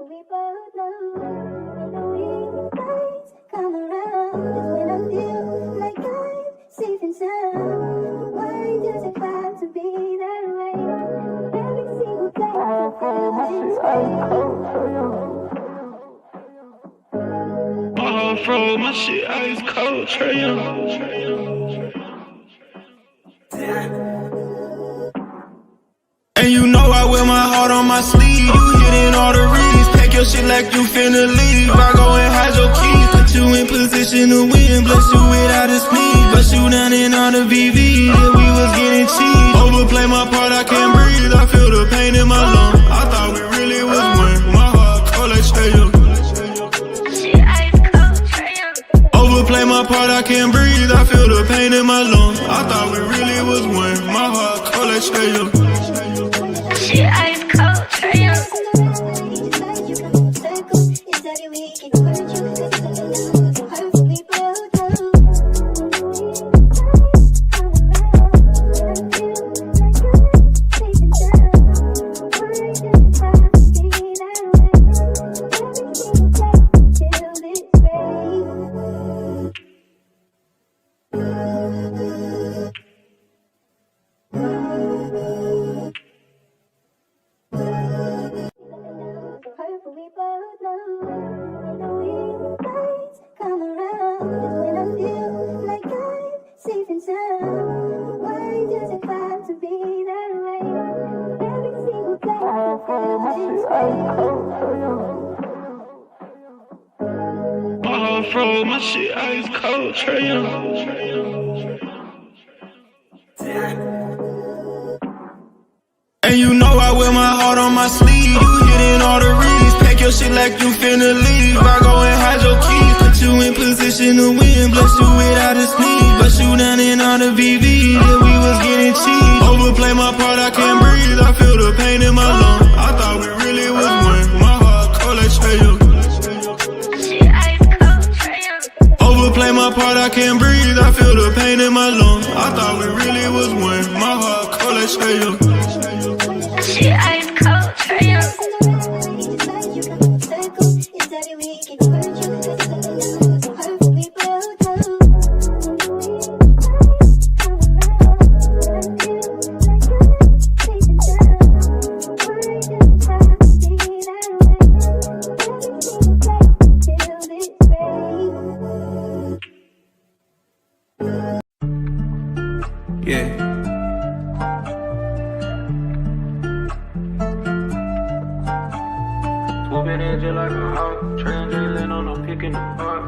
we both know. In the weekdays come around is when I feel like I'm safe and sound. Why does it have to be that way? Every single day I feel this way. Froze, my shit ice cold, Trey Young. And you know I wear my heart on my sleeve. You hitting all the reads, pack your shit like you finna leave. I go and hide your keys, put you in position to win. Bless you without a sneeze, bust you down in all the VV. Yeah, we was getting cheese. Overplay my part, I can't breathe. I feel the pain in my lungs. I thought we really was one. My heart cold like Trey Young. Overplay my part, I can't breathe. I feel the pain in my lungs. I thought we really was one. My heart cold like Trey Young. Shit ice cold, Trey Young. We both know. In the weekdays come around is when I feel like I'm safe and sound. Why does it have to be that way? Every single day I feel this way. My heart froze, my shit ice cold, Trey Young. And you know I wear my heart on my sleeve. You hitting all the reads, pack your shit like you finna leave. I go and hide your keys, put you in position to win. Bless you without a sneeze, bust you down in all the VV. Yeah, we was getting cheese. Overplay my part, I can't breathe. I feel the pain in my lungs. I thought we really was one. My heart cold like Trey Young. Overplay my part, I can't breathe. I feel the pain in my lungs. I thought we really was one. My heart cold like Trey Young. Shit ice cold, Trey Young. Yeah. Swooping in just like a hawk, translating on them picking the park.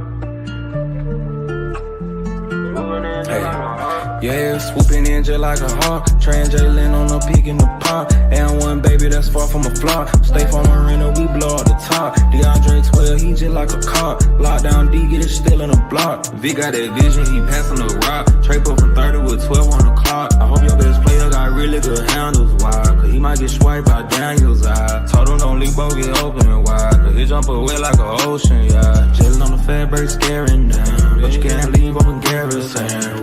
Yeah, swooping in just like a hawk, translating on the peak in the park. And one baby that's far from a flop. Stay from Marina, we blow up the top. DeAndre 12, he just like a cop. Lockdown D, get it still in the block. V got that vision, he passing the rock. Trade up from 30 with 12 on the clock. I hope your best player got really good handles, why? Cause he might get swiped by Daniel's eye. Told him don't leave, both get open wide. Cause he jump away like an ocean, yeah. Chillin' on the fat break, scaring down. But you can't leave on Garrison.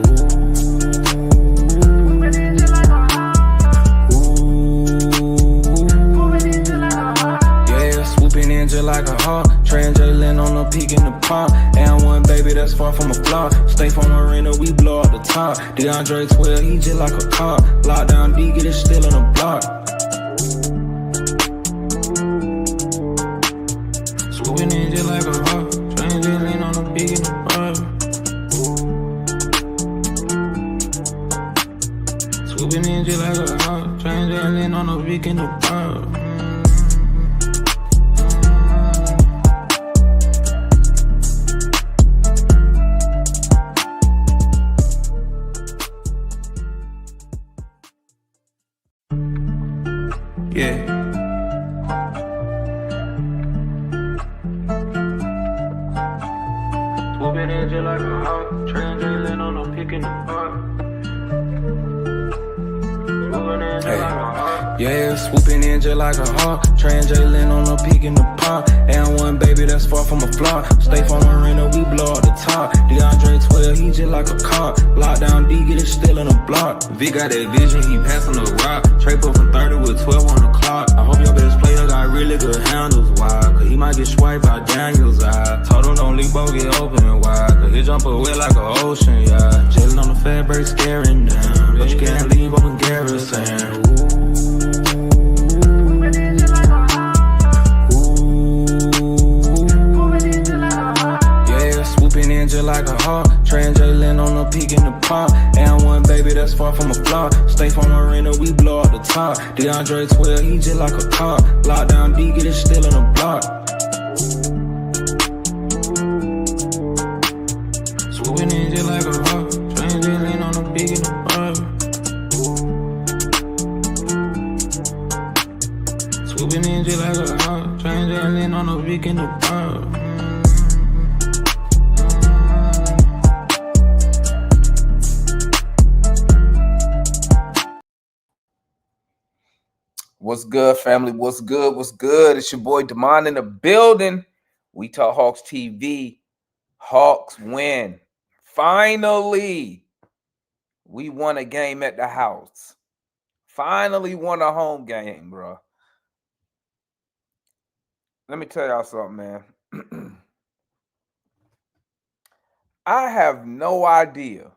Just like a hawk, translating on the peak in the park. And one baby that's far from a flop. Stay from Marina, we blow up the top. DeAndre 12, he just like a cop. Lockdown D, get it still in the block. Swooping in just like a hawk, translating on the peak in the park. Swooping in just like a hawk, translating on the peak in the park. Yeah. Swooping in just like a hawk, translating on them picking the park. Yeah, swooping in just like a hawk, translating on the peak in the park. And one baby that's far from a flop. Stay from Marina, we blow up the top. DeAndre 12, he just like a cop. Lockdown D, get it still in the block. V got that vision, he passing the rock. Trade up from 30 with 12 on the clock. I hope your best player got really good get swiped by Daniels. I told him don't leave, both get open wide. Cause he jump away like an ocean, yeah. Jailing on the fat break, staring down. But you can't leave on the garrison. Just like a hawk, Trey Jalen on the peak in the pop. And one baby that's far from a flaw. Stay from arena, we blow up the top. DeAndre 12, he just like a cop. Lockdown D, get it still in the block. Swooping in just like a hawk, Trey Jalen on the peak in the pop. Swooping in just like a hawk, Trey Jalen on the peak in the pop. What's good, family? What's good? What's good? It's your boy Damon in the building. We Talk Hawks TV. Hawks win. Finally, we won a game at the house. Finally won a home game, bro. Let me tell y'all something, man. I have no idea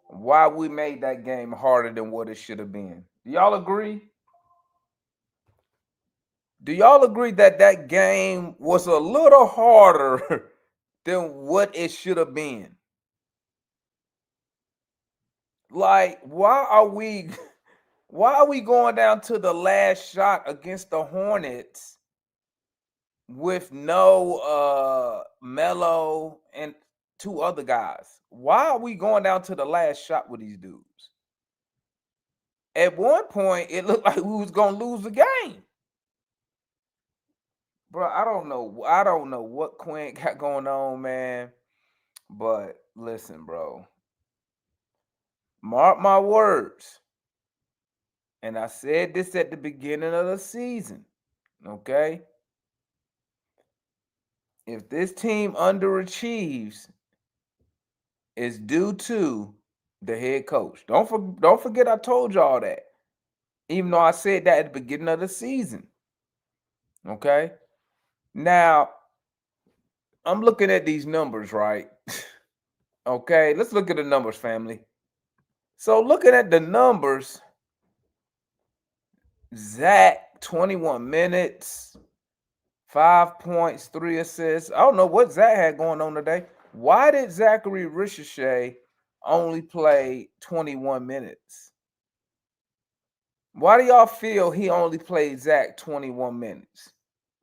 why we made that game harder than what it should have been. Do y'all agree? Do y'all agree that that game was a little harder than what it should have been? Like, why are we going down to the last shot against the Hornets with no Melo and two other guys? Why are we going down to the last shot with these dudes? At one point, it looked like we was gonna lose the game. Bro, I don't know what Quinn got going on, man. But listen, bro. Mark my words. And I said this at the beginning of the season. Okay? If this team underachieves, it's due to the head coach. Don't forget I told y'all that. Even though I said that at the beginning of the season. Okay? Now, I'm looking at these numbers, right? Okay, let's look at the numbers, family. So looking at the numbers, Zach, 21 minutes, 5 points, 3 assists. I don't know what Zach had going on today. Why did Zachary Ricochet only play 21 minutes? Why do y'all feel he only played Zach 21 minutes?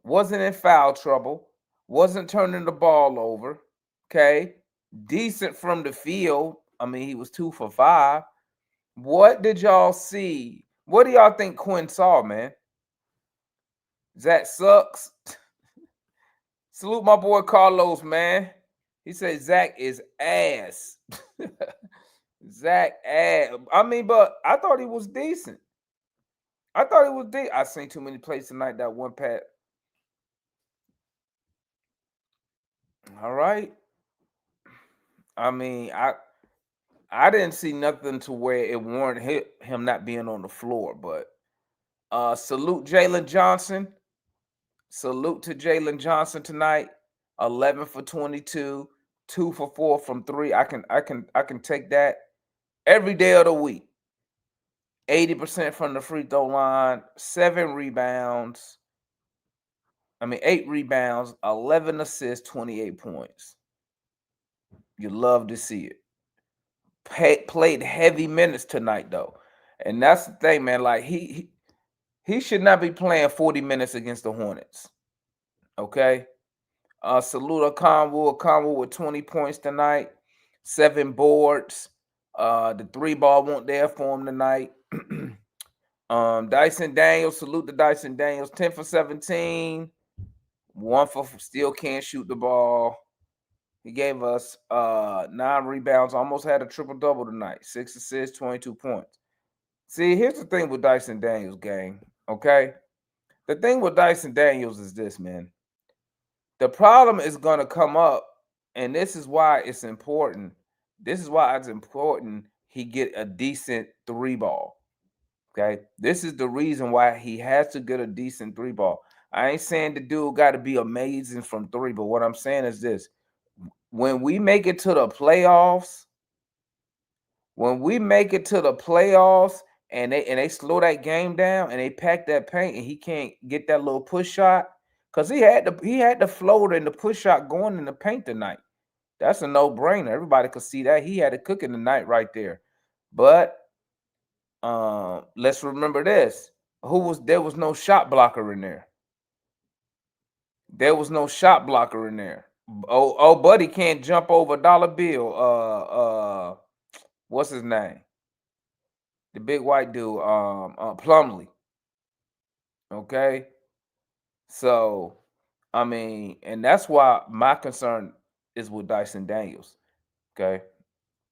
Wasn't in foul trouble, wasn't turning the ball over, okay? Decent from the field. I mean, he was 2 for 5. What did y'all see? What do y'all think Quinn saw, man? Zach sucks. Salute my boy Carlos, man. He said Zach is ass. Zach ass. I mean, but I thought he was decent. I seen too many plays tonight, that one pat. All right. I mean, I didn't see nothing to where it warranted him not being on the floor, but salute Jalen Johnson. Salute to Jalen Johnson tonight. 11 for 22, 2 for 4 from 3. I can take that every day of the week. 80% from the free throw line, 8 rebounds, 11 assists, 28 points. You love to see it. Played heavy minutes tonight, though. And that's the thing, man. Like, he should not be playing 40 minutes against the Hornets. Okay? Salute Conwood with 20 points tonight. 7 boards. The 3-ball won't there for him tonight. Dyson Daniels, salute to Dyson Daniels. 10 for 17. 1 for still can't shoot the ball. He gave us 9 rebounds, almost had a triple-double tonight. 6 assists, 22 points. See, here's the thing with Dyson Daniels, gang, okay? The thing with Dyson Daniels is this, man. The problem is going to come up, and this is why it's important. This is why it's important he get a decent 3-ball, Okay, this is the reason why he has to get a decent three ball. I ain't saying the dude got to be amazing from three, but what I'm saying is this: when we make it to the playoffs, when we make it to the playoffs, and they slow that game down and they pack that paint, and he can't get that little push shot, because he had the floater and the push shot going in the paint tonight. That's a no-brainer. Everybody could see that. He had it cooking tonight right there. But let's remember this. There was no shot blocker in there. There was no shot blocker in there. Oh, buddy can't jump over a dollar bill. What's his name? The big white dude, Plumlee. Okay. So, I mean, and that's why my concern is with Dyson Daniels. Okay.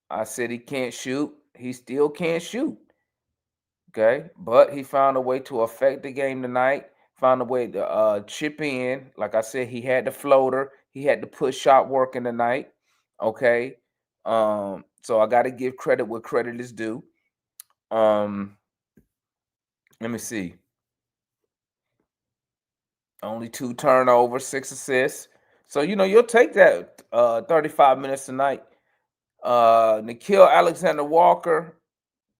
I said he can't shoot. He still can't shoot. Okay. But he found a way to affect the game tonight, found a way to chip in. Like I said, he had the floater, he had the push shot working tonight. Okay. So I gotta give credit where credit is due. Um, let me see. Only 2 turnovers, 6 assists. So you'll take that 35 minutes tonight. Nikhil Alexander Walker,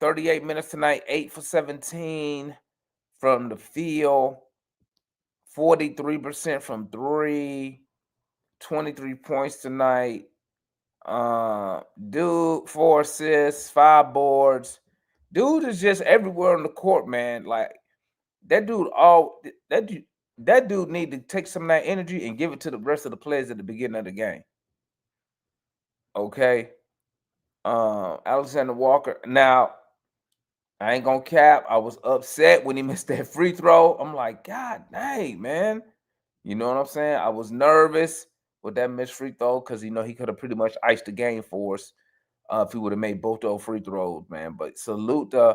38 minutes tonight, 8 for 17 from the field, 43% from 3, 23 points tonight. Dude, 4 assists, 5 boards. Dude is just everywhere on the court, man. Like that dude, that dude need to take some of that energy and give it to the rest of the players at the beginning of the game. Okay. Alexander Walker. Now, I ain't gonna cap. I was upset when he missed that free throw. I'm like, God dang, man. You know what I'm saying? I was nervous with that missed free throw because he could have pretty much iced the game for us if he would have made both those free throws, man. But salute to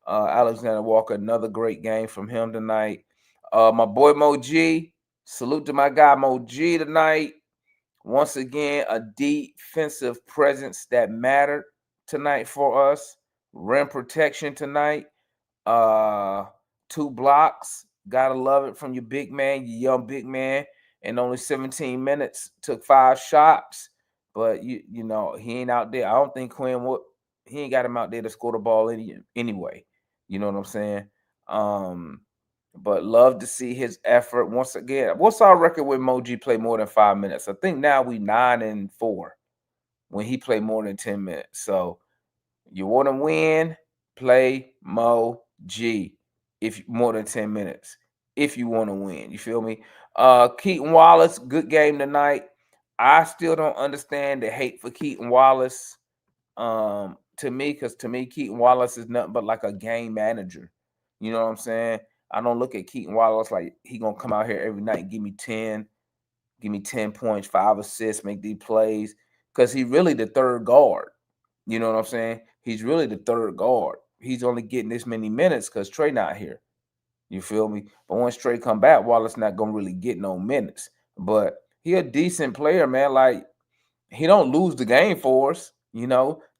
Alexander Walker. Another great game from him tonight. My boy Mo G. Salute to my guy Mo G tonight. Once again, a defensive presence that mattered tonight for us. Rim protection tonight. 2 blocks. Gotta love it from your big man, your young big man. In only 17 minutes, took 5 shots. But he ain't out there. I don't think he ain't got him out there to score the ball anyway. You know what I'm saying? But love to see his effort once again. What's our record when Moji play more than 5 minutes? I think now we 9-4 when he played more than 10 minutes. So you want to win, play Mo G if more than 10 minutes. If you want to win, you feel me? Keaton Wallace, good game tonight. I still don't understand the hate for Keaton Wallace. Because to me, Keaton Wallace is nothing but like a game manager. You know what I'm saying? I don't look at Keaton Wallace like he gonna come out here every night and give me 10 points, 5 assists, make these plays. Because he's really the third guard. You know what I'm saying? He's really the third guard. He's only getting this many minutes because Trey not here. You feel me? But once Trey come back, Wallace not gonna really get no minutes. But he a decent player, man. Like he don't lose the game for us.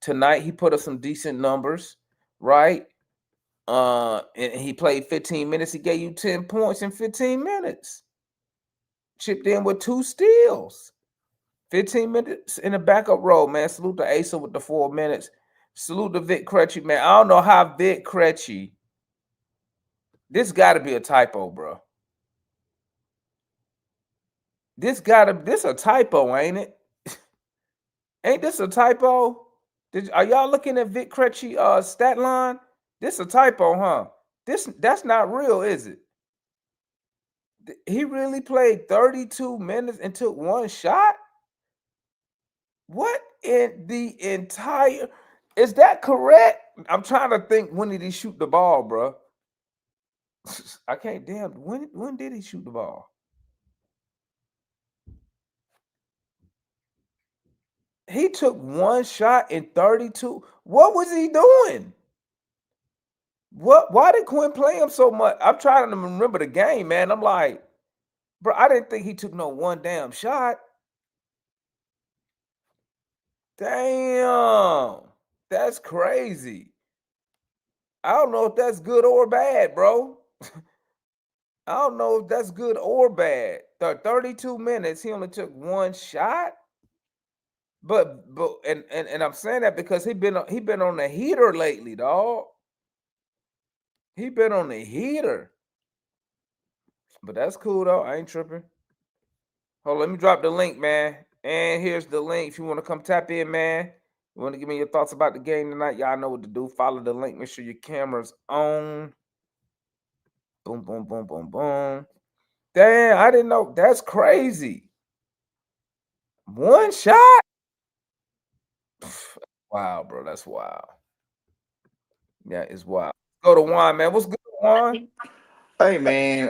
Tonight he put up some decent numbers, right? And he played 15 minutes. He gave you 10 points in 15 minutes. Chipped in with 2 steals. 15 minutes in the backup role, man. Salute to Asa with the 4 minutes. Salute to Vic Krejci, man. I don't know how Vic Krejci. This got to be a typo, bro. This a typo, ain't it? Ain't this a typo? Are y'all looking at Vic Krejci stat line? This a typo, huh? That's not real, is it? He really played 32 minutes and took 1 shot? What in the entire is that correct? I'm trying to think, when did he shoot the ball, bro? I can't when did he shoot the ball? He took 1 shot in 32. What was he doing? Why did Quinn play him so much? I'm trying to remember the game, man. I'm like, bro, I didn't think he took no 1 damn shot. Damn. That's crazy. I don't know if that's good or bad, bro. I don't know if that's good or bad. 32 minutes, he only took one shot. But and I'm saying that because he been on the heater lately, dog. He been on the heater. But that's cool though. I ain't tripping. Hold on, let me drop the link, man. And here's the link. If you want to come tap in, man. You want to give me your thoughts about the game tonight? Y'all know what to do. Follow the link. Make sure your camera's on. Boom, boom, boom, boom, boom. Damn, I didn't know. That's crazy. One shot? Wow, bro. That's wild. Yeah, it's wild. Go to Juan, man. What's good, Juan? Hey man,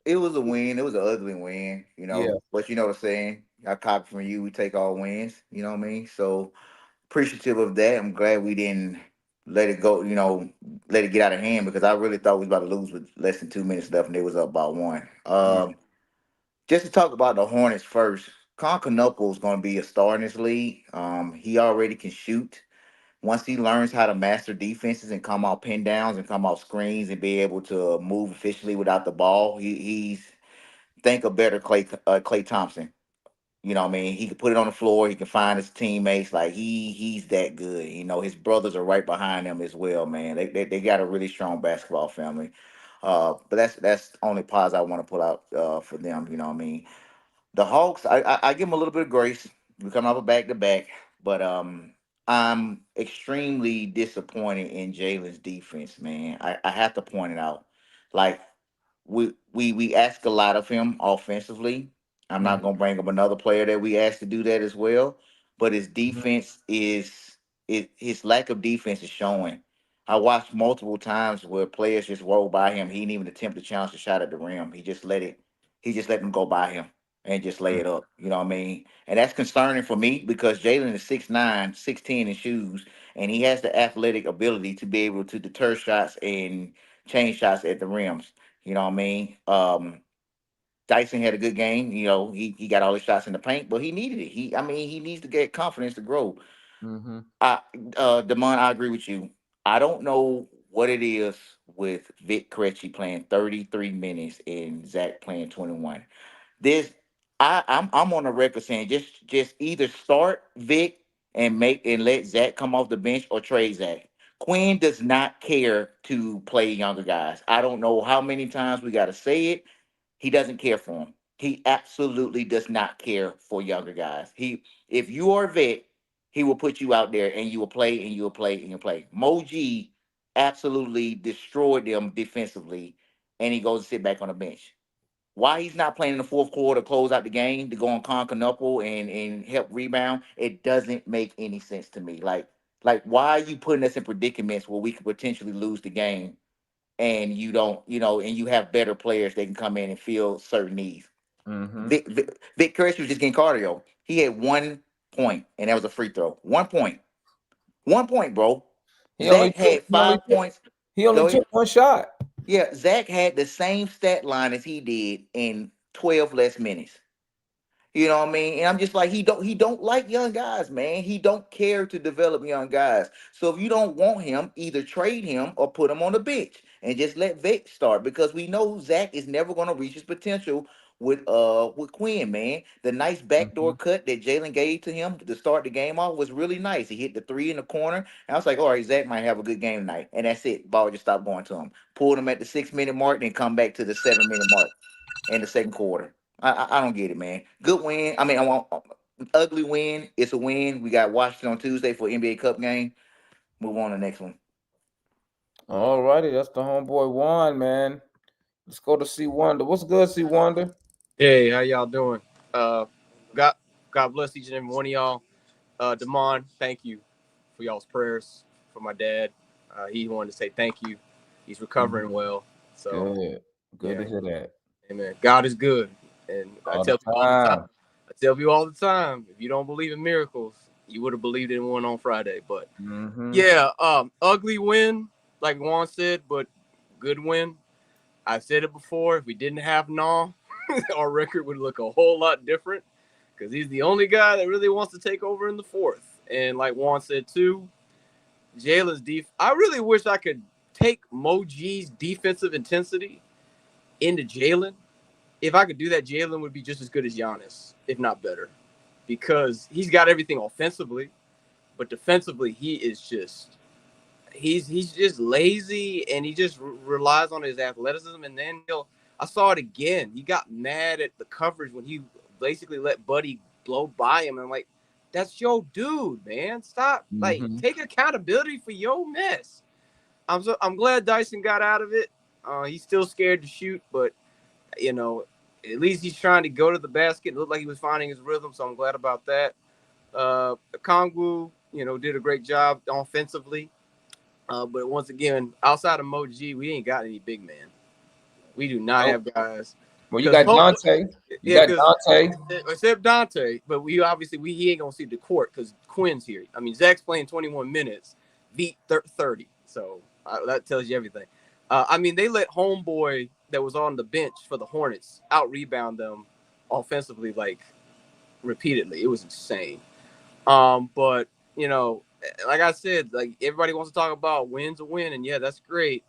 it was a win. It was an ugly win, Yeah. But you know what I'm saying. I copy from you. We take all wins. You know what I mean. So appreciative of that. I'm glad we didn't let it go. Let it get out of hand because I really thought we was about to lose with less than 2 minutes left, and they was up by one. Mm, Just to talk about the Hornets first. Conca is going to be a star in this league. He already can shoot. Once he learns how to master defenses and come off pin downs and come off screens and be able to move efficiently without the ball, he's think a better Clay Thompson. You know what I mean? He can put it on the floor. He can find his teammates. Like he's that good. His brothers are right behind him as well, man. They got a really strong basketball family. But that's the only pause I want to pull out for them. You know what I mean? The Hawks, I give them a little bit of grace. We come off a back to back, but I'm extremely disappointed in Jalen's defense, man. I have to point it out. Like we ask a lot of him offensively. I'm mm, not gonna bring up another player that we asked to do that as well, but his mhm, defense his lack of defense is showing. I watched multiple times where players just rolled by him. He didn't even attempt to challenge the shot at the rim. He just let them go by him and just lay mm, it up. You know what I mean? And that's concerning for me because Jalen is 6'9", 6'10" in shoes, and he has the athletic ability to be able to deter shots and change shots at the rims. You know what I mean? Dyson had a good game. He got all his shots in the paint, but he needed it. He needs to get confidence to grow. mhm, I Damon, I agree with you. I don't know what it is with Vic Krejci playing 33 minutes and Zach playing 21. This I'm on the record saying just either start Vic and let Zach come off the bench or trade Zach. Quinn does not care to play younger guys. I don't know how many times we got to say it. He doesn't care for them. He absolutely does not care for younger guys. If you are a vet, he will put you out there and you will play and you will play and you'll play. Moji absolutely destroyed them defensively, and he goes to sit back on the bench. Why he's not playing in the fourth quarter to close out the game to go on Conca and help rebound, it doesn't make any sense to me. Like why are you putting us in predicaments where we could potentially lose the game and you don't, and you have better players that can come in and fill certain needs. mhm. Vic Curry was just getting cardio. He had 1 point, and that was a free throw. 1 point. 1 point, bro. He only Zach took had 5 points. he only Go ahead. took one shot. Yeah, Zach had the same stat line as he did in 12 less minutes. You know what I mean? And I'm just like, he don't like young guys, man. He don't care to develop young guys. So if you don't want him, either trade him or put him on the bench and just let Vic start because we know Zach is never gonna reach his potential with Quinn, man. The nice backdoor Mhm, cut that Jalen gave to him to start the game off was really nice. He hit the three in the corner. And I was like, all right, Zach might have a good game tonight. And that's it. Ball just stopped going to him. Pulled him at the 6 minute mark, then come back to the 7 minute mark in the second quarter. I don't get it, man. Good win. I mean, I want ugly win. It's a win. We got Washington on Tuesday for NBA Cup game. Move on to the next one. all righty, that's the homeboy Juan, man. Let's go to C Wonder. What's good, C Wonder? Hey, how y'all doing? Uh, God, God bless each and every one of y'all. Damon, thank you for y'all's prayers for my dad. He wanted to say thank you. He's recovering Mhm. well. So, Good. Good to yeah, hear that. amen. God is good. And I All the tell people all the time, time. if you don't believe in miracles, you would have believed in one on Friday. But Mhm. yeah, ugly win, like Juan said, but good win. I've said it before. If we didn't have Nah, our record would look a whole lot different because he's the only guy that really wants to take over in the fourth. And like Juan said too, Jalen's I really wish I could take Mo G's defensive intensity into Jalen. If I could do that, Jalen would be just as good as Giannis, if not better, because he's got everything offensively, but defensively he is just he's just lazy and he just relies on his athleticism. And then I saw it again. He got mad at the coverage when he basically let Buddy blow by him. And I'm like, that's your dude, man. Stop. Like, take accountability for your mess. I'm glad Dyson got out of it. He's still scared to shoot, but at least he's trying to go to the basket. It looked like he was finding his rhythm, so I'm glad about that. Kongwu, did a great job offensively. But once again, outside of Mo G, we ain't got any big man. We do not have guys. Well, you got Dante. You got Dante. Except Dante, but he ain't gonna see the court because Quinn's here. I mean, Zach's playing 21 minutes, Veet 30. So that tells you everything. They let homeboy that was on the bench for the Hornets out rebound them offensively like repeatedly. It was insane. But like I said, like everybody wants to talk about wins a win, and yeah, that's great.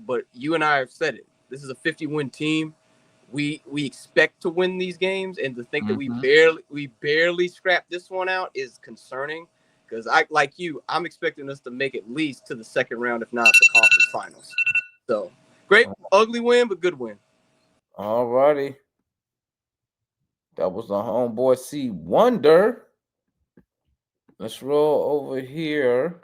But you and I have said it. This is a 50-win team. We expect to win these games, and to think that we barely scrapped this one out is concerning. Because I'm expecting us to make at least to the second round, if not the conference finals. So great, ugly win, but good win. All righty. That was the homeboy C Wonder. Let's roll over here.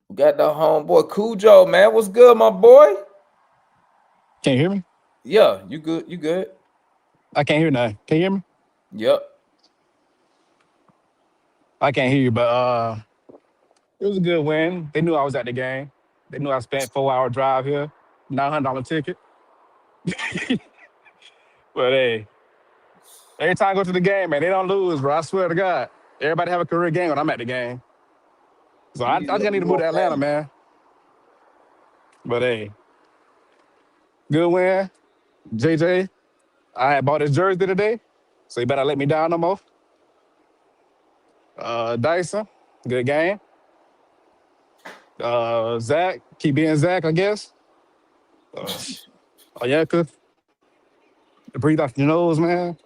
We got the homeboy Cujo, man. What's good, my boy? Can you hear me? Yeah, you good. You good. I can't hear now. Can you hear me? Yep. I can't hear you, but it was a good win. They knew I was at the game. They knew I spent 4-hour drive here, $900 ticket. But hey, every time I go to the game, man, they don't lose, bro. I swear to God. Everybody have a career game when I'm at the game. So I just need to move to Atlanta, man. But hey, good win. JJ, I had bought his jersey today, so you better let me down no more. Dyson, good game. Zach, keep being Zach, I guess. Oyeka, breathe off your nose, man.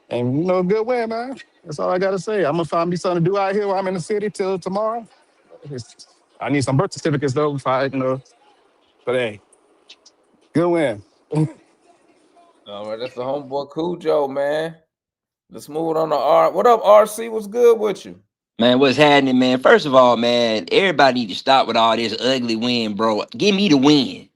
And, good win, man. That's all I got to say. I'm going to find me something to do out here while I'm in the city till tomorrow. I need some birth certificates, though, But, hey, good win. All right, that's the homeboy Cujo, man. Let's move on to R. What up, RC? What's good with you? Man, what's happening, man? First of all, man, everybody need to stop with all this ugly win, bro. Give me the win.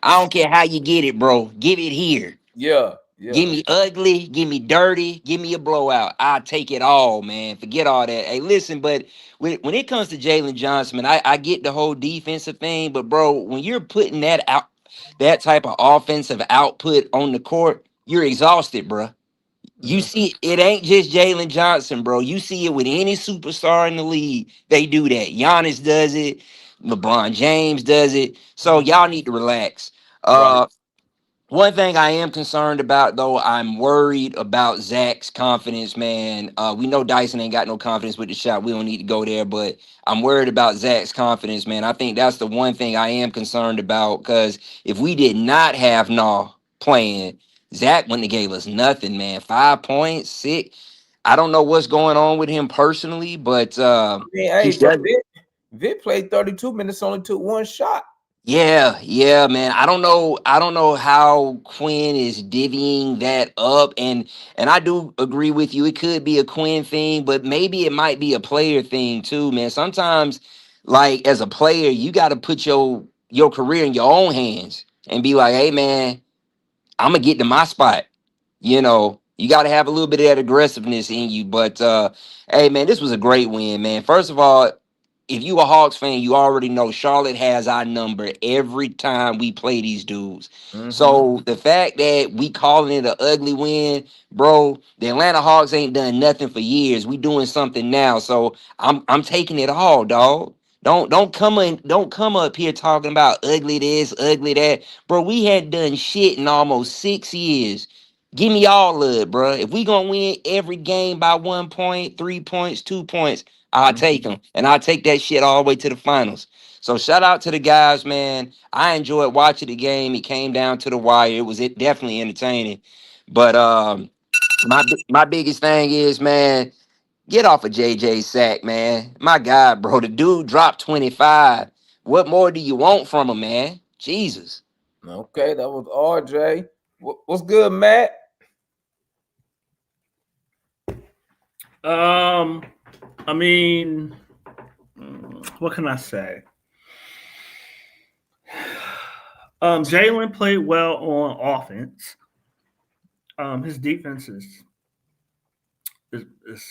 I don't care how you get it, bro. Give it here. Yeah. Give me ugly, give me dirty, give me a blowout. I'll take it all, man. Forget all that. Hey, listen, but when it comes to Jalen Johnson, man, I get the whole defensive thing, but bro, when you're putting that type of offensive output on the court, you're exhausted, bro. You see, it ain't just Jalen Johnson, bro. You see it with any superstar in the league. They do that. Giannis does it. LeBron James does it. So y'all need to relax. Right. One thing I am concerned about, though, I'm worried about Zach's confidence, man. We know Dyson ain't got no confidence with the shot. We don't need to go there, but I'm worried about Zach's confidence, man. I think that's the one thing I am concerned about, because if we did not have playing, Zach wouldn't have gave us nothing, man. 5 points, 6. I don't know what's going on with him personally, but Vic played 32 minutes, only took one shot. Yeah, man. I don't know how Quinn is divvying that up, and I do agree with you. It could be a Quinn thing, but maybe it might be a player thing too, man. Sometimes, like as a player, you got to put your career in your own hands and be like, hey, man, I'm gonna get to my spot. You got to have a little bit of that aggressiveness in you. But hey, man, this was a great win, man. First of all, if you a Hawks fan, you already know Charlotte has our number every time we play these dudes. So the fact that we calling it an ugly win, bro, the Atlanta Hawks ain't done nothing for years. We doing something now. So I'm taking it all, dog. Don't come up here talking about ugly this, ugly that. Bro, we had done shit in almost 6 years. Give me all of it, bro. If we gonna win every game by 1 point, 3 points, 2 points, I'll take them, and I'll take that shit all the way to the finals. So shout out to the guys, man. I enjoyed watching the game. It came down to the wire. It was definitely entertaining. But my biggest thing is, man, get off of JJ Sack, man. My God, bro, the dude dropped 25. What more do you want from him, man? Jesus. Okay, that was RJ. What's good, Matt? I mean, what can I say? Jalen played well on offense. His defense is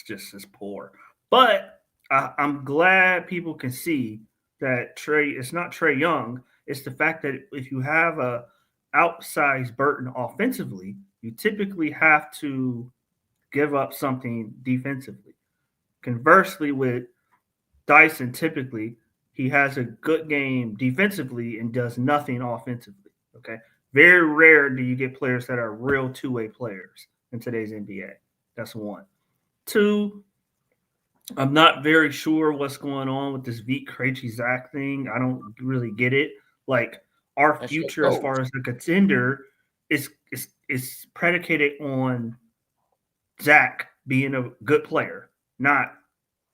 just as poor. But I'm glad people can see that it's not Trey Young. It's the fact that if you have a outsized burden offensively, you typically have to give up something defensively. Conversely, with Dyson, typically he has a good game defensively and does nothing offensively. Okay. Very rare do you get players that are real two-way players in today's NBA. That's one. Two, I'm not very sure what's going on with this Vit Krejci Zach thing. I don't really get it. Like our That's future your as coach. far as the contender is predicated on Zach being a good player, not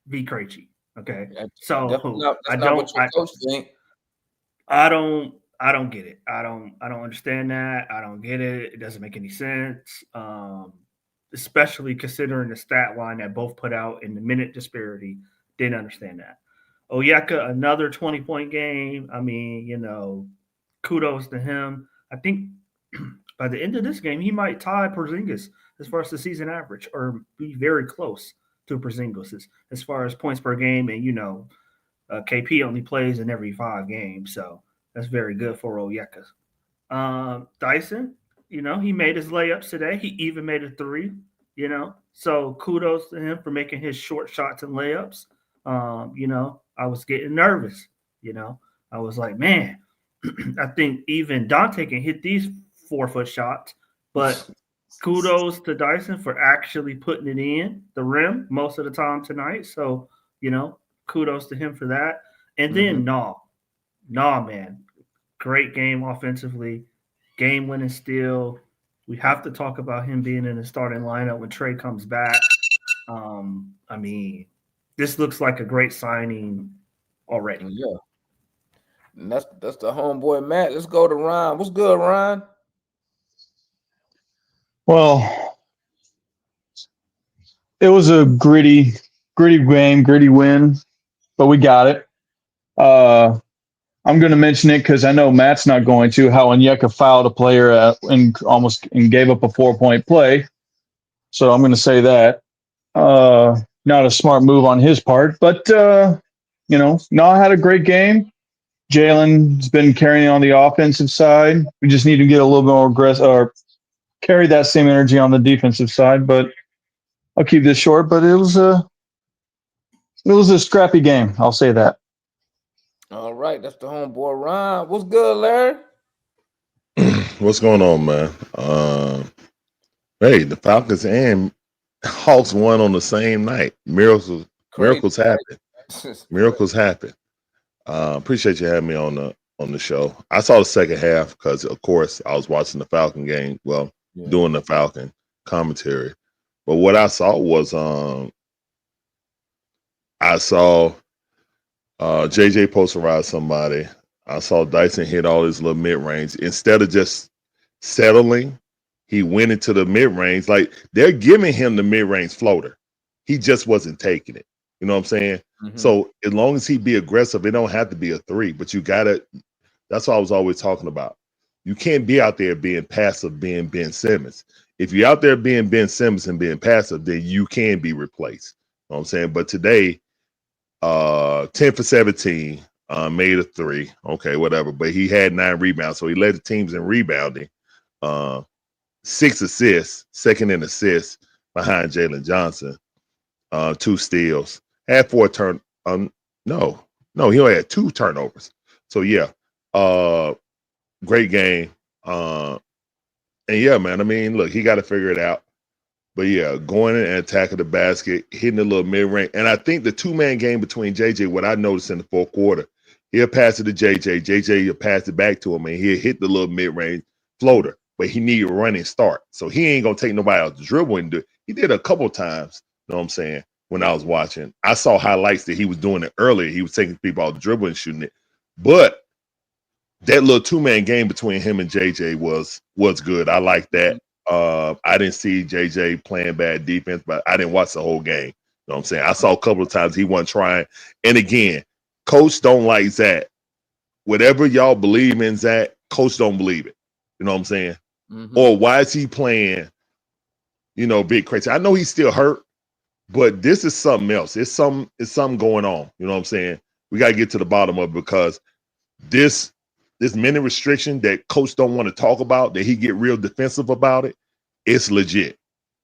Vit Krejci. Okay. So That's not what your coach think. I don't get it. I don't understand that. I don't get it. It doesn't make any sense. Especially considering the stat line that both put out in the minute disparity. Didn't understand that. Oyeka, another 20-point game. I mean, kudos to him. I think by the end of this game, he might tie Porzingis as far as the season average, or be very close to Porzingis as far as points per game. And KP only plays in every 5 games, so that's very good for Oyeka. Dyson, he made his layups today. He even made a 3, so kudos to him for making his short shots and layups. I was getting nervous. I was like, man, I think even Dante can hit these 4-foot shots, but kudos to Dyson for actually putting it in the rim most of the time tonight. So, kudos to him for that. And then Nah, man, great game offensively, game-winning steal. We have to talk about him being in the starting lineup when Trey comes back. I mean, this looks like a great signing already. Yeah. And that's the homeboy Matt. Let's go to Ryan. What's good, Ryan? Well, it was a gritty game, gritty win, but we got it. I'm going to mention it because I know Matt's not going to. How Onyeka fouled a player and gave up a 4-point play. So I'm going to say that. Not a smart move on his part, but Nah had a great game. Jalen's been carrying on the offensive side. We just need to get a little bit more aggressive or carry that same energy on the defensive side. But I'll keep this short. But it was a scrappy game. I'll say that. All right, that's the homeboy Ryan. What's good, Larry? What's going on, man? Hey, the Falcons and Hawks won on the same night. Miracles happen. Miracles happen. Appreciate you having me on the show. I saw the second half because, of course, I was watching the Falcon game. Well, doing the Falcon commentary. But what I saw was I saw JJ posterize somebody. I saw Dyson hit all his little mid range. Instead of just settling, he went into the mid range. Like they're giving him the mid range floater. He just wasn't taking it. You know what I'm saying? So as long as he be aggressive, it don't have to be a 3. But you gotta. That's what I was always talking about. You can't be out there being passive, being Ben Simmons. If you're out there being Ben Simmons and being passive, then you can be replaced. You know what I'm saying? But today, 10 for 17, made a 3. Okay, whatever. But he had 9 rebounds, so he led the teams in rebounding. 6 assists, second in assists behind Jalen Johnson. 2 steals. Had 4 no, he only had 2 turnovers. So yeah, great game. And And yeah, man, I mean, look, he got to figure it out. But yeah, going in and attacking the basket, hitting the little mid range. And I think the 2-man game between JJ, what I noticed in the fourth quarter, he'll pass it to JJ. JJ will pass it back to him and he'll hit the little mid range floater. But he need a running start. So he ain't going to take nobody out the dribble and do it. He did a couple times, you know what I'm saying, when I was watching. I saw highlights that he was doing it earlier. He was taking people out the dribble and shooting it. But that little 2-man game between him and JJ was good. I like that. I didn't see JJ playing bad defense, but I didn't watch the whole game. You know what I'm saying? I saw a couple of times he wasn't trying. And again, coach don't like Zach. Whatever y'all believe in Zach, coach don't believe it. You know what I'm saying? Mhm. Or why is he playing, big crazy? I know he's still hurt, but this is something else. It's something going on. You know what I'm saying? We got to get to the bottom of it because this minute restriction that coach don't want to talk about, that he get real defensive about it, it's legit.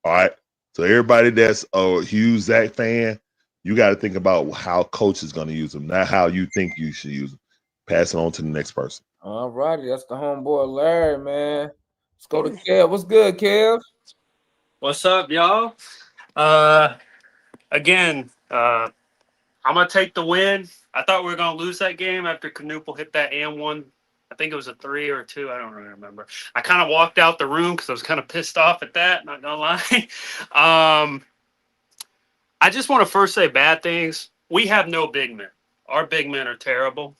All right. So everybody that's a huge Zach fan, you got to think about how coach is going to use them, not how you think you should use them. Pass it on to the next person. All righty, that's the homeboy Larry, man. Let's go to Kev. What's good, Kev? What's up, y'all? Again, I'm gonna take the win. I thought we were gonna lose that game after Knoopel hit that and one. I think it was a 3 or 2. I don't really remember. I kind of walked out the room because I was kind of pissed off at that. Not gonna lie. I just want to first say bad things. We have no big men. Our big men are terrible.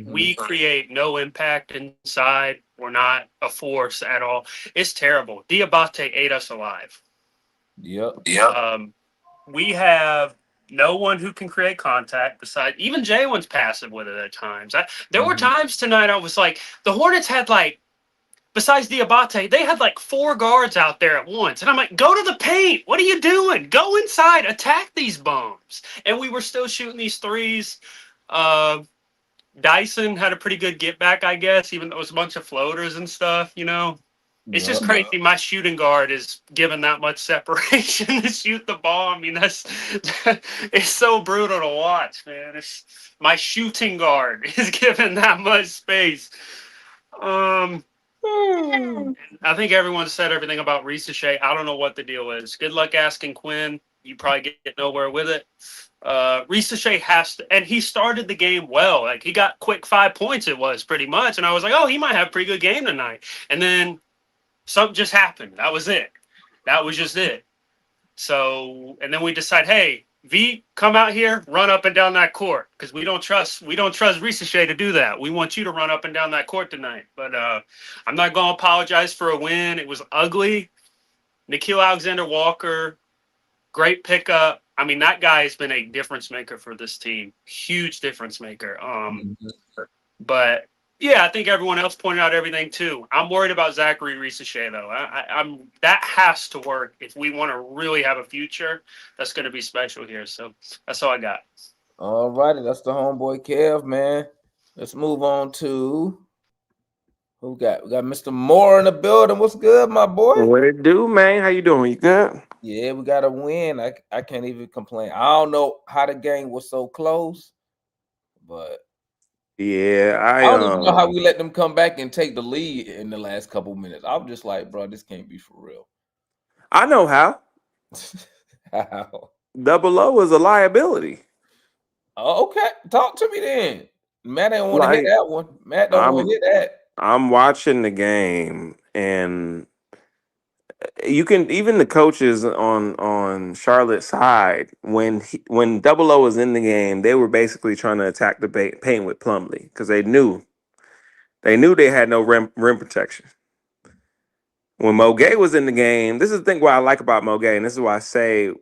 We create no impact inside. We're not a force at all. It's terrible. Diabate ate us alive. Yep. We have no one who can create contact besides even Jalen's passive with it at times. There were times tonight I was like, the Hornets had besides Diabate, they had 4 guards out there at once. And I'm like, go to the paint. What are you doing? Go inside. Attack these bums. And we were still shooting these threes. Dyson had a pretty good get back, I guess, even though it was a bunch of floaters and stuff, It's just crazy. My shooting guard is given that much separation to shoot the ball. I mean, it's so brutal to watch, man. My shooting guard is given that much space. I think everyone said everything about Ricochet. I don't know what the deal is. Good luck asking Quinn. You probably get nowhere with it. Ricochet has to, and he started the game well. He got quick 5 points, it was pretty much. And I was like, oh, he might have a pretty good game tonight. And then something just happened. That was it. That was just it. So, and then we decide, hey, V, come out here, run up and down that court because we don't trust Ricochet to do that. We want you to run up and down that court tonight. But I'm not going to apologize for a win. It was ugly. Nikhil Alexander-Walker, great pickup. I mean, that guy has been a difference maker for this team. Huge difference maker. But yeah, I think everyone else pointed out everything too. I'm worried about Zachary Ricochet though. I'm that has to work if we want to really have a future. That's going to be special here. So that's all I got. All righty, that's the homeboy Kev, man. Let's move on to who we got Mr. Moore in the building. What's good, my boy? What it do, man? How you doing? You good? Yeah, we got a win. I can't even complain. I don't know how the game was so close, but Yeah, I don't even know how we let them come back and take the lead in the last couple minutes. I'm just like, bro, this can't be for real. I know how. How? Double O is a liability. Oh, okay, talk to me then. Matt didn't want to hit that one. Matt don't want to hit that. I'm watching the game, and you can even the coaches on Charlotte's side when Double O was in the game, they were basically trying to attack the paint with Plumlee because they knew they had no rim protection. When Mo Gay was in the game, this is the thing what I like about Mo Gay, and this is why I say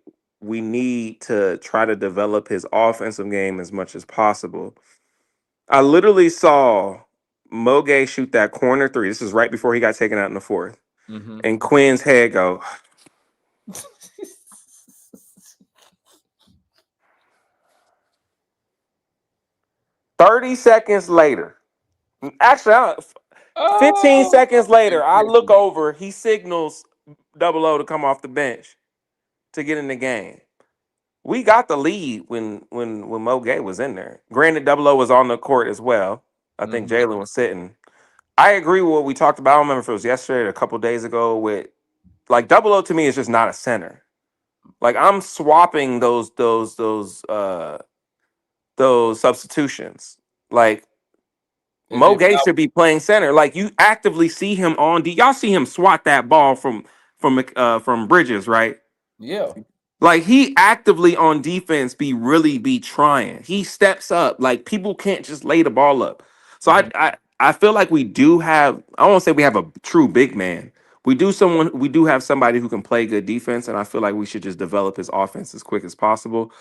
we need to try to develop his offensive game as much as possible. I literally saw Mo Gay shoot that corner 3. This is right before he got taken out in the 4th. And Quinn's head go. 30 seconds later. Actually, 15 seconds later, I look over. He signals Double O to come off the bench to get in the game. We got the lead when Mo Gay was in there. Granted, Double O was on the court as well. I think Jalen was sitting. I agree with what we talked about. I don't remember if it was yesterday or a couple days ago. With like Double O to me is just not a center. Like I'm swapping those substitutions. Like If Mo it's Gay not, should be playing center. Like you actively see him on D. Y'all see him swat that ball from Bridges, right? yeah. Like he actively on defense be trying. He steps up. Like people can't just lay the ball up. So Mhm. I feel like we do have. I won't say we have a true big man. We do have somebody who can play good defense, and I feel like we should just develop his offense as quick as possible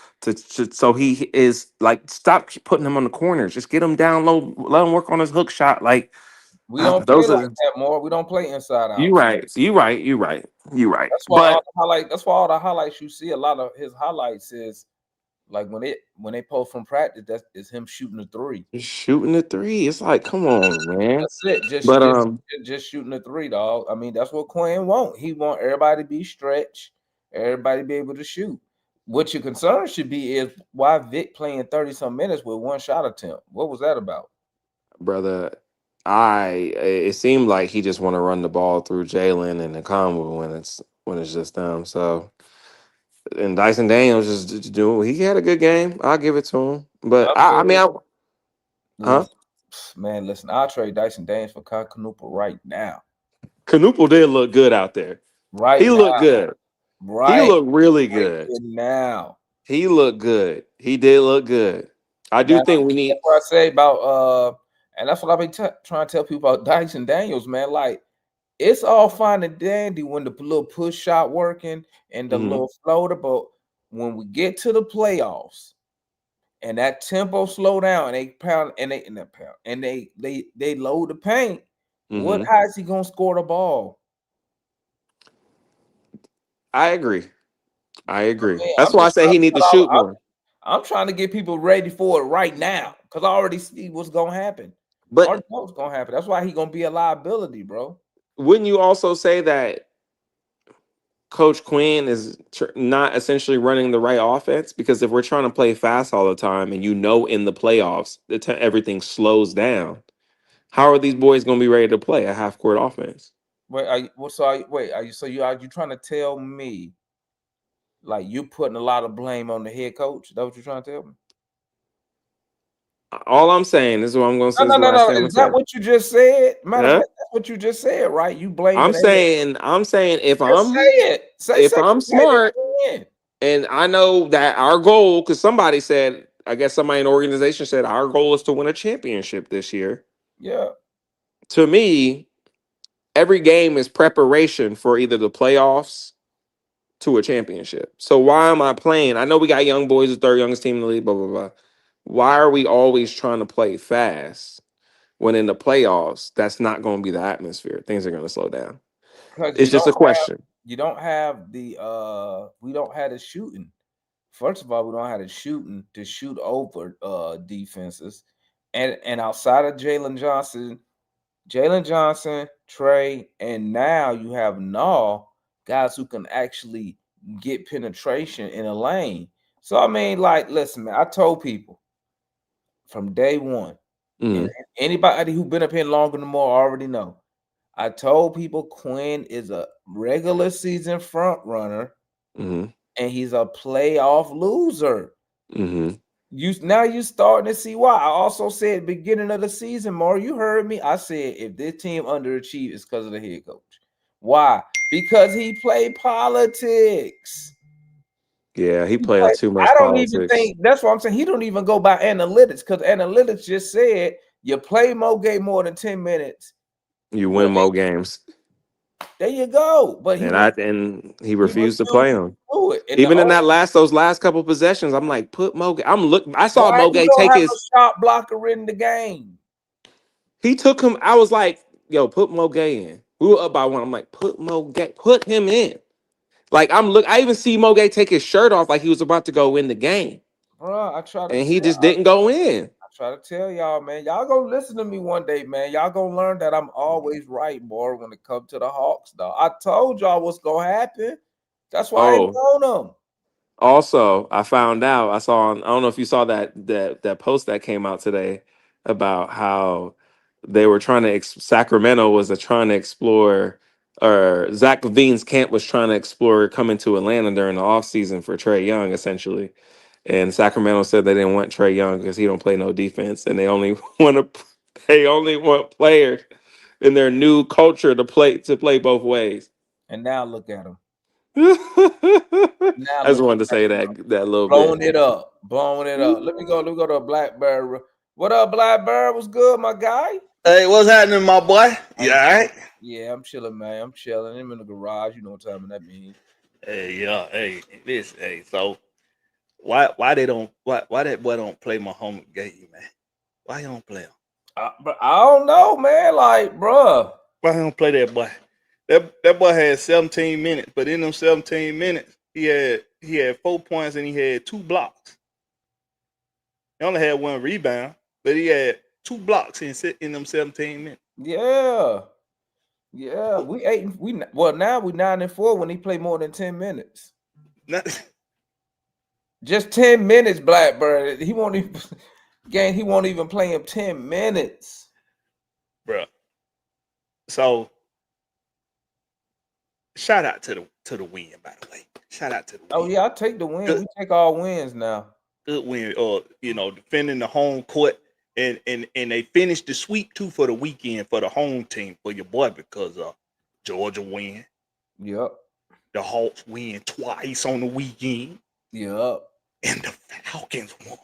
so he is like stop putting him on the corners. Just get him down low. Let him work on his hook shot. Like We don't play those like are that more. We don't play inside you out. right. You right. You right. You right. That's why all But the highlight. That's why all the highlights you see. A lot of his highlights is like when they post from practice. That is him shooting a three. just shooting the three. It's like, come on, man. That's it. Just But just just shooting a three, dog. I mean, that's what Quinn want. He want everybody to be stretched, everybody be able to shoot. What your concern should be is why Vic playing 30 some minutes with one shot attempt. What was that about? brother, it seemed like he just want to run the ball through Jalen and the combo when it's just them. So and Dyson Daniels just doing. He had a good game. I'll give it to him. But I I mean, said, huh? listen, man, listen. I'll trade Dyson Daniels for Kyle Kanupa right now. Canuple did look good out there. Right He looked now. good. He Right. looked really Right good. now. He looked good. He did look good. I do Now think we that's need. what I say about and that's what I've been trying to tell people about Dyson Daniels, man. Like it's all fine and dandy when the little push shot working and the Mhm, little floater, but when we get to the playoffs and that tempo slow down and they pound and they pound and they load the paint, what mhm. how is he gonna score the ball? I agree. I agree. Man, That's I'm why I just say trying he to need to put all shoot more. I'm trying to get people ready for it right now because I already see what's gonna happen. I But already know what's gonna happen. That's why he gonna be a liability, bro. wouldn't you also say that Coach Quinn is not essentially running the right offense? Because if we're trying to play fast all the time, and in the playoffs, everything slows down. How are these boys going to be ready to play a half court offense? Wait, are you trying to tell me like you putting a lot of blame on the head coach? Is that what you're trying to tell me? All I'm saying this is what I'm going to say. No, This is no, the no, last no. thing I'm Is going to that say. what you just said? Matter of Yeah, fact, that's what you just said, right? You blaming the head. I'm saying Just say it. if I'm Say it smart again. and I know that our goal, because somebody said, I guess somebody in the organization said our goal is to win a championship this year. Yeah. To me, every game is preparation for either the playoffs to a championship. So why am I playing? I know we got young boys, the third youngest team in the league, blah, blah, blah. Why are we always trying to play fast when in the playoffs, that's not going to be the atmosphere? Things are going to slow down. Because It's just a question. you don't have the we don't have the shooting. First of all, we don't have the shooting to shoot over defenses. And outside of Jalen Johnson, Trey, and now you have Naw, guys who can actually get penetration in a lane. So I mean, like, listen, man, I told people from day one, and Mm, anybody who been up here longer than more already know. I told people Quinn is a regular season front runner mm, and he's a playoff loser. mm. You starting to see why. I also said beginning of the season, more you heard me. I said if this team underachieved, it's because of the head coach. Why? Because he played politics. Yeah, he He plays played, too I much don't even politics. think that's what I'm saying. He don't even go by analytics because analytics just said you play Mo Gay more than 10 minutes. You Well, win more games. there you go. But And he he refused to refused play to him. do it. And the Even in only those last couple possessions, I'm like, put Moga. I saw why you Moga don't take have a his. shot blocker in the game. He took him. I was like, yo, put Moga in. We were up by one. I'm like, put him in. Like I even see Moga take his shirt off like he was about to go in the game, Bro, and he just didn't go in. I try to tell y'all, man. Y'all gonna listen to me one day, man. Y'all gonna learn that I'm always right, boy, when it comes to the Hawks, dog. I told y'all what's gonna happen. That's why I ain't Oh, on them. also, I found out. I don't know if you saw that post that came out today about how they were trying to Sacramento was trying to explore, or Zach Levine's camp was trying to explore coming to Atlanta during the offseason for Trey Young, essentially. And Sacramento said they didn't want Trey Young because he don't play no defense, and they only want players in their new culture to play both ways. And now look at him. I Now just look wanted to at say him. that little bit. Blowing it up. Blowing it up. Let me go to Blackbird. What up, Blackbird? What's good, my guy? Hey, what's happening, my boy? You all right? Yeah, I'm chilling, man. I'm chilling. I'm in the garage. You know what time that means. Hey, yeah. Hey. So why that boy don't play my home game, man? Why he don't play him? But I don't know, man. Like, bruh. Why he don't play that boy? That boy had 17 minutes, but in them 17 minutes, he had 4 points and he had 2 blocks. He only had 1 rebound, but he had 2 blocks in them 17 minutes. Yeah. Yeah. Now we 9-4 when he play more than 10 minutes. Just 10 minutes, Blackbird. He won't even play him 10 minutes. Bruh. So shout out to the win, by the way. Shout out to the win. Oh yeah, I take the win. We take all wins now. Good win. Defending the home court, and they finished the sweep too for the weekend for the home team for your boy because Georgia win. Yep. The Hawks win twice on the weekend. Yep. And the Falcons won.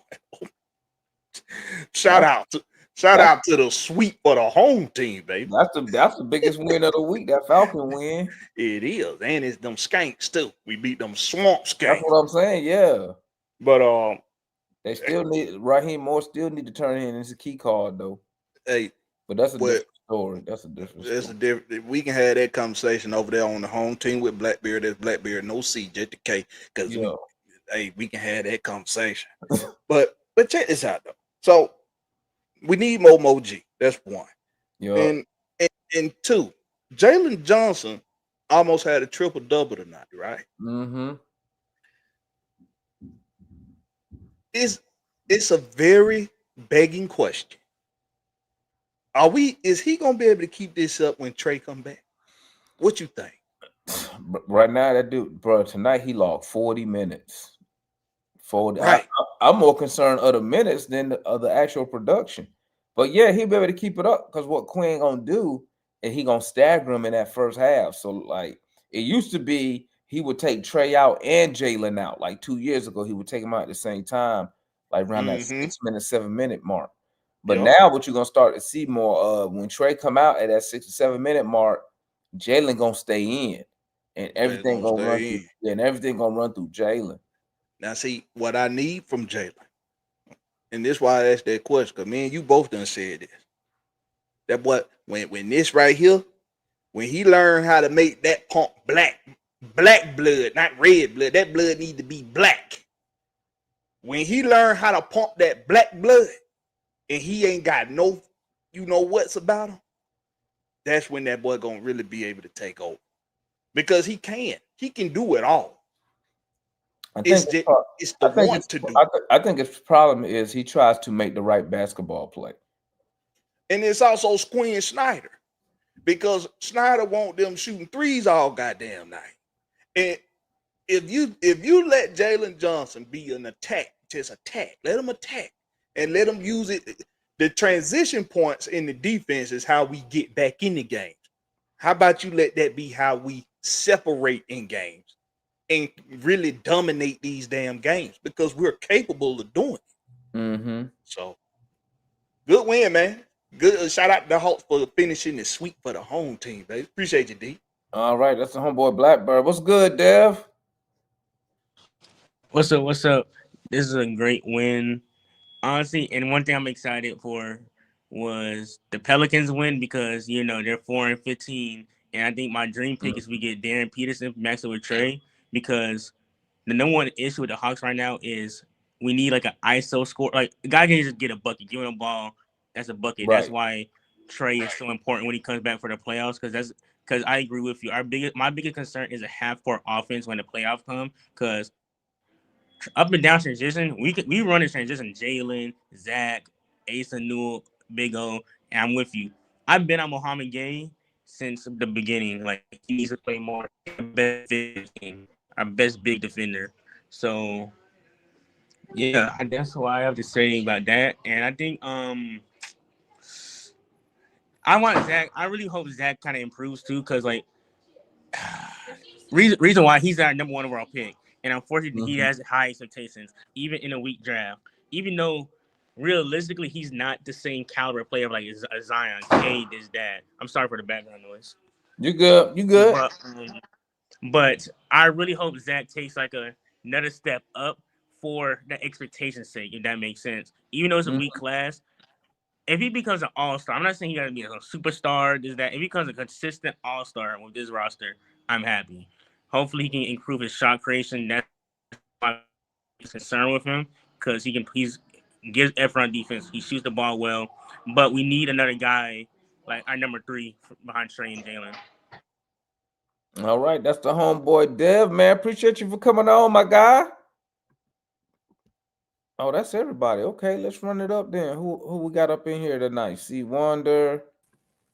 Shout out to the sweep for the home team, baby. That's the biggest win of the week. That Falcon win. It is, and it's them skanks too. We beat them swamp skanks. That's what I'm saying. Yeah. But they still need Raheem Moore. Still need to turn in his key card though. Hey, but that's a different story. That's a different. That's a different. We can have that conversation over there on the home team with Blackbeard. There's Blackbeard, no C, just the K. Because we can have that conversation. but check this out though. So we need more Moji. That's one. Yeah. And 2, Jalen Johnson almost had a triple-double tonight, right? Mm-hmm. It's a very begging question. Is he gonna be able to keep this up when Trey come back? What you think? Right now, that dude, bro, tonight he logged 40 minutes. 40. Right. I'm more concerned of the minutes than of the actual production. But yeah, he'll be able to keep it up because what Quinn gonna do is he gonna stagger him in that first half. So like it used to be he would take Trey out and Jalen out. Like 2 years ago, he would take them out at the same time, like around that 6 minute, 7 minute mark. But now what you're gonna start to see more of when Trey come out at that 6 or 7 minute mark, Jalen gonna stay in. And everything gonna run through, and everything gonna run through Jalen. Now, see what I need from Jalen, and this is why I asked that question, because me and you both done said this. That boy, when this right here, when he learned how to make that pump black blood, not red blood, that blood need to be black. When he learned how to pump that black blood, and he ain't got no, what's about him, that's when that boy gonna really be able to take over. Because he can do it all. I think his problem is he tries to make the right basketball play. And it's also Quinn Snyder. Because Snyder want them shooting threes all goddamn night. And if you let Jalen Johnson be an attack, just attack, let him attack and let him use it. The transition points in the defense is how we get back in the game. How about you let that be how we separate in games and really dominate these damn games because we're capable of doing it. Mm-hmm. So good win, man. Good shout out to the Hawks for finishing the sweep for the home team, baby. Appreciate you, D. All right, that's the homeboy Blackbird. What's good, Dev? What's up? This is a great win. Honestly, and one thing I'm excited for was the Pelicans win because they're 4-15. And I think my dream pick is we get Darren Peterson maxed with Trey because the number one issue with the Hawks right now is we need like an ISO score. Like the guy can just get a bucket, give him a ball, that's a bucket. Right. That's why Trey is so important when he comes back for the playoffs because I agree with you. My biggest concern is a half-court offense when the playoffs come because up and down transition, we run in transition. Jalen, Zach, Asa Newell, Big O, And I'm with you. I've been on Mohamed Gay since the beginning. Like he needs to play more. Our best big defender. So yeah, that's what I have to say about that. And I think I want Zach. I really hope Zach kind of improves too, because like reason why he's our number 1 overall pick, and unfortunately he has high expectations even in a weak draft. Even though realistically he's not the same caliber player like a Zion, Cade is that. I'm sorry for the background noise. You good? You good? But I really hope Zach takes like another step up for the expectation's sake, if that makes sense. Even though it's a weak class, if he becomes an all-star, I'm not saying he got to be a superstar, if he becomes a consistent all-star with this roster, I'm happy. Hopefully he can improve his shot creation. That's my concern with him, because he's gives effort on defense. He shoots the ball well, but we need another guy like our number 3 behind Trey and Jalen. All right, that's the homeboy Dev, man. Appreciate you for coming on, my guy. Oh, that's everybody. Okay, let's run it up then. Who we got up in here tonight? C Wonder,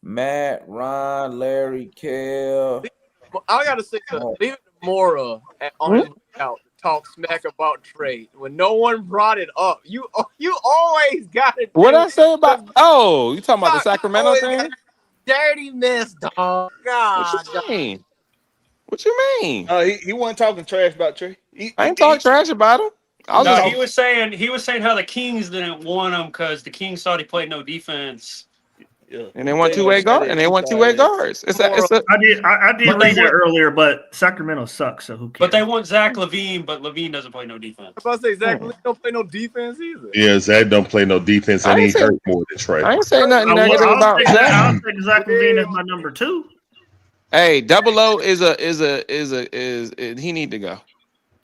Matt, Ron, Larry, Kel. I gotta say, leave it to Mora on his out to talk smack about Trey when no one brought it up. You always got it. What I say about? Oh, you talking about the Sacramento thing? Dirty mess, dog. God. What you mean? What you mean? He wasn't talking trash about Trey. I ain't talking trash about him. He was saying how the Kings didn't want him because the Kings thought he played no defense. Yeah. And they want two-way guard. And they want two-way guards. I did read it earlier, but Sacramento sucks, so who cares? But they want Zach LaVine, but LaVine doesn't play no defense. I was about to say Zach LaVine don't play no defense either. Yeah, Zach don't play no defense, and he hurt more than Trey. I ain't saying nothing negative about Zach. I'll take Zach LaVine as my number 2. Hey, Double O is he need to go.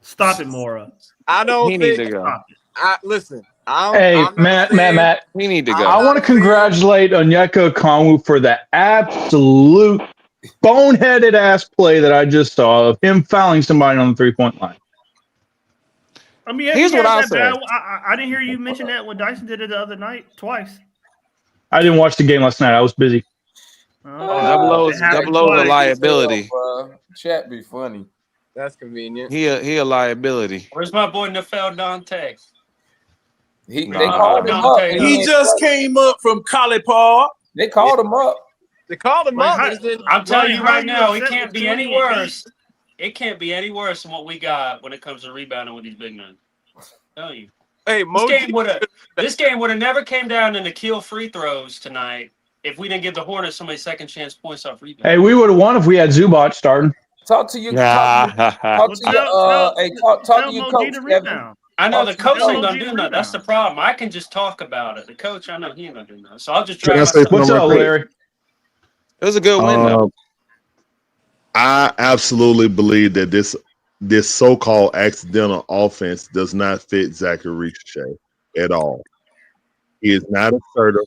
Stop it, Mora. I don't he think need to go. Listen. Matt. We need to go. I want to congratulate Onyeka Okongwu for that absolute boneheaded ass play that I just saw of him fouling somebody on the 3-point line. I mean, here's what I'll say. I didn't hear you mention that when Dyson did it the other night twice. I didn't watch the game last night. I was busy. Double O's a liability. Chat be funny. That's convenient. He a liability. Where's my boy Nafel Dante? They called him up. He just came up from College Park. They called him up. They called him up. I'm telling you right now, it can't be any worse. It can't be any worse than what we got when it comes to rebounding with these big men. I'm telling you. Hey, this game would have never came down into kill free throws tonight if we didn't give the Hornets so many second chance points off rebound. Hey, we would have won if we had Zubac starting. Talk to you. Talk to your coach, Kevin. I know the coach ain't gonna do nothing. That's the problem. I can just talk about it. The coach, I know he ain't gonna do nothing. So I'll just try. What's up, Larry? It was a good win, though. I absolutely believe that this so-called accidental offense does not fit Zachary Ricochet at all. He is not assertive.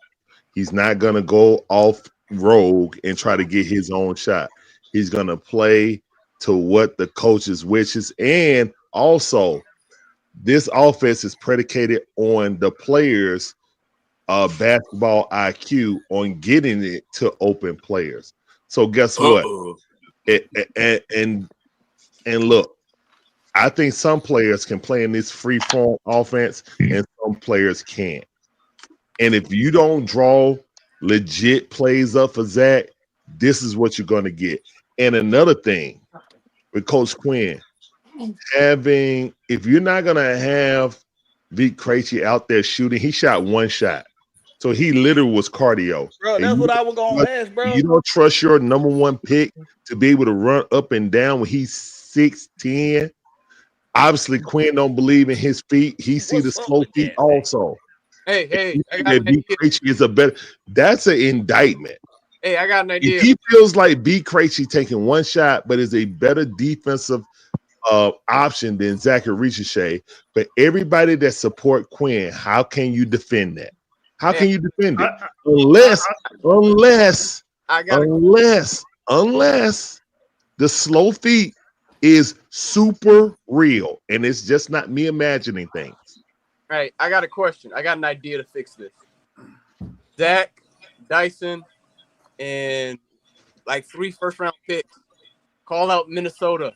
He's not going to go off rogue and try to get his own shot. He's going to play to what the coach's wishes. And also, this offense is predicated on the players' basketball IQ on getting it to open players. So guess what? And look, I think some players can play in this free form offense and some players can't. And if you don't draw legit plays up for Zach, this is what you're going to get. And another thing with Coach Quinn, if you're not going to have Vic Krejci out there shooting, he shot one shot. So he literally was cardio. Bro, that's what I was going to ask, bro. You don't trust your number 1 pick to be able to run up and down when he's 6'10". Obviously, Quinn don't believe in his feet. He see the slow feet also. Hey, I got B. Krejci is a better. That's an indictment. Hey, I got an idea. If he feels like B. Krejci taking one shot, but is a better defensive option than Zachary Ricochet, but everybody that support Quinn, how can you defend that? How can you defend it? Unless the slow feet is super real and it's just not me imagining things. Hey, I got a question. I got an idea to fix this. Zach, Dyson, and like 3 first-round picks. Call out Minnesota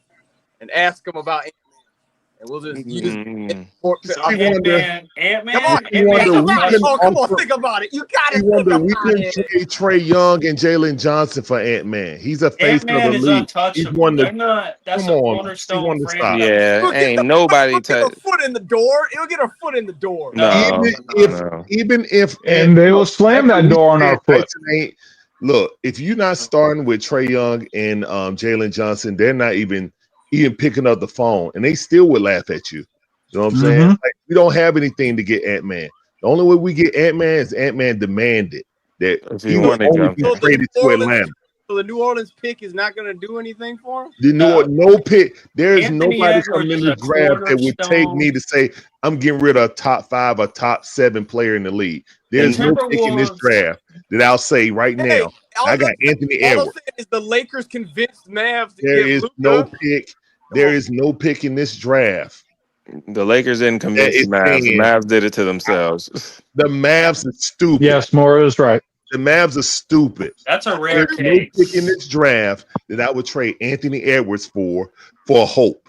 and ask them about Ant-Man. And we'll just use Ant-Man. Come on, think about it. Oh, come on, think about it. You gotta think about we can it. trade Trey Young and Jalen Johnson for Ant-Man. He's a face of Ant-Man the is league. He's untouchable. one They're of not. That's come a on, cornerstone stop. franchise. Yeah, ain't nobody Get a foot in the door. It'll get a foot in the door. No, Even if And they will slam that door on our foot. Look, if you're not starting with Trey Young and Jalen Johnson, they're not even picking up the phone, and they still would laugh at you. You know what I'm saying? Like, we don't have anything to get Ant-Man. The only way we get Ant-Man is Ant-Man demanded that he will only be traded to Atlanta. So the New Orleans pick is not going to do anything for him? No pick. There is Anthony nobody Edwards coming in is the a draft that would take me to say I'm getting rid of a top 5 or top 7 player in the league. There's no pick in this draft that I'll say right now. I got Anthony Edwards. All I'm saying is the Lakers convinced Mavs to There get is Luka. no pick. There is no pick in this draft. The Lakers didn't convince the Mavs. The Mavs did it to themselves. The Mavs are stupid. Yes, Mora is right. The Mavs are stupid. That's a rare There's case. no pick in this draft that I would trade Anthony Edwards for hope.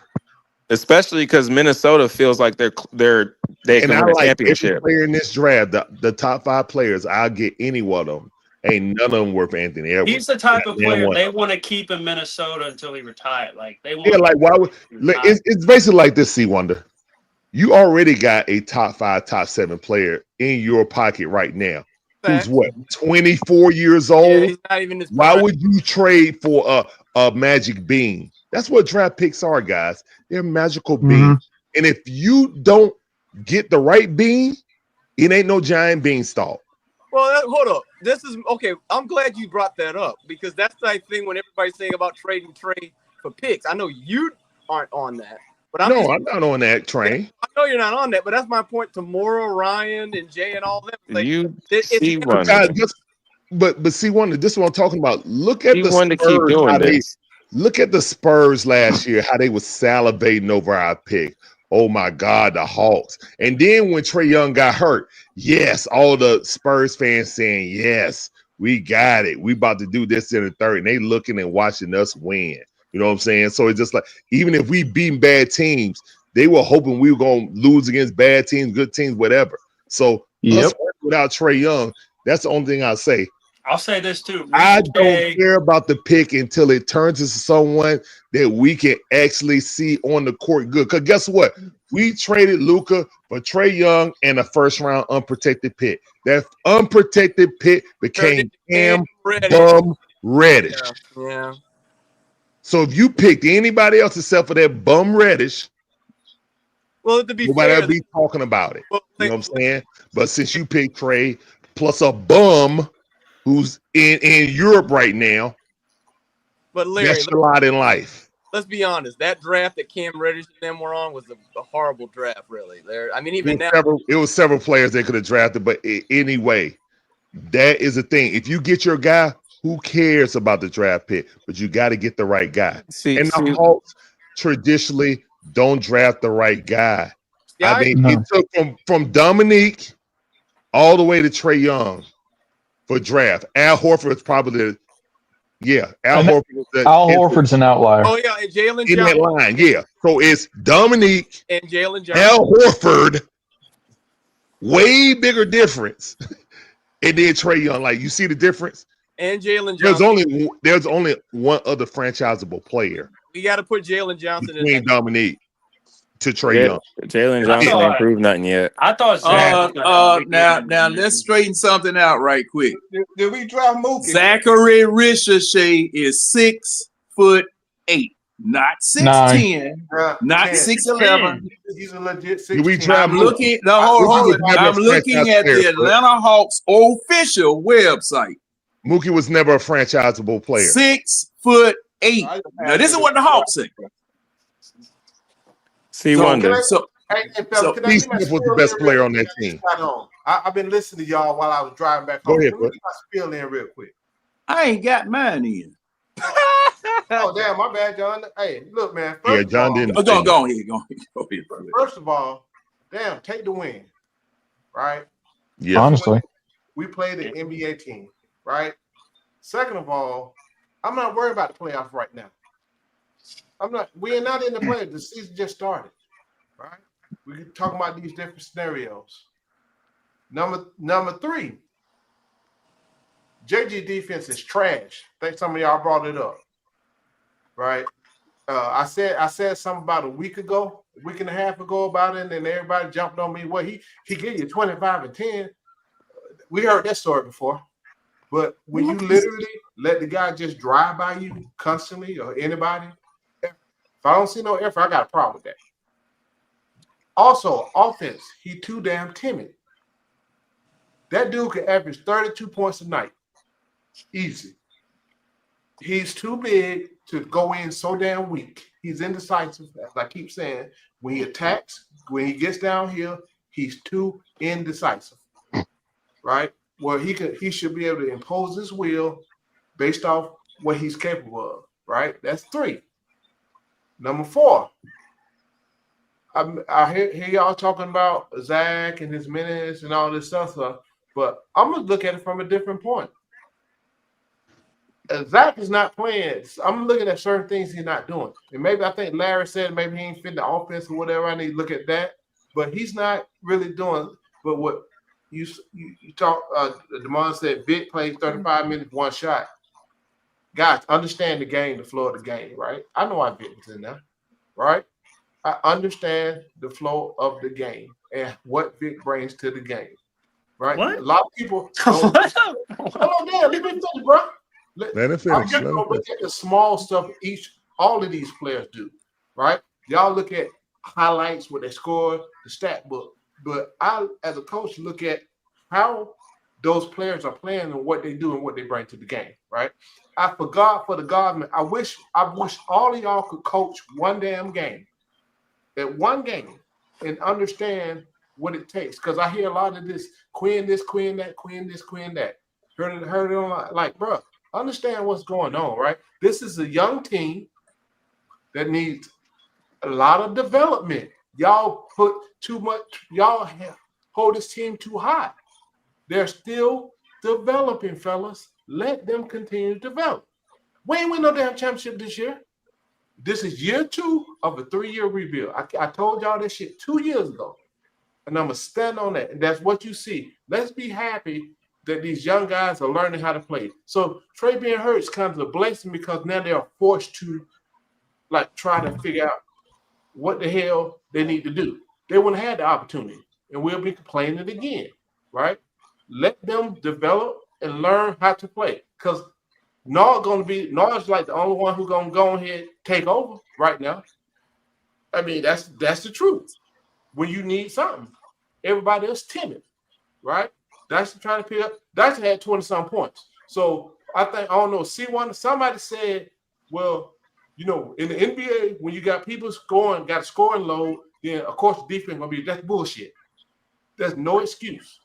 Especially because Minnesota feels like they can win a championship. Every player in this draft, the top 5 players, I'll get any one of them. Ain't none of them worth Anthony Edwards. He's the type of player they want to keep in Minnesota until he retired. Like they want. Yeah, like why would it's basically like this, C Wonder. You already got a top 5, top 7 player in your pocket right now. Who's what, 24 years old? Yeah, he's not even his Why prime. would you trade for a magic bean? That's what draft picks are, guys. They're magical beans. And if you don't get the right bean, it ain't no giant beanstalk. Well, hold up. This is okay. I'm glad you brought that up because that's the thing when everybody's saying about trading Trey for picks. I know you aren't on that, but I'm not on that train. I know you're not on that, but that's my point to Mora, Ryan, and Jay, and all them. Like, but see, Wonder, this is what I'm talking about. Look at the Spurs. Keep doing this. Look at the Spurs last year, how they was salivating over our pick. Oh my God, the Hawks. And then when Trey Young got hurt, yes, all the Spurs fans saying, yes, we got it. We about to do this in the third. And they looking and watching us win. You know what I'm saying? So it's just like, even if we beat bad teams, they were hoping we were going to lose against bad teams, good teams, whatever. So us without Trey Young, that's the only thing I'll say. I'll say this too. I don't care about the pick until it turns into someone that we can actually see on the court good. Because guess what? We traded Luka for Trey Young and a first-round unprotected pick. That unprotected pick became Cam Bum Reddish. Yeah. So if you picked anybody else except for that Bum Reddish, well, to be nobody fair, would be talking about it. You know what I'm saying? But since you picked Trey plus a bum who's in Europe right now, but Larry, that's a lot in life. Let's be honest. That draft that Cam Reddish and them were on was a horrible draft, really. I mean, even now, it was several players they could have drafted, but anyway, that is the thing. If you get your guy, who cares about the draft pick? But you got to get the right guy. The Hawks traditionally don't draft the right guy. Yeah, I mean, it took from Dominique all the way to Trey Young for draft. Al Horford is probably Al Horford's an outlier. Oh yeah, and Jalen in that line. Yeah, so it's Dominique and Jalen Johnson. Al Horford, way bigger difference, and then Trey Young. Like, you see the difference? And Jalen Johnson. There's only one other franchisable player. We got to put Jalen Johnson between Dominique to Trey Young. Jalen Johnson ain't proved nothing yet. I thought Zach. Now let's straighten something out right quick. Did we draft Mookie? Zachary Ricochet is 6'8", not 6'10", not 6'11". He's a legit 6'10". I'm looking. No, hold it. I'm looking at the Atlanta Hawks official website. Mookie was never a franchisable player. 6'8". Now this is what the Hawks say. Wonder. Steve Smith was the best player on that team. I've been listening to y'all while I was driving back home. Go ahead, Let me spill in real quick. I ain't got mine in. Oh, damn, my bad, John. Hey, look, man. John didn't. Go ahead. First of all, take the win, right? Yeah. Honestly. We played an NBA team. right? Second of all, I'm not worried about the playoffs right now. We're not in the playoffs. The season just started, right? We can talk about these different scenarios. Number three, JG defense is trash. I think some of y'all brought it up, right? I said something about a week and a half ago about it, and then everybody jumped on me. Well, he gave you 25 and 10. We heard that story before. But when you literally let the guy just drive by you constantly or anybody, if I don't see no effort, I got a problem with that. Also, offense, he too damn timid. That dude can average 32 points a night. Easy. He's too big to go in so damn weak. He's indecisive, as I keep saying. When he attacks, when he gets down here, he's too indecisive. Right? Well, he should be able to impose his will based off what he's capable of. Right? That's three. Number four. I hear y'all talking about Zach and his minutes and all this stuff, but I'm gonna look at it from a different point. Zach is not playing. I'm looking at certain things he's not doing. And maybe I think Larry said maybe he ain't fit the offense or whatever. I need to look at that. But he's not really doing. But what you talk, DeMond said Vic plays 35 minutes, one shot. Guys, understand the game, the flow of the game, right? I know why Vic was in there, right? I understand the flow of the game and what Vic brings to the game, right? What? A lot of people. Hold on, let me finish, bro. Let him finish. I'm just gonna look at the small stuff all of these players do, right? Y'all look at highlights, what they score, the stat book. But I, as a coach, look at how those players are playing and what they do and what they bring to the game, right? I forgot for the Godman. I wish all of y'all could coach one damn game, at one game, and understand what it takes. Because I hear a lot of this, Quinn this, Quinn that, Quinn this, Quinn that. Heard it on like, bro. Understand what's going on, right? This is a young team that needs a lot of development. Y'all put too much, y'all hold this team too high. They're still developing, fellas. Let them continue to develop. We ain't win no damn championship this year. This is year 2 of a 3-year rebuild. I told y'all this shit 2 years ago. And I'm going to stand on that. And that's what you see. Let's be happy that these young guys are learning how to play. So Trey being hurt is kind of a blessing because now they are forced to try to figure out what the hell they need to do. They wouldn't have the opportunity, and we'll be complaining again, right? Let them develop and learn how to play. Because Nard's like the only one who's gonna go ahead and take over right now. I mean, that's the truth. When you need something, everybody else timid, right? Dyson trying to pick up. Dyson had 20-some points. So I don't know, C1, somebody said, well, in the NBA, when you got people got a scoring load, then of course the defense gonna be, that's bullshit. There's no excuse.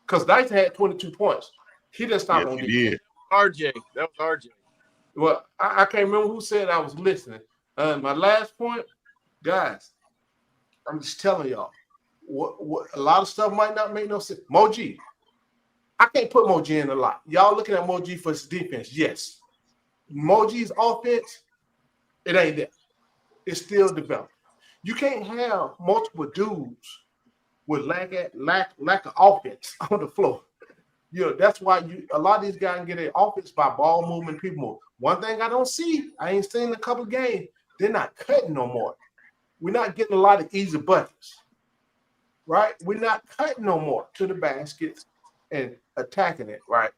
Because Dyson had 22 points. He didn't stop on defense. RJ. That was RJ. Well, I can't remember who said I was listening. My last point, guys, I'm just telling y'all, what a lot of stuff might not make no sense. Moji. I can't put Moji in a lot. Y'all looking at Moji for his defense. Yes. Moji's offense, it ain't there. It's still developing. You can't have multiple dudes with lack of offense on the floor. That's why a lot of these guys can get their offense by ball movement, people move. One thing I don't see, I ain't seen in a couple of games, they're not cutting no more. We're not getting a lot of easy buckets, right? We're not cutting no more to the baskets and attacking it, right?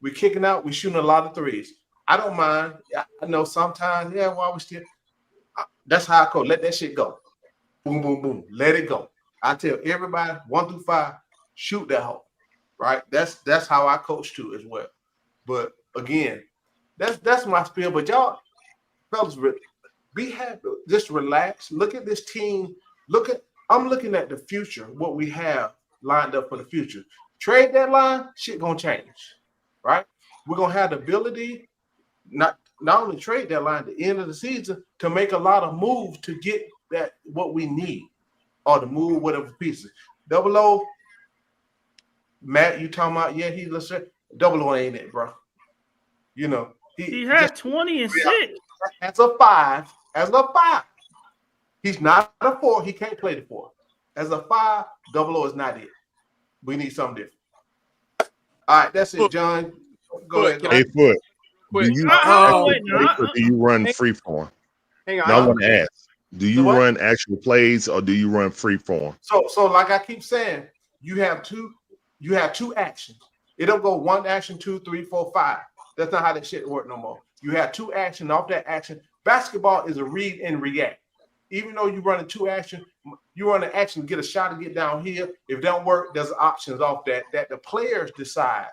We're kicking out, we're shooting a lot of threes. I don't mind. I know sometimes, while we still, that's how I coach. Let that shit go. Boom, boom, boom. Let it go. I tell everybody 1 through 5, shoot that hole, right? That's how I coach too as well. But again, that's my spiel. But y'all, fellas, be happy. Just relax. Look at this team. I'm looking at the future, what we have lined up for the future. Trade deadline, shit gonna change, right? We're gonna have the ability, not only trade deadline at the end of the season, to make a lot of moves to get that what we need, or to move whatever pieces. 00, Matt, you talking about? Yeah, let's say 00 ain't it, bro. You know, he had 20 and 6 as a 5. As a 5, he's not a 4. He can't play the 4. As a 5, 00 is not it. We need something different. All right, that's it, John. Go ahead. Hey, Foot. Do you run free form? Hang on. Now I want to ask: do you run actual plays or do you run free form? So like I keep saying, you have two actions. It don't go 1 action, 2, 3, 4, 5. That's not how that shit work no more. You have 2 action. Off that action, basketball is a read and react. Even though you run a 2 action, you run an action, get a shot to get down here. If it don't work, there's options off that the players decide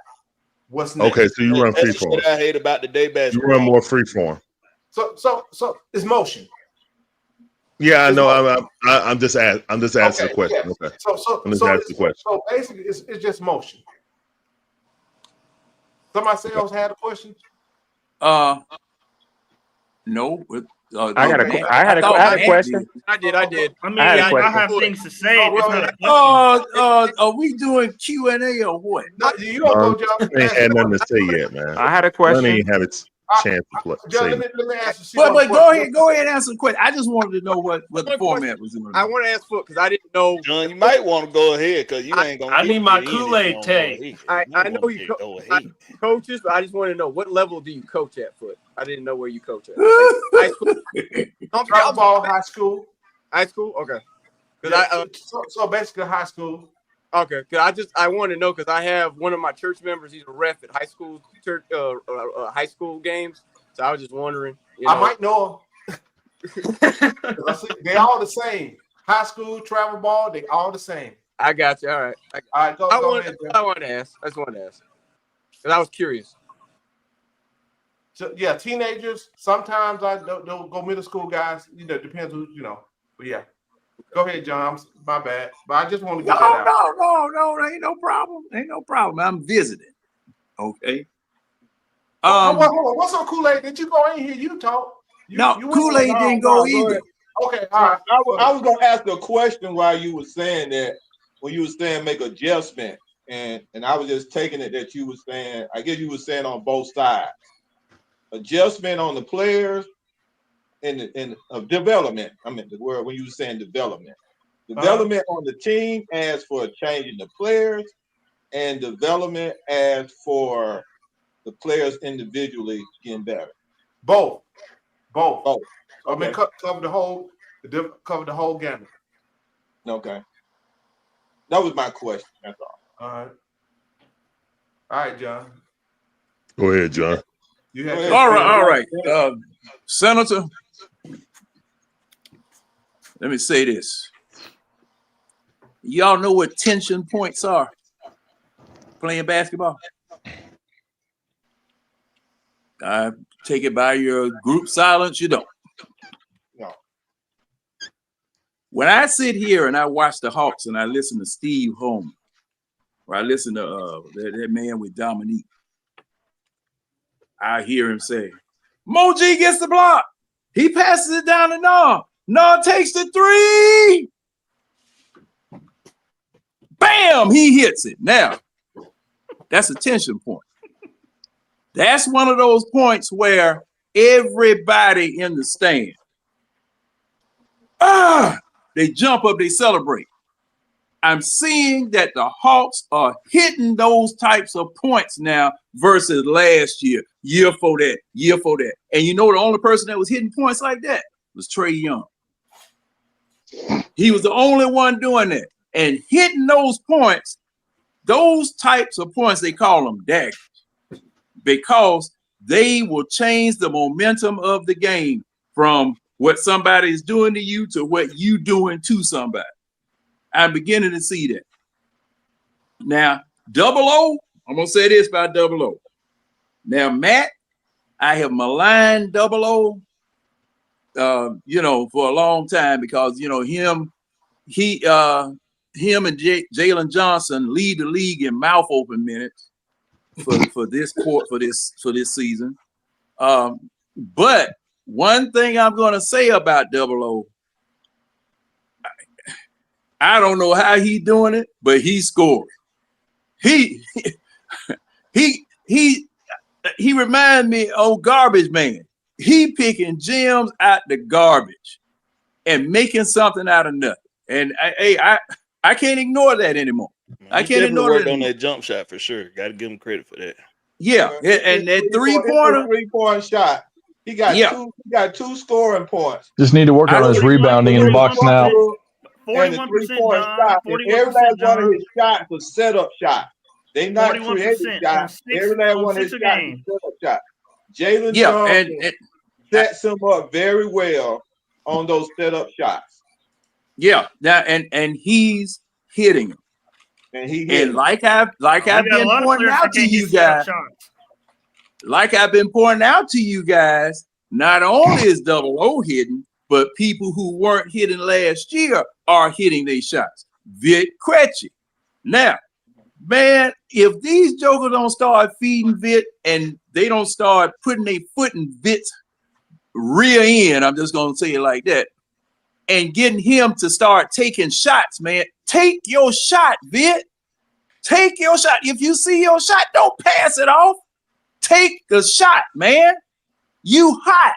what's next. Okay, so you run free That's form. what I hate about the day basketball. You run more free form. So it's motion. Yeah, I know. I'm just asking the question. Yeah. Okay. So I'm just asking the question. So basically, it's just motion. Somebody else had a question? No. I had a question. I did. I mean, I have things to say. It's not a question. Are we doing Q&A or what? No, you don't go, John. Ain't had nothing to say yet, man. I had a question. John ain't had a chance to play. John, let me ask you. But go ahead and answer the question. I just wanted to know what the format was. I want to ask Foot because I didn't know. John, you might want to go ahead because you ain't gonna. I need my Kool-Aid take. I know you coaches, but I just want to know what level do you coach at, Foot? I didn't know where you coach at. High school. Travel ball, high school. High school, okay. Yeah, so basically high school. Okay, because I want to know because I have one of my church members. He's a ref at high school church, high school games. So I was just wondering. I might know them. They all the same. High school, travel ball, they all the same. I got you. All right. All right, go ahead. I want to ask. I just wanted to ask because I was curious. So yeah, teenagers. Sometimes I don't go middle school guys. Depends who But yeah, go ahead, John. My bad, but I just want to get that out. No, ain't no problem. I'm visiting. Okay. Hold on. What's up, Kool-Aid? Did you go in here? You talk. You Kool-Aid didn't go either. Okay, all right. I was gonna ask a question while you were saying that. When you were saying make adjustment, and I was just taking it that you were saying. I guess you were saying on both sides. Adjustment on the players and of development. I mean the word when you were saying development. Development on the team as for changing the players, and development as for the players individually getting better. Both. Okay. I mean, cover the whole gamut. Okay. That was my question. That's all. All right, John. Go ahead, John. All right. Senator, let me say this. Y'all know what tension points are playing basketball? I take it by your group silence, you don't. No. When I sit here and I watch the Hawks and I listen to Steve Holmes, or I listen to that man with Dominique, I hear him say, Moji gets the block. He passes it down to Nah. Nah takes the 3. Bam! He hits it. Now, that's a tension point. That's one of those points where everybody in the stand, they jump up, they celebrate. I'm seeing that the Hawks are hitting those types of points now versus last year for that. And you know the only person that was hitting points like that was Trae Young. He was the only one doing that. And hitting those points, those types of points, they call them daggers, because they will change the momentum of the game from what somebody is doing to you to what you doing to somebody. I'm beginning to see that. Now, 00, I'm going to say this about 00. Now, Matt, I have maligned 00, for a long time because, him and Jalen Johnson lead the league in mouth open minutes for this season. But one thing I'm going to say about 00, I don't know how he's doing it, but he's scoring. He reminds me of Garbage Man. He picking gems out the garbage and making something out of nothing. And I can't ignore that anymore. I can't ignore worked that on anymore. that jump shot for sure. Got to give him credit for that. Yeah, and that 3-pointer, 3-point shot. He got two scoring points. Just need to work on his rebounding in the box now. And the 3-point shot. And every last one of his shots was set up shots. They not creative shots. Every last one of his shots was set up shots. Jalen Johnson sets him up very well on those set up shots. Yeah, and he's hitting them. And like I've been pointing out to you guys, not only is Double O hitting, but people who weren't hitting last year are hitting their shots. Vic Krejci. Now, man, if these jokers don't start feeding Vic and they don't start putting their foot in Vic's rear end, I'm just gonna say it like that, and getting him to start taking shots, man. Take your shot, Vic. Take your shot. If you see your shot, don't pass it off. Take the shot, man. You hot.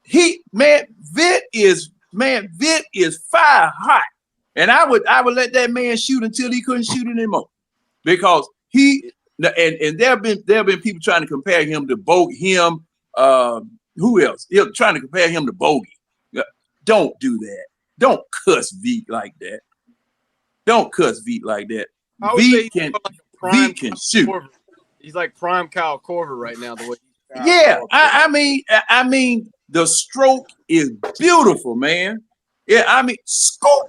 Vic is fire hot. And I would let that man shoot until he couldn't shoot anymore. Because and there have been people trying to compare him to Bogey. Who else? Trying to compare him to Bogey. Don't do that. Don't cuss Vic like that. Don't cuss Vic like that. Vic can shoot. Corver. He's like prime Kyle Korver right now. The way. Yeah, I mean, the stroke is beautiful, man. Yeah, I mean, scoop,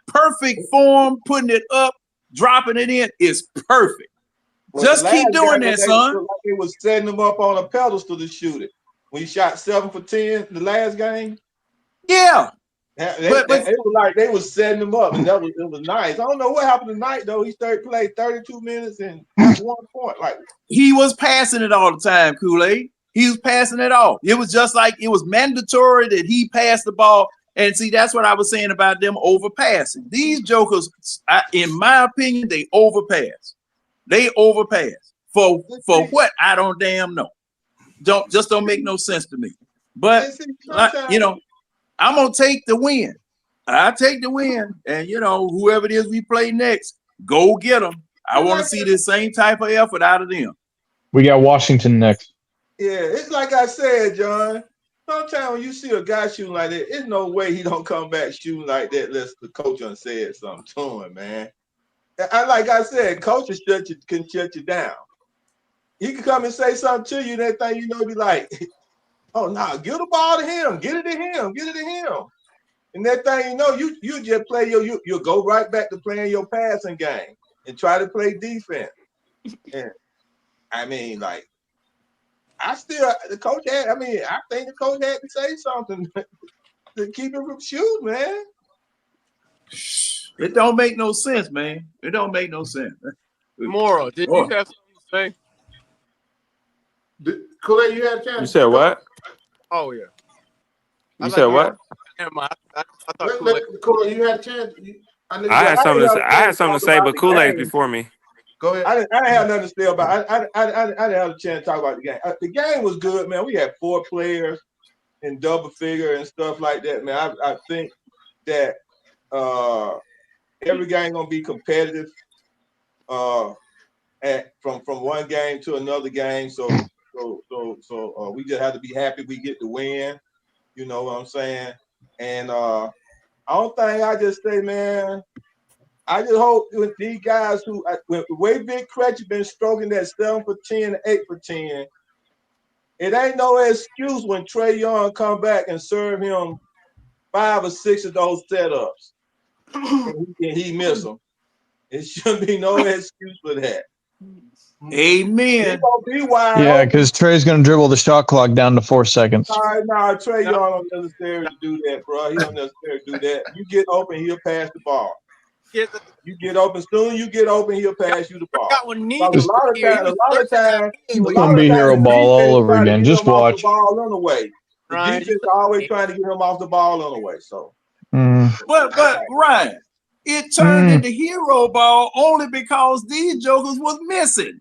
perfect form, putting it up, dropping it in is perfect. Well, just keep doing that, son. Like they was setting him up on a pedestal to shoot it. When he shot 7 for 10 the last game. Yeah. It was like they was setting him up, and it was nice. I don't know what happened tonight though. He played 32 minutes and got 1 point. Like he was passing it all the time, Kool-Aid. He was passing it all. It was just like it was mandatory that he pass the ball. And see, that's what I was saying about them overpassing. These jokers, in my opinion, they overpass. They overpass for what? I don't damn know. Don't make no sense to me. But I'm gonna take the win. I take the win, and whoever it is we play next, go get them. I want to see the same type of effort out of them. We got Washington next. Yeah, it's like I said, John. Sometimes when you see a guy shooting like that, there's no way he don't come back shooting like that unless the coach done said something to him, man. Like I said, coaches can shut you down. He can come and say something to you, and that thing be like, oh, nah, give the ball to him. Get it to him. Get it to him. And that thing, you just play you'll go right back to playing your passing game and try to play defense. And I mean, like, I think the coach had to say something to keep him from shooting, man. It don't make no sense, man. It don't make no sense. Moro, did you have something to say? Kool-Aid, you had a chance. You said what? Oh yeah. You said what? I thought Kool-Aid, you had a chance. I had something to say, but Kool-Aid before me. Go ahead. I didn't have nothing to say about. I didn't have a chance to talk about the game. The game was good, man. We had 4 players in double figure and stuff like that, man. I think that every game gonna be competitive. From one game to another game. So we just have to be happy we get the win. You know what I'm saying? And I don't think I just say, man. I just hope with these guys the way Vic Krejci been stroking that 7 for 10, 8 for 10, it ain't no excuse when Trae Young come back and serve him 5 or 6 of those setups and he miss them. It shouldn't be no excuse for that. Amen. Yeah, because Trey's going to dribble the shot clock down to 4 seconds. Nah, Trae Young don't necessarily do that, bro. He don't necessarily do that. You get open, he'll pass the ball. You get open, soon you get open, he'll pass you the ball. A lot of times, it's going to be hero ball all over again. Just watch. The ball on the way. The defense is always trying to get him off the ball on the way. So, but Ryan, it turned into hero ball only because these jokers was missing.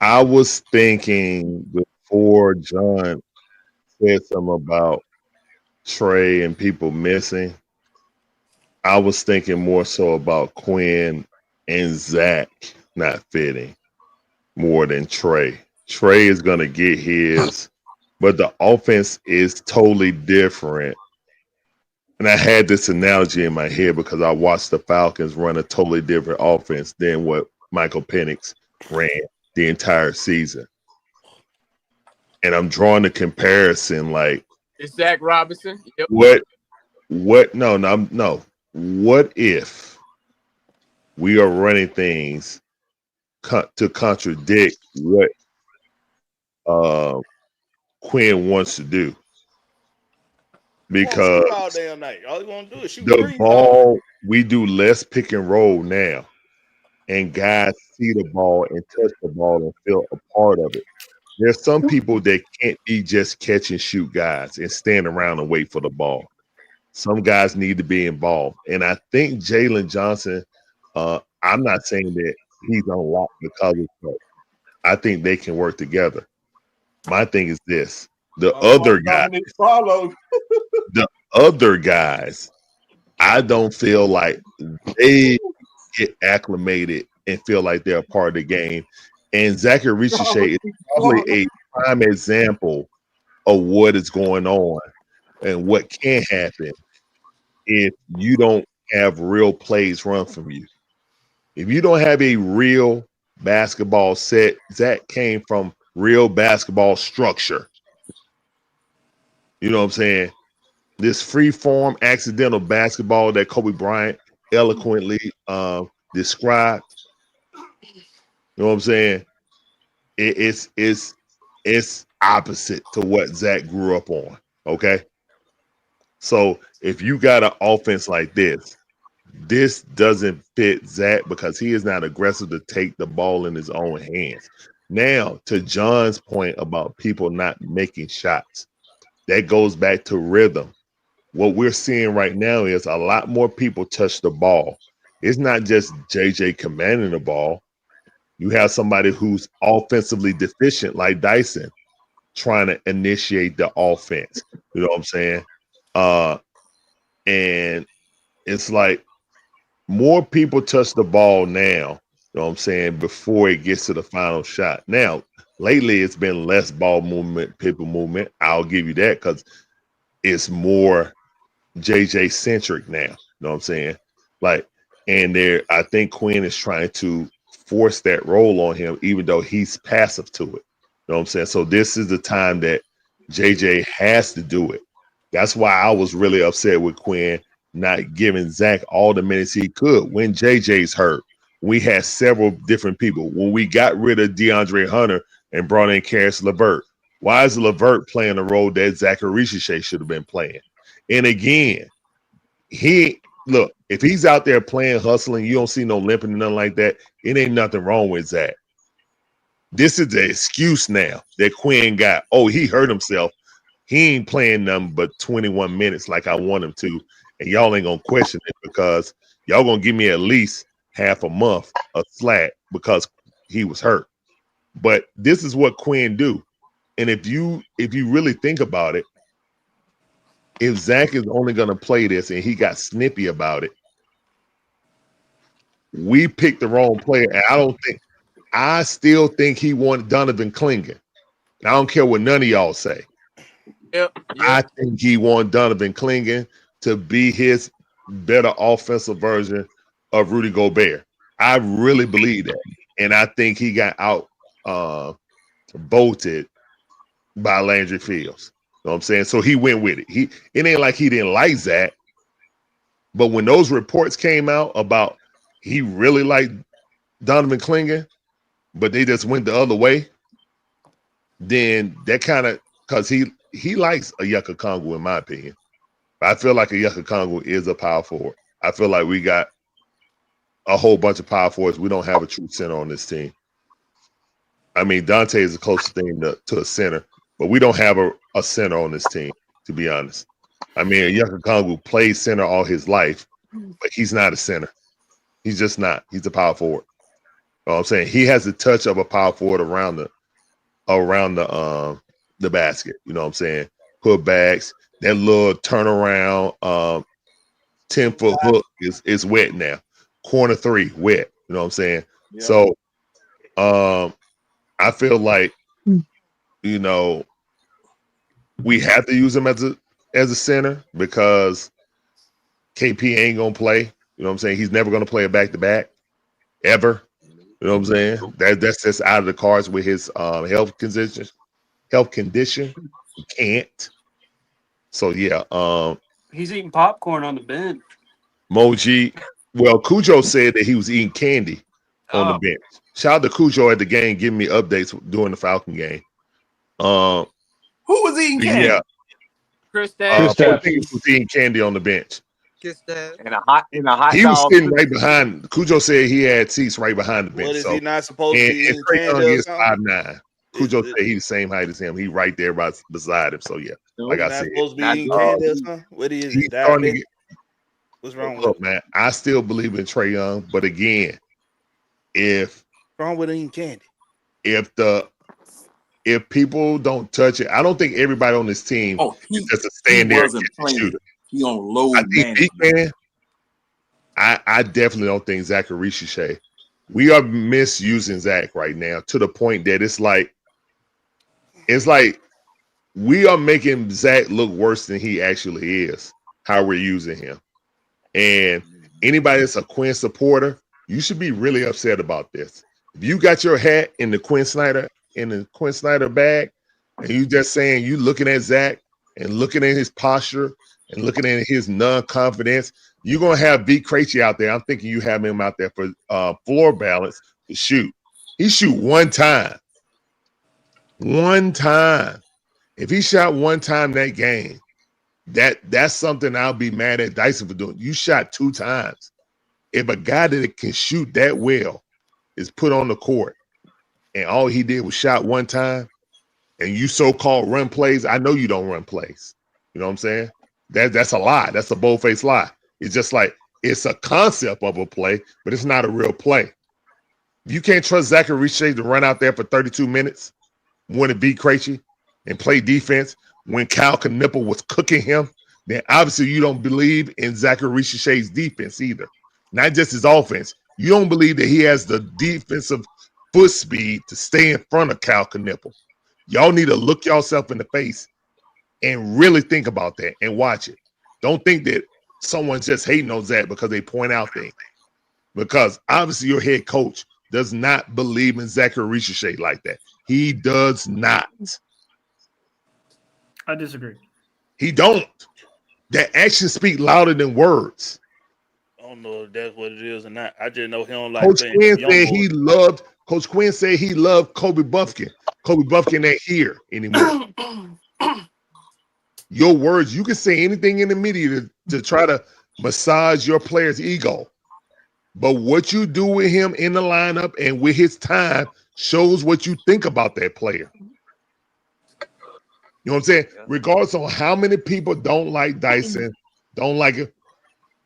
I was thinking before John said something about Trey and people missing. I was thinking more so about Quinn and Zach not fitting more than Trey. Trey is going to get his, but the offense is totally different. And I had this analogy in my head because I watched the Falcons run a totally different offense than what Michael Penix ran the entire season. And I'm drawing the comparison like It's Zach Robinson. Yep. No. What if we are running things to contradict what Quinn wants to do? Because all damn night. All you want to do is shoot the three. ball, we do less pick and roll now, and guys see the ball and touch the ball and feel a part of it. There's some people that can't be just catch and shoot guys and stand around and wait for the ball. Some guys need to be involved, and I think Jalen Johnson. I'm not saying that he's unlocked because of that. I think they can work together. My thing is this: the other guys, the other guys, I don't feel like they get acclimated and feel like they're a part of the game. And Zachary Richie is probably a prime example of what is going on and what can happen if you don't have real plays run from you. If you don't have a real basketball set, Zach came from real basketball structure. You know what I'm saying? This free form accidental basketball that Kobe Bryant eloquently described. You know what I'm saying? It's opposite to what Zach grew up on. Okay. So if you got an offense like this doesn't fit Zach because he is not aggressive to take the ball in his own hands. Now, to John's point about people not making shots, that goes back to rhythm. What we're seeing right now is a lot more people touch the ball. It's not just JJ commanding the ball. You have somebody who's offensively deficient like Dyson trying to initiate the offense. You know what I'm saying? And it's like more people touch the ball now, you know what I'm saying, before it gets to the final shot. Now, lately it's been less ball movement, people movement. I'll give you that because it's more JJ centric now. You know what I'm saying? Like, and I think Quinn is trying to force that role on him, even though he's passive to it. You know what I'm saying? So this is the time that JJ has to do it. That's why I was really upset with Quinn not giving Zach all the minutes he could. When JJ's hurt, we had several different people. When we got rid of DeAndre Hunter and brought in Karis LeVert, why is LeVert playing the role that Zachary Richie should have been playing? And again, if he's out there playing, hustling, you don't see no limping and nothing like that, it ain't nothing wrong with Zach. This is the excuse now that Quinn got. Oh, he hurt himself. He ain't playing nothing but 21 minutes like I want him to. And y'all ain't going to question it because y'all going to give me at least half a month of slack because he was hurt. But this is what Quinn do. And if you really think about it, if Zach is only going to play this and he got snippy about it, we picked the wrong player. And I still think he wanted Donovan Clingan. I don't care what none of y'all say. Yep. I think he wanted Donovan Clingan to be his better offensive version of Rudy Gobert. I really believe that. And I think he got out bolted by Landry Fields. You know what I'm saying? So he went with it. It ain't like he didn't like Zach. But when those reports came out about he really liked Donovan Clingan, but they just went the other way, then that kind of, because he likes a Yucca Kongu, in my opinion. I feel like a Yucca Kongu is a power forward. I feel like we got a whole bunch of power forwards. We don't have a true center on this team. I mean, Dante is the closest thing to a center, but we don't have a center on this team, to be honest. I mean, Yucca Kongu played center all his life, but he's not a center. He's just not. He's a power forward. You know what I'm saying? He has the touch of a power forward around the basket. You know what I'm saying? Putbacks, that little turnaround, 10-foot hook is wet now. Corner three, wet. You know what I'm saying? Yeah. So I feel like, you know, we have to use him as a center because KP ain't gonna play. You know what I'm saying? He's never gonna play a back-to-back ever. You You know what I'm saying? That's just out of the cards with his health condition. Health condition, he can't. So yeah, He's eating popcorn on the bench. Moji. Well, Cujo said that he was eating candy on the Oh, bench. Shout out to Cujo at the game, giving me updates during the Falcon game. Who was eating Yeah, candy? Chris Porzingis was eating candy on the bench. And a hot He was dog. sitting right behind. Cujo said he had seats right behind the bench. What is So, he not supposed to and, be and eating Trae candy Young or is something? 5'9". Cujo said he's the same height as him. He right there beside him. So yeah, like He's I not said, supposed to be eating candy or something. What is he's it? starting to Diabetic? get. What's wrong with Look, him? man, I still believe in Trae Young, but again, if What's wrong with eating candy? if people don't touch it, I don't think everybody on this team is just a stand there and wasn't catch and playing. shooter. He on load I think management. big man. I definitely don't think Zach Arishie. We are misusing Zach right now to the point that it's like we are making Zach look worse than he actually is. How we're using him, and anybody that's a Quinn supporter, you should be really upset about this. If you got your hat in the Quinn Snyder bag, and you just saying you looking at Zach and looking at his posture and looking at his non-confidence, you're gonna have B. Krejci out there. I'm thinking you have him out there for floor balance to shoot. He shoot one time. One time. If he shot one time that game, that's something I'll be mad at Dyson for doing. You shot 2 times. If a guy that can shoot that well is put on the court and all he did was shot one time, and you so-called run plays, I know you don't run plays. You know what I'm saying? That's a lie. That's a bold-faced lie. It's just like it's a concept of a play, but it's not a real play. You can't trust Zachary Shea to run out there for 32 minutes, want to beat Krejci, and play defense when Kyle Knippel was cooking him. Then obviously you don't believe in Zachary Shea's defense either. Not just his offense. You don't believe that he has the defensive foot speed to stay in front of Kyle Knippel. Y'all need to look yourself in the face and really think about that and watch it. Don't think that someone's just hating on Zach because they point out things. Because obviously your head coach does not believe in Zachary Shea like that. He does not. I disagree. He don't. That actions speak louder than words. I don't know if that's what it is or not. I just know he don't like Coach playing Quinn young said boys. Coach Quinn said he loved Kobe Buffkin. Kobe Buffkin ain't here anymore. Your words, you can say anything in the media to try to massage your player's ego. But what you do with him in the lineup and with his time shows what you think about that player. You know what I'm saying? Regardless of how many people don't like Dyson, don't like it,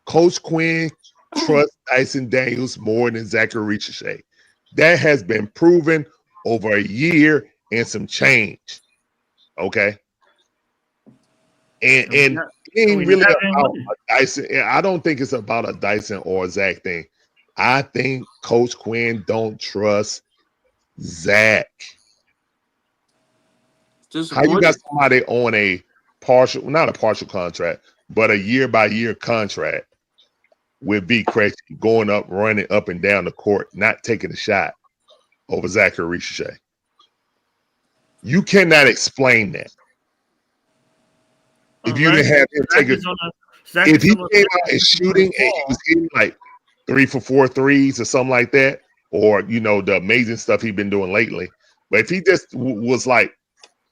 Coach Quinn trusts Dyson Daniels more than Zachary Shea. That has been proven over a year and some change. Okay. And it ain't really about a Dyson. I don't think it's about a Dyson or a Zach thing. I think Coach Quinn don't trust Zach. How you got somebody on a partial, not a partial contract, but a year-by-year contract with B. Krejci going up, running up and down the court, not taking a shot over Zachary Shea? You cannot explain that. If you didn't have him take it, if he came out and shooting and he was hitting like 3 for 4 threes or something like that, or the amazing stuff he's been doing lately, but if he just was like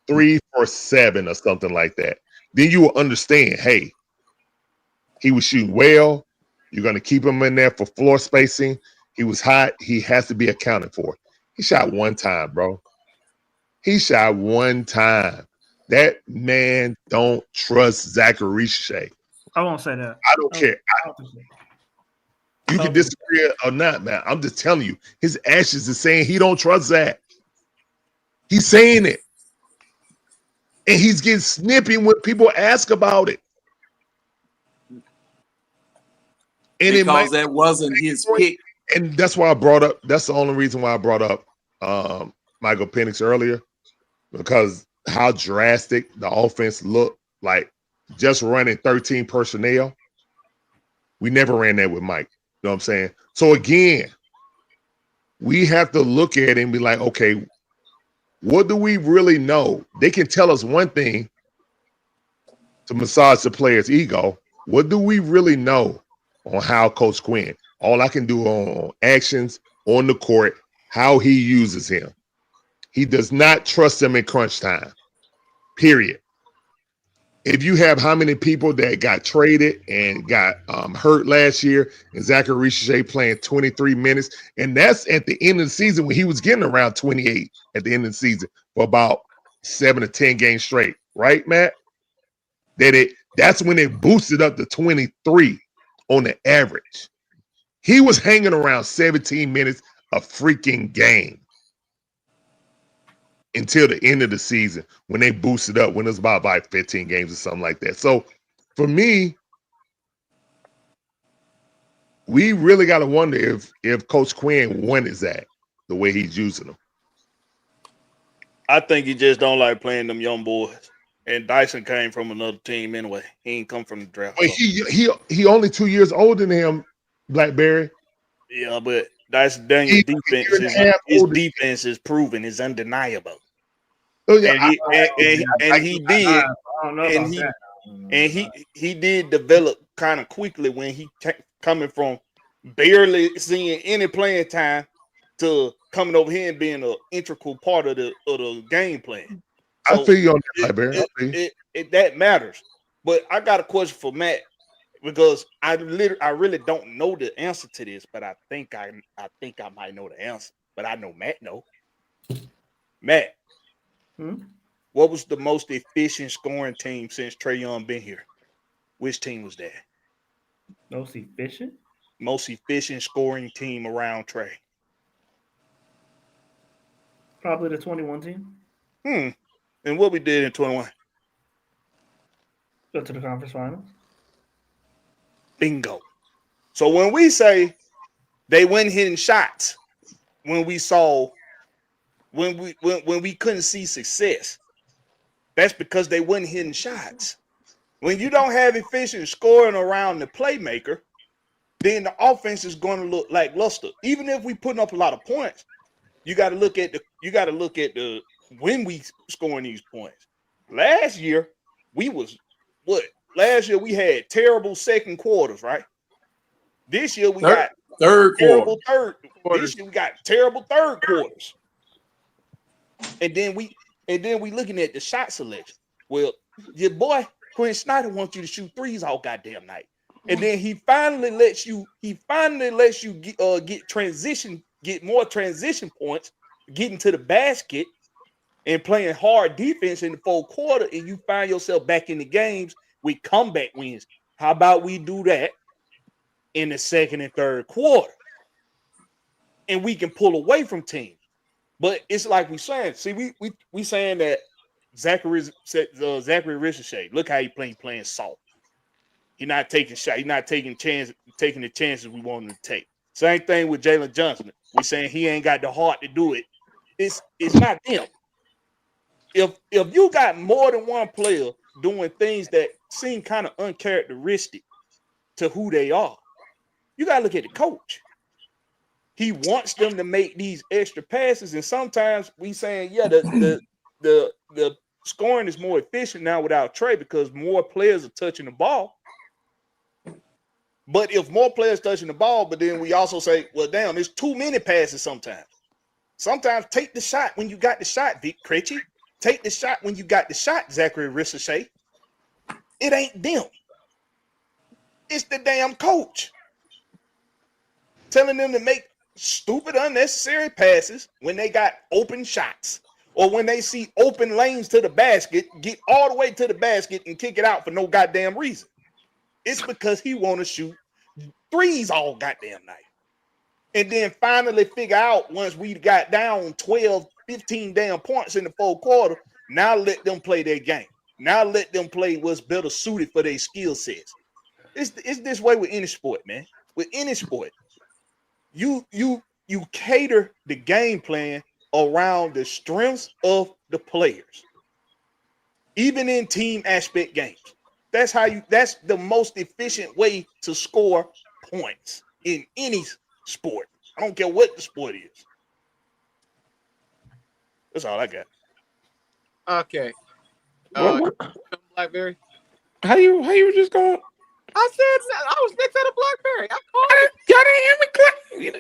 3 for 7 or something like that, then you will understand, hey, he was shooting well. You're going to keep him in there for floor spacing. He was hot. He has to be accounted for. He shot one time, bro. He shot one time. That man don't trust Zachary Shea. I won't say that. I don't care. You can disagree or not, man. I'm just telling you, his actions is saying he don't trust Zach. He's saying it. And he's getting snippy when people ask about it. And because that wasn't his pick. And that's why I brought up, that's the only reason why I brought up Michael Penix earlier, because how drastic the offense looked like just running 13 personnel. We never ran that with Mike. You know what I'm saying? So again, we have to look at it and be like, okay, what do we really know? They can tell us one thing to massage the player's ego. What do we really know on how Coach Quinn? All I can do on actions on the court, how he uses him. He does not trust them in crunch time, period. If you have how many people that got traded and got hurt last year, and Zachary Ricochet playing 23 minutes, and that's at the end of the season when he was getting around 28 at the end of the season for about 7 to 10 games straight, right, Matt? That's when it boosted up to 23 on the average. He was hanging around 17 minutes a freaking game until the end of the season when they boosted up when it was about like 15 games or something like that. So for me, we really got to wonder if Coach Quinn won is that the way he's using them. I think he just don't like playing them young boys. And Dyson came from another team anyway. He ain't come from the draft. But he only 2 years older than him, Blackberry. Yeah, but Dyson Daniel's defense is proven, is undeniable. Oh, yeah, he did develop kind of quickly when he coming from barely seeing any playing time to coming over here and being an integral part of the game plan. So I feel you on that, Blackberry. That matters. But I got a question for Matt because I really don't know the answer to this, but I think I might know the answer. But I know Matt know. Matt, what was the most efficient scoring team since Trae Young been here? Which team was that? Most efficient? Most efficient scoring team around Trae. Probably the 21 team. And what we did in 21? Go to the conference finals. Bingo. So when we say they went hitting shots, when we couldn't see success, that's because they wasn't hitting shots. When you don't have efficient scoring around the playmaker, then the offense is going to look lackluster. Even if we putting up a lot of points, you got to look at the when we scoring these points. Last year we had terrible second quarters, right? This year we got terrible third. This year we got terrible third quarters. And then we looking at the shot selection. Well, your boy Quinn Snyder wants you to shoot threes all goddamn night. And then he finally lets you get more transition points, getting to the basket and playing hard defense in the fourth quarter, and you find yourself back in the games with comeback wins. How about we do that in the second and third quarter? And we can pull away from teams. But it's like we saying, see, we saying that Zachary Ricochet, look how he playing soft. He's not taking shots. He's not taking the chances we want him to take. Same thing with Jalen Johnson. We're saying he ain't got the heart to do it. It's not them. If you got more than one player doing things that seem kind of uncharacteristic to who they are, you gotta look at the coach. He wants them to make these extra passes, and sometimes we saying, yeah, the scoring is more efficient now without Trae because more players are touching the ball. But if more players touching the ball, but then we also say, well, damn, there's too many passes sometimes. Sometimes take the shot when you got the shot, Vic Krejci. Take the shot when you got the shot, Zachary Ricochet. It ain't them. It's the damn coach. Telling them to make stupid, unnecessary passes when they got open shots. Or when they see open lanes to the basket, get all the way to the basket and kick it out for no goddamn reason. It's because he want to shoot threes all goddamn night. And then finally figure out once we got down 12, 15 damn points in the fourth quarter, now let them play their game. Now let them play what's better suited for their skill sets. It's this way with any sport, man. With any sport, you cater the game plan around the strengths of the players. Even in team aspect games. That's the most efficient way to score points in any sport. I don't care what the sport is. That's all I got. Okay. What? Blackberry. How you just going? I said I was next at a Blackberry. I called it. Y'all didn't hear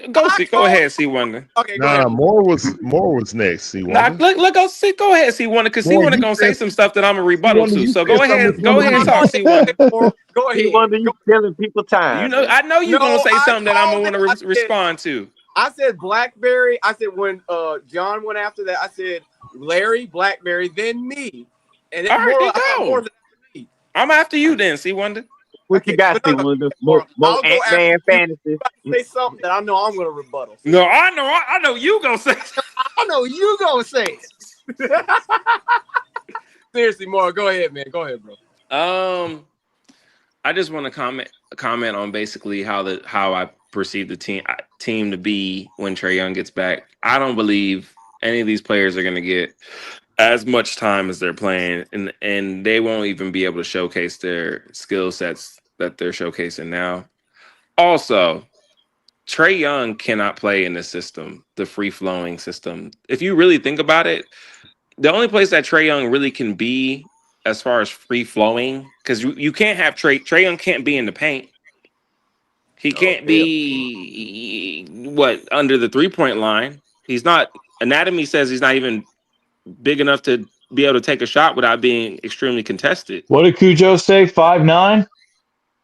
me. Go ahead, C Wonder. Okay, go ahead. Nah, Moore was next. See, Nah, look, go ahead, C Wonder, because C Wonder gonna say some stuff that I'm a rebuttal to. So go ahead, talk, C Wonder. Go ahead. C Wonder, you killing people time. You know, I know you're gonna say something that I'm gonna want to respond to. I said Blackberry. I said when John went after that, I said Larry, Blackberry, then me. And All right, then go. I'm after you then, C Wonder. What you got, C Wonder? More Ant-Man fantasy. Say something that I know I'm gonna rebuttal. No, I know you gonna say. I know you gonna say it. Seriously, Maura, go ahead, man. Go ahead, bro. I just want to comment on basically how I perceive the team to be when Trae Young gets back. I don't believe any of these players are going to get as much time as they're playing, and they won't even be able to showcase their skill sets that they're showcasing now. Also, Trae Young cannot play in this system, the free-flowing system. If you really think about it, the only place that Trae Young really can be as far as free-flowing, because you can't have Trae Young can't be in the paint. He can't be under the three-point line. He's not. Anatomy says he's not even big enough to be able to take a shot without being extremely contested. What did Cujo say? 5'9"?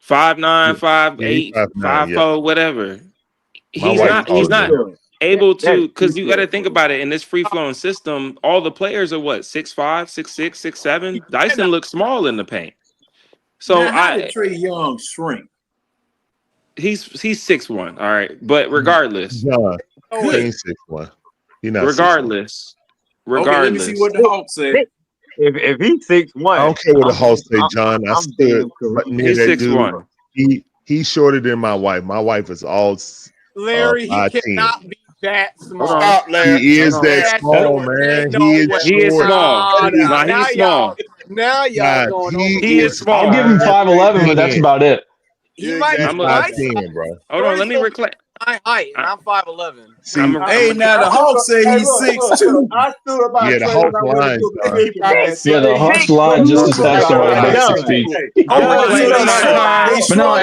5'9", 5'8", 5'4", whatever. He's not able to, because you got to think about it. In this free-flowing system, all the players are what, 6'5", 6'6", 6'7". Dyson looks small in the paint. So now, how did Trae Young shrink? He's 6'1", all right. But regardless, he's 6'1". Regardless. Okay, let me see what the Hawks say. If he's 6'1", I don't care what the Hawks say, John. I stood near that dude. He's shorter than my wife. My wife is all Larry, he cannot be that small. Stop, Larry. He is that small, man. He is small. He's small. Now y'all going on. He is small. I'll give him 5'11", but that's about it. He might be 5'10", bro. Hold on, let me reclaim. My height, and I'm 5'11". Hey, now the Hawks say he's 6'2". I stood about the Hawks line. Yeah, the Hawks line just established somebody about 6 feet. But no,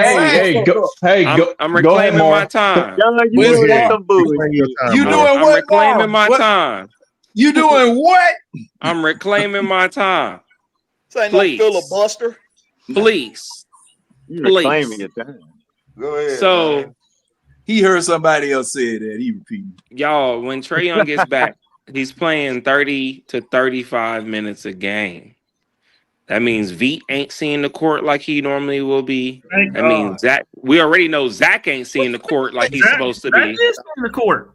I'm go ahead, reclaiming Moore. my time. You doing what? I'm reclaiming my time. You doing what? I'm reclaiming my time. This ain't no filibuster. Please. You reclaiming your time. Go ahead. So he heard somebody else say that. He repeated. Y'all, when Trae Young gets back, he's playing 30 to 35 minutes a game. That means Veet ain't seeing the court like he normally will be. That means Zach. We already know Zach ain't seeing the court like he's supposed to be. Zach is seeing the court.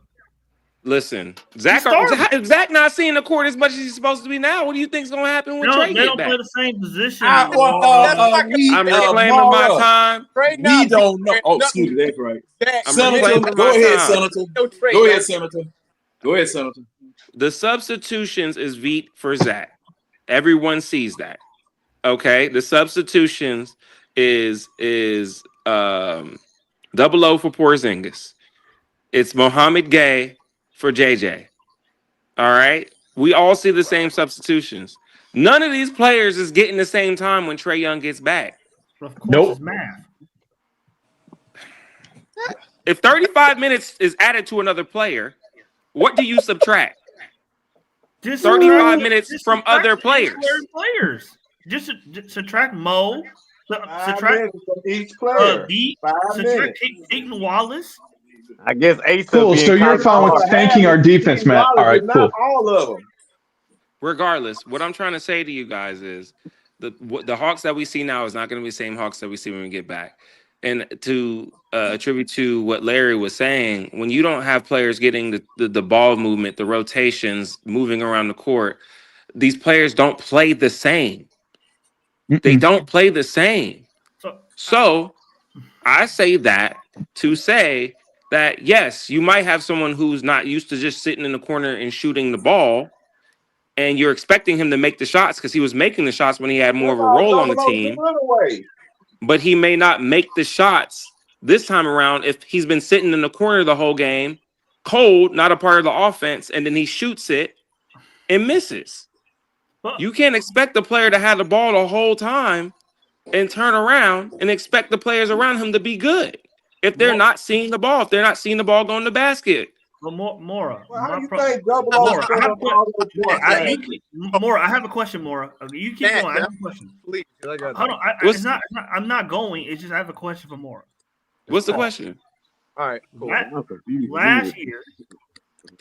Listen, Zach not seeing the court as much as he's supposed to be now. What do you think's gonna happen when Trae they get don't back? play the same position. I'm reclaiming my time. We don't know. Oh, excuse me, that's right. Senator, go ahead, Senator. Go ahead, Senator. Go ahead, Senator. The substitutions is Veet for Zach. Everyone sees that. Okay, the substitutions is 00 for Porzingis. It's Mohamed Gay for JJ. All right, we all see the same substitutions. None of these players is getting the same time when Trae Young gets back. Of course, it's math. If 35 minutes is added to another player, what do you subtract? 35 minutes from other players. Just subtract Mo. Subtract from each player. Subtract Peyton Wallace. I guess Ace. Cool. So you're fine with tanking our defense, Matt. All right, cool. All of them. Regardless, what I'm trying to say to you guys is the Hawks that we see now is not going to be the same Hawks that we see when we get back. And to attribute to what Larry was saying, when you don't have players getting the ball movement, the rotations, moving around the court, these players don't play the same. They don't play the same. So I say that to say that, yes, you might have someone who's not used to just sitting in the corner and shooting the ball, and you're expecting him to make the shots because he was making the shots when he had more of a role on the team. But he may not make the shots this time around if he's been sitting in the corner the whole game cold, not a part of the offense, and then he shoots it and misses. You can't expect the player to have the ball the whole time and turn around and expect the players around him to be good if they're not seeing the ball, if they're not seeing the ball go in the basket. But Mora, Well, how do you think Double O Mora, put up all those points last year? Mora, I have a question, Mora. You keep going. I have a question. Please, Hold on. It's not. I'm not going. It's just I have a question for Mora. What's the question? All right, cool. Last year,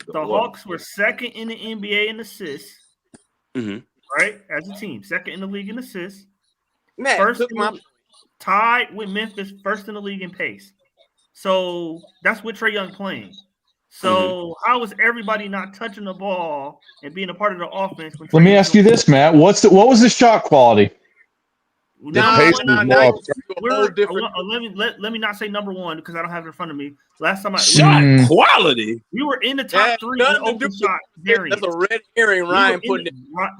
the Hawks were second in the NBA in assists. Right, as a team, second in the league in assists. Matt, First, tied with Memphis, first in the league in pace. So that's with Trae Young playing. So how is everybody not touching the ball and being a part of the offense? Let me ask you this, Matt. What was the shot quality? Let me not say number one because I don't have it in front of me. Last time shot quality. We were in the top three in open shot variance. That's a red herring, Ryan.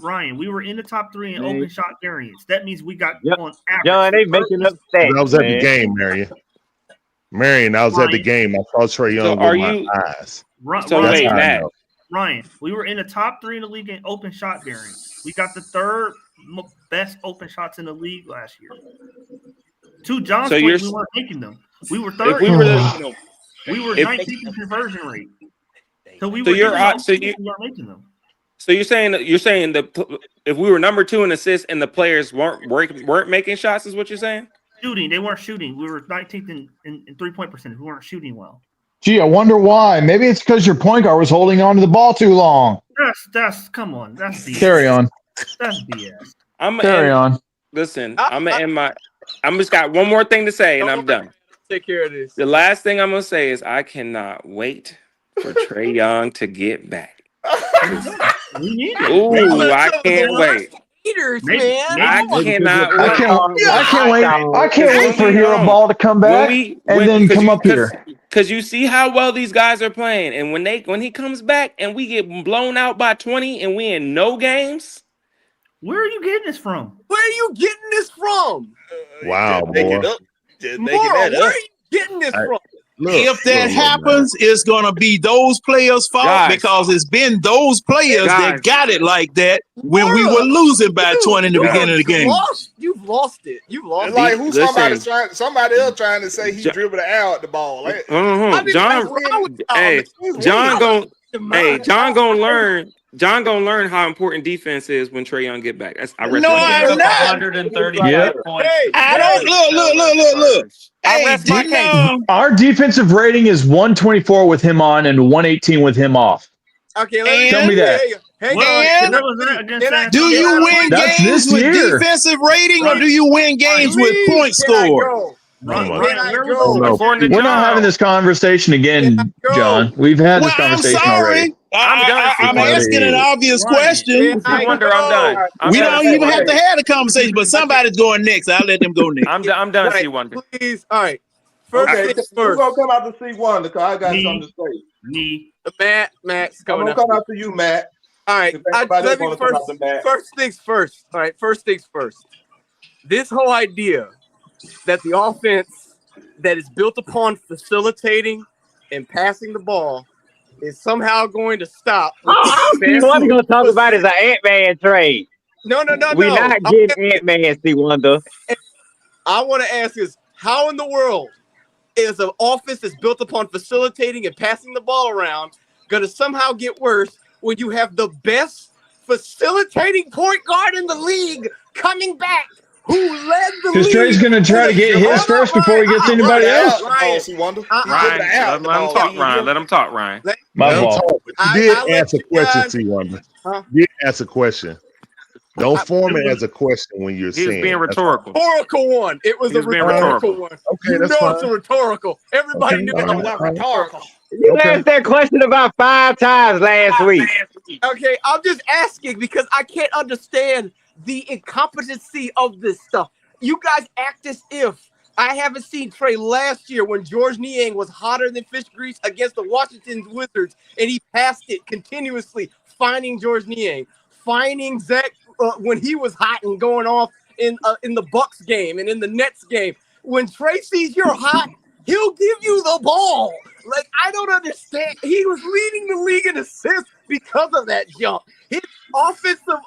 Ryan, we were in the top three in open shot variance. That means we got on average. John, they making up stats. I was at the game, Marion, I was at the game. I saw Trae Young with my eyes. Ryan, we were in the top three in the league in open shot variance. We got the third best open shots in the league last year. To John's point, we weren't making them. We were third. We were 19th in conversion rate. So we weren't making them. So you're saying that if we were number 2 in assists and the players weren't making shots, is what you're saying? Shooting, they weren't shooting. We were 19th in 3-point percentage. We weren't shooting well. Gee, I wonder why. Maybe it's because your point guard was holding on to the ball too long. That's come on. That's BS. Carry on. That's BS. Carry on. Listen, I'm just got one more thing to say and I'm done. Take care of this. The last thing I'm gonna say is I cannot wait for Trae Young to get back. Ooh, I can't wait. I can't wait for Hero Ball to come back and then come up here. Because you see how well these guys are playing, and when he comes back and we get blown out by 20 and we in no games. Where are you getting this from? Where are you getting this from? Wow, boy. Where are you getting this from? If that happens, it's going to be those players' fault because it's been those players that got it like that when we were losing by 20 in the beginning of the game. You've lost it. You've lost it. Like who's somebody else trying to say he dribbled out the ball. Like, John gonna learn. John gonna learn how important defense is when Trae Young get back. I'm not. 135 points. Hey, I don't look. Hey, our defensive rating is 124 with him on and 118 with him off. Okay, tell me that. Do you win games with defensive rating or do you win games with points scored? We're not having this conversation again, John. We've had this conversation already. I'm asking an obvious question. I'm done. We don't even have to have the conversation, but somebody's going next. I'll let them go next. I'm done. Right, C1. Please, all right. First, we're gonna come out to C1 because I got something to say. Matt's I'm gonna come out to you, Matt. All right. First things first. All right. First things first. This whole idea that the offense that is built upon facilitating and passing the ball is somehow going to stop. What we're going to talk about is an Ant-Man trade. No. We're not getting Ant-Man, C1, I want to ask is, how in the world is an offense that's built upon facilitating and passing the ball around going to somehow get worse when you have the best facilitating point guard in the league coming back? Who led the league? Because Trey's going to try to get his first before he gets anybody else. Let him talk, Ryan. My fault. You did answer a question, C1. You did answer a question. Don't form it as a question when you're saying. He was being rhetorical. Rhetorical one. It was a rhetorical one. Okay, that's fine. It's a rhetorical. Everybody knew it was rhetorical. You asked that question about 5 times last week. Okay, I'm just asking because I can't understand the incompetency of this stuff. You guys act as if I haven't seen Trae last year when George Niang was hotter than fish grease against the Washington Wizards, and he passed it continuously, finding George Niang, finding Zach when he was hot and going off in the Bucks game and in the Nets game. When Trae sees you're hot, He'll give you the ball. Like, I don't understand. He was leading the league in assists because of that jump. His offensive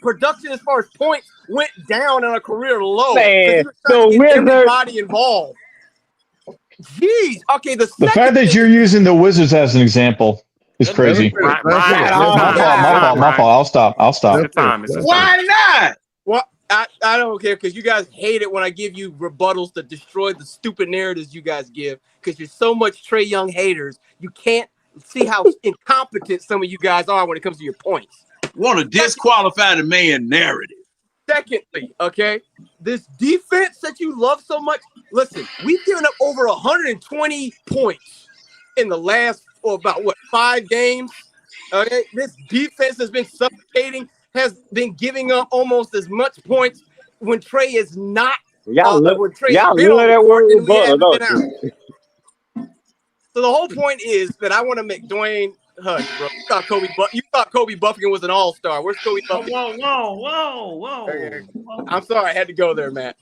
production as far as points went down on a career low because he Man, was trying the to get Wizards. everybody involved. Jeez. Okay, The fact that you're using the Wizards as an example is crazy. Ryan, My fault. I'll stop. It's time. Why not? Well, I don't care because you guys hate it when I give you rebuttals to destroy the stupid narratives you guys give because you're so much Trae Young haters. You can't see how incompetent some of you guys are when it comes to your points. Want to disqualify the man narrative. Secondly, okay, this defense that you love so much. Listen, we've given up over 120 points in the last, about 5 games. Okay, this defense has been suffocating, has been giving up almost as much points when Trae is not. Y'all love that that word and we Butler, haven't don't been you? out. So the whole point is that I want to make Dwayne hush, bro. You thought Kobe Buffkin was an all-star. Where's Kobe Buffkin? Whoa. Okay. I'm sorry, I had to go there, Matt.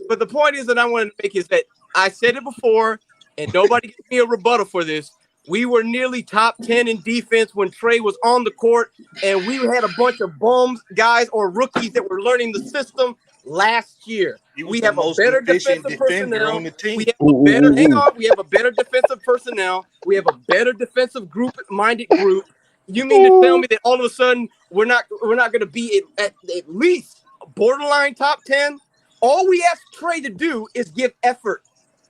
But the point is that I wanted to make is that I said it before, and nobody gave me a rebuttal for this. We were nearly top 10 in defense when Trae was on the court, and we had a bunch of bums, guys, or rookies that were learning the system last year. We have a better defensive personnel. on the team. We have a better, hang on, we have a better defensive personnel. We have a better defensive minded group. You mean to tell me that all of a sudden we're not going to be at least borderline top 10? All we ask Trae to do is give effort,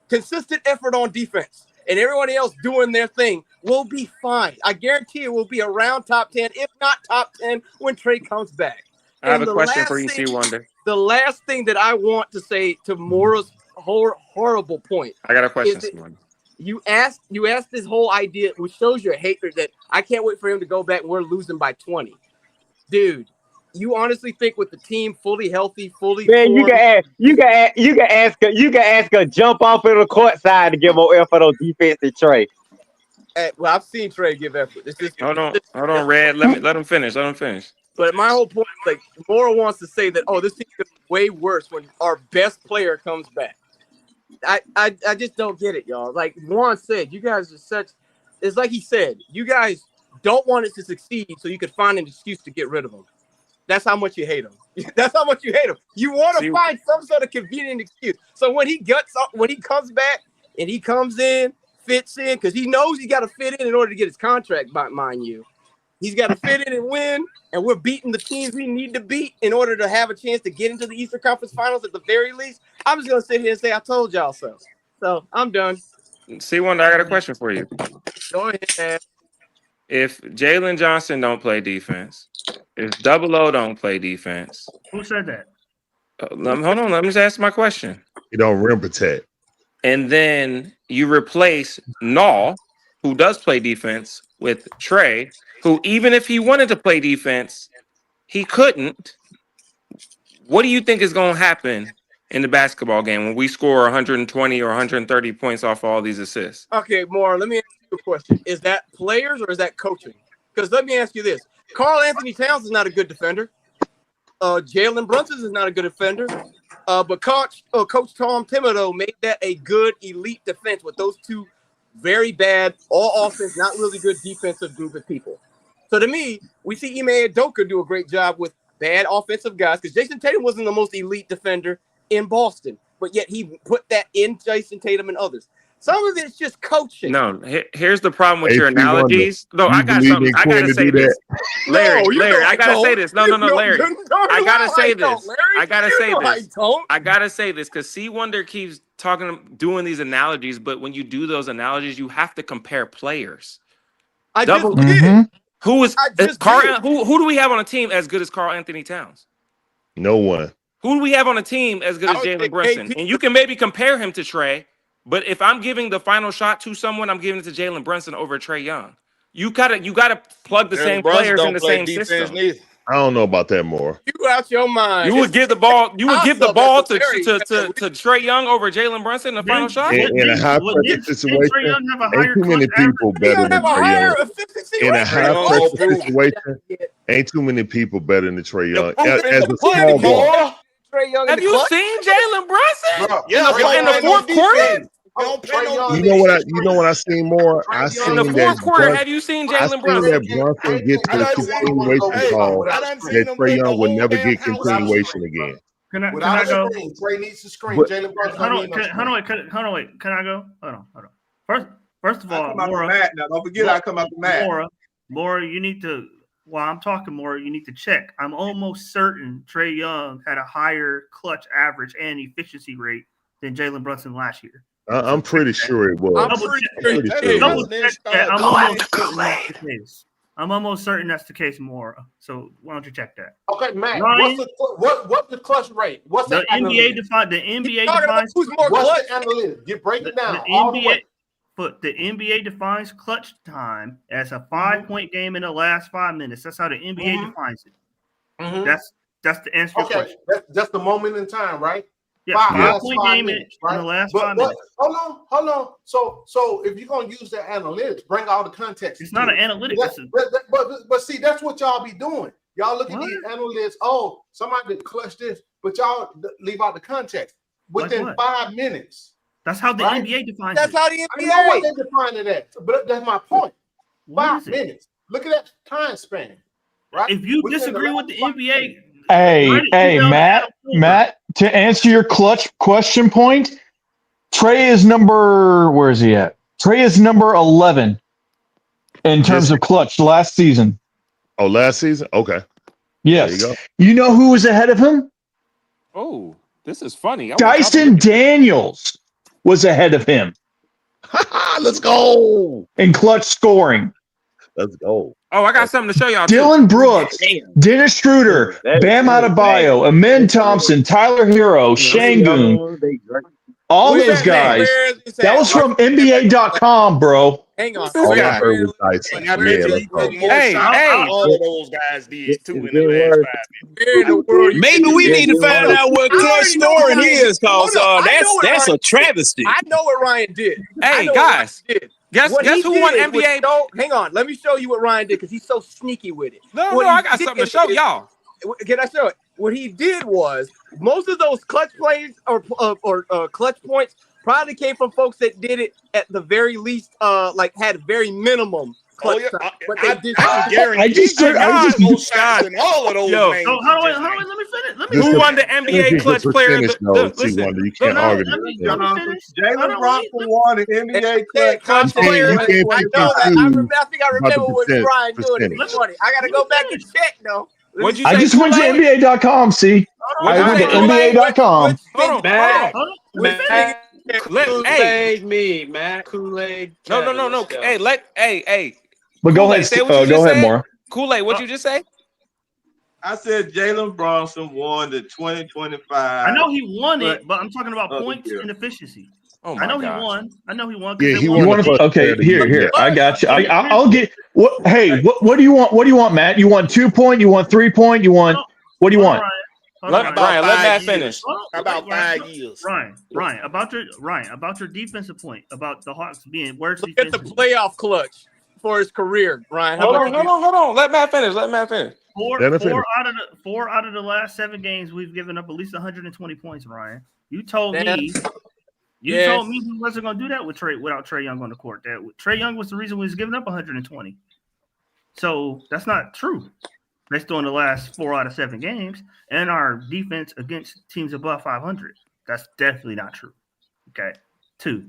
consistent effort on defense. And everybody else doing their thing will be fine. I guarantee it will be around top 10, if not top 10, when Trae comes back. I have a question for you, C. Wonder. The last thing that I want to say to Mora's horrible point. I got a question, C. Wonder. You asked this whole idea, which shows your hatred that I can't wait for him to go back and we're losing by 20. Dude, you honestly think with the team fully healthy, fully Man, formed, you can ask a jump off of the court side to give more effort on defense than Trae. well, I've seen Trae give effort. Hold on, Red. Let him finish. But my whole point is, like, Mora wants to say that, this team is way worse when our best player comes back. I just don't get it, y'all. Like Juan said, you guys are such. It's like he said, you guys don't want it to succeed, so you could find an excuse to get rid of him. That's how much you hate him. That's how much you hate him. You want to find some sort of convenient excuse. So when he comes back and he comes in, fits in, because he knows he got to fit in order to get his contract, mind you. He's got to fit in and win, and we're beating the teams we need to beat in order to have a chance to get into the Eastern Conference Finals at the very least. I'm just going to sit here and say, I told y'all so. So I'm done. C. Wonder, I got a question for you. Go ahead, man. If Jalen Johnson don't play defense, if Double O don't play defense. Who said that? Hold on, let me just ask my question. You don't rim protect. And then you replace Null, who does play defense, with Trae, who even if he wanted to play defense, he couldn't. What do you think is going to happen in the basketball game when we score 120 or 130 points off all these assists? Okay, Maura, let me ask you a question. Is that players or is that coaching? Because let me ask you this. Karl Anthony Towns is not a good defender. Jalen Brunson is not a good defender. But Coach Tom Thibodeau made that a good elite defense with those two very bad, all offense, not really good defensive group of people. So to me, we see Ime Udoka do a great job with bad offensive guys because Jason Tatum wasn't the most elite defender in Boston, but yet he put that in Jason Tatum and others. Some of it's just coaching. No, here's the problem with your analogies. No, I got something. I gotta say this, Larry. I gotta say this. No, Larry. I gotta say this. I gotta say this because C. Wonder keeps doing these analogies, but when you do those analogies, you have to compare players. I just did. Who do we have on a team as good as Karl Anthony Towns? No one. Who do we have on a team as good as Jalen Brunson? And you can maybe compare him to Trae, but if I'm giving the final shot to someone, I'm giving it to Jalen Brunson over Trae Young. You gotta plug the same players in the same system. I don't know about that more. You out your mind. You would give the ball. You would give the ball to Trae Young over Jalen Brunson in the final shot. In a high pressure situation, ain't too many people better than Trae Young. In a high pressure situation, ain't too many people better than Trae Young. As a small ball. Trae Young. Have you seen Jalen Brunson? Yeah, in the fourth quarter? don't pay no Young You needs know what to I? You know what I seen more? I Trey In Young the seen needs that fourth to quarter, Brunson. have you seen I Jalen seen Brunson? that Brunson get I to the done seen them. continuation Hey, call I done seen that them Trey win the Young would whole never damn get half without a court. continuation screen, bro. again. Can I Without a go? screen, Trey needs to screen. But Jalen Brunson Hold don't need on, no hold screen. on, wait. Can I go? Hold on. First of I all, come out the mat now. Don't forget, I come out the mat. Mora, you need to. While I'm talking, Mora, you need to check. I'm almost certain Trey Young had a higher clutch average and efficiency rate than Jalen Brunson last year. I'm pretty sure it was. I'm pretty sure pretty Jalen sure it Brunson was. didn't start. I'm almost certain that's the case. I'm almost certain that's the case, Mora. So why don't you check that? Okay, Matt. Ryan, What's the clutch rate? What's the the NBA analytics? The NBA Talking about defines who's more What's clutch? the analytics? Get break it down the all the NBA. way. But the NBA defines clutch time as a 5-point game in the last 5 minutes. That's how the NBA defines it. That's the answer to your question. That's the moment in time, right? Yeah, last 5-point 5 game minutes, in right? the last But 5 minutes. hold on. So if you're gonna use the analytics, bring all the context. It's not an analytic. But see, that's what y'all be doing. Y'all look at the analytics. Oh, somebody clutched this, but y'all leave out the context within 5 minutes. That's how the NBA defines That's it. how the NBA. I know what they define it at, but that's my point. What 5 is it? minutes. Look at that time span, right? If you Within disagree with the last 5 NBA, Hey, Matt, to answer your clutch question point, Trey is where is he at? Trey is number 11 in terms of clutch last season. Oh, last season? Okay. Yes. There you go. You know who was ahead of him? Oh, this is funny. Dyson Daniels was ahead of him Let's go. in clutch scoring. Let's go. Oh, I got something to show y'all. Dylan Brooks, Dennis Schroeder, Bam Adebayo, Amin Thompson, Tyler Hero, Şengün, all those guys. That was from NBA.com, bro. Hang on. All I heard was Dyson. Yeah, let's go. Hey, all of those guys did too in the last 5 minutes. Where in the world? Maybe we need to find out what clutch scoring is, cause that's a travesty. I know what Ryan did. Hey, guys. Guess who won NBA? Hang on, let me show you what Ryan did because he's so sneaky with it. No, I got something to show y'all. Can I show it? What he did was most of those clutch plays or clutch points probably came from folks that did it at the very least, like had very minimum clutch time. But they did. I just in all of those names. So how do I let me finish? Who won the NBA clutch player? Listen, you can't argue. Jalen Brunson won the NBA clutch player. I think I remember what Ryan doing. It's funny. I gotta go back and check though. I just went to NBA.com, see? I went to NBA.com. Kool-Aid me, Matt. Kool-Aid. No. Hey. But go ahead, go ahead, more. Kool-Aid, what'd you just say? I said Jalen Brunson won the 2025. I know he won it, but I'm talking about points and efficiency. Oh my God. I know he won. Yeah, he won. Okay, here. I got you. I'll get. What? Hey, what do you want? What do you want, Matt? You want 2 point? You want 3 point? You want? What do you want? Ryan, let Matt finish. About 5 years. Ryan, about your defensive point about the Hawks being where's Look at the playoff clutch for his career, Ryan. Hold on. Let Matt finish. Four out of the last 7 games, we've given up at least 120 points, Ryan. You told me he wasn't going to do that without Trey Young on the court. That Trey Young was the reason we was giving up 120. So that's not true. Based on the last 4 out of 7 games and our defense against teams above 500. That's definitely not true. Okay. 2.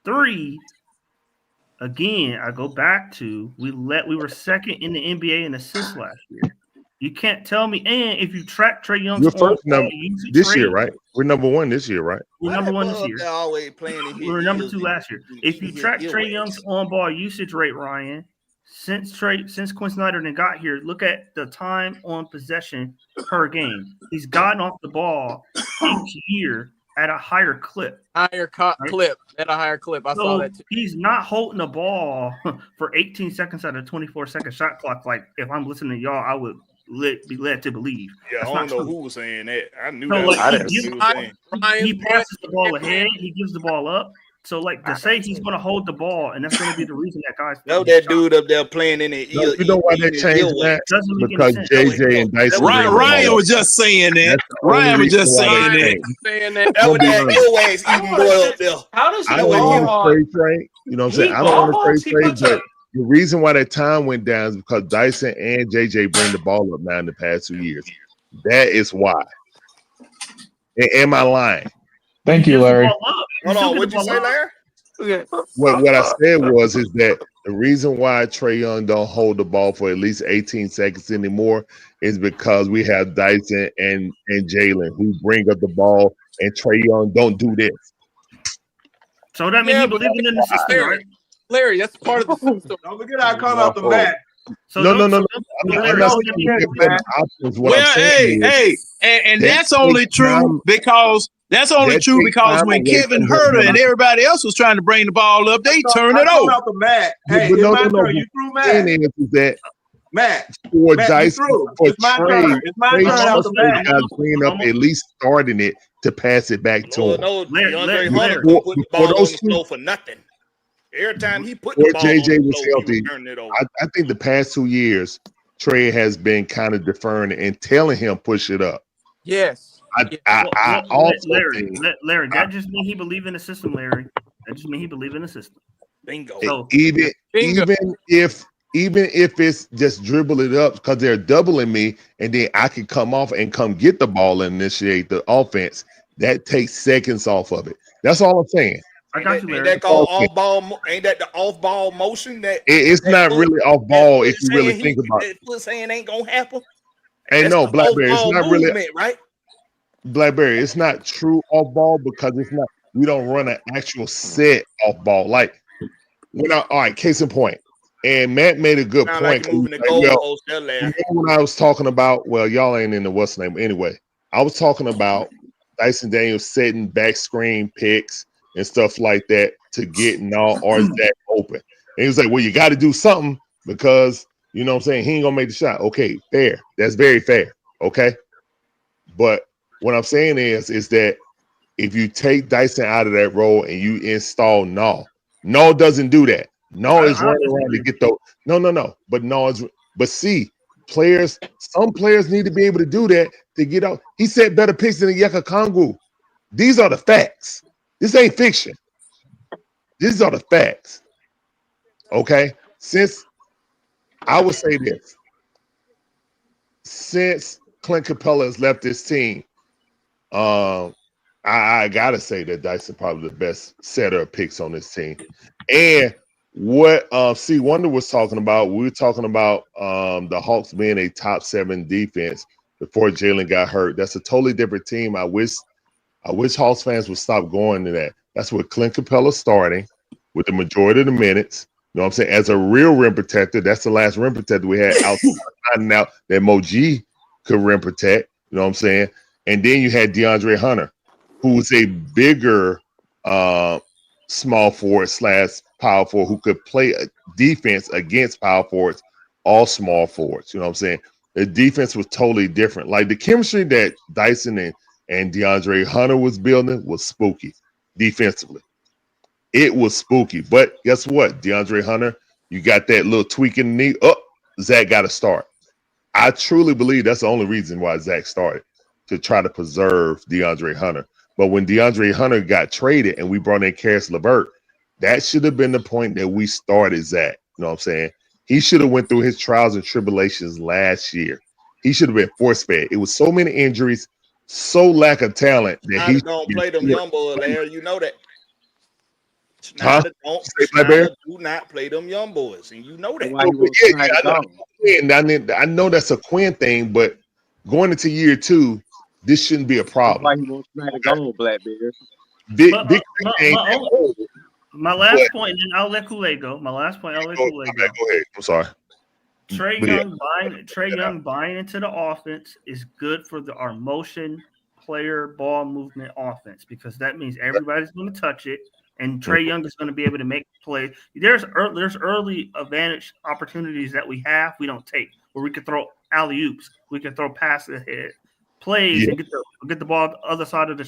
3. Again, I go back to we were second in the NBA in assists last year. You can't tell me. And if you track Trey Young's You're first number this year, right? We're number 1 this year, right? We're number 1 this year. Always playing. We were number 2 last year. If you track Trey Young's on-ball usage rate, Ryan, since Quinn Snyder then got here, look at the time on possession per game. He's gotten off the ball each year at a higher clip. At a higher clip. I saw that too. He's not holding the ball for 18 seconds out of a 24-second shot clock. Like if I'm listening to y'all, I would be led to believe. Yeah, that's I don't know true. who was saying that. I knew So, that. like, he passes the ball ahead. He gives the ball up. So, like, to say he's going to hold the ball, and that's going to be the reason that guy's Know that dude up there playing in the No, you know why they changed that? doesn't make any Because sense. JJ and Dyson bring the ball Ryan up. was just saying that. That's the only Ryan was reason just why they saying that. changed. Saying that. That was that Honest. ill ass eating boy up there. How does I he don't ball want to hog? trade Trey. You know what I'm saying? He I don't want to ball trade hogs. He Trey, puts but up. the reason why that time went down is because Dyson and JJ bring the ball up now in the past 2 years. That is why. Am I lying? Thank He you, gives the Larry. ball up. You Hold still on, get what'd the you ball say, up. Larry? Okay. What I said was is that the reason why Trey Young don't hold the ball for at least 18 seconds anymore is because we have Dyson and Jalen who bring up the ball, and Trey Young don't do this. So that means he believing in the system, right? Larry, that's part of the system. Don't forget I called out the mat. So No. so I'm Larry, not so saying you get better options. What Well, I'm saying is and that that's only takes true time. because That takes because time when away Kevin from what Herter and everybody else was trying to bring the ball up, they turned I it called over. out the mat. Hey, But it's no. my turn. What You threw I'm saying Matt. is that Matt. for Matt, you Dyson, threw. for It's my Trey, turn. It's my Trey turn out the Shelton mat. got to bring up at least starting it to pass it back to Lord him. knows Larry, DeAndre Larry. Hunter couldn't put the Before ball on those the two, floor for nothing. Every time he put the before ball on JJ the was floor, he was healthy, turning it over. I think the past 2 years, Trey has been kind of deferring and telling him push it up. Yes. I also think Larry, that just means he believe in the system, Larry. That just means he believe in the system. Bingo. So even Bingo. if it's just dribble it up because they're doubling me, and then I can come off and come get the ball and initiate the offense. That takes seconds off of it. That's all I'm saying. I got you, Ain't Larry. that called off ball? Ain't that the off ball motion that It's not foot, really off that ball foot if you really think about it. that foot saying ain't gonna happen? Hey, That's no, the off Blackberry. It's ball not really movement, right? Blackberry. It's not true off ball because it's not. We don't run an actual set off ball. Like all right. Case in point. And Matt made a good Sound point. like you're moving the Well, goalpost there, Larry. remember when I was talking about? Well, y'all ain't in the what's name anyway. I was talking about Dyson Daniels setting back screen picks and stuff like that to get Null or Zach open. And he was like, "Well, you got to do something because you know what I'm saying he ain't gonna make the shot." Okay, fair. That's very fair. Okay, but what I'm saying is that if you take Dyson out of that role and you install Null doesn't do that. Null is running around to get those. No. But see, some players need to be able to do that to get out. He said better picks than Yeka Kongu. These are the facts. This ain't fiction. These are the facts. Okay? Since I would say this, since Clint Capella has left this team, I gotta say that Dyson probably the best setter of picks on this team. And what C Wonder was talking about, we were talking about the Hawks being a top 7 defense before Jalen got hurt. That's a totally different team. I wish Hawks fans would stop going to that. That's with Clint Capella starting with the majority of the minutes. You know what I'm saying? As a real rim protector, that's the last rim protector we had outside out that Moji could rim protect. You know what I'm saying? And then you had DeAndre Hunter, who was a bigger small forward / power forward who could play defense against power forwards, all small forwards. You know what I'm saying? The defense was totally different. Like the chemistry that Dyson and DeAndre Hunter was building was spooky defensively. It was spooky. But guess what? DeAndre Hunter, you got that little tweak in the knee. Oh, Zach got to start. I truly believe that's the only reason why Zach started, to try to preserve DeAndre Hunter. But when DeAndre Hunter got traded and we brought in Karis LeVert, that should have been the point that we started Zach. You know what I'm saying? He should have went through his trials and tribulations last year. He should have been force fed. It was so many injuries, so lack of talent that Schneider he don't play them young boys, Larry. You know that. Huh? Schneider do not play them young boys, and you know that. I know that's a Quinn thing, but going into year 2, this shouldn't be a problem. Why he wants Snyder gone, Blackbeard? My last point, and then I'll let Kool-Aid go. My last point, I'll let Kool-Aid go. Go ahead. I'm sorry. Trey Young buying into the offense is good for our motion player ball movement offense, because that means everybody's going to touch it, and Trey Young is going to be able to make plays. There's early advantage opportunities that we don't take, where we could throw alley-oops, we could throw pass ahead plays, and get the ball the other side of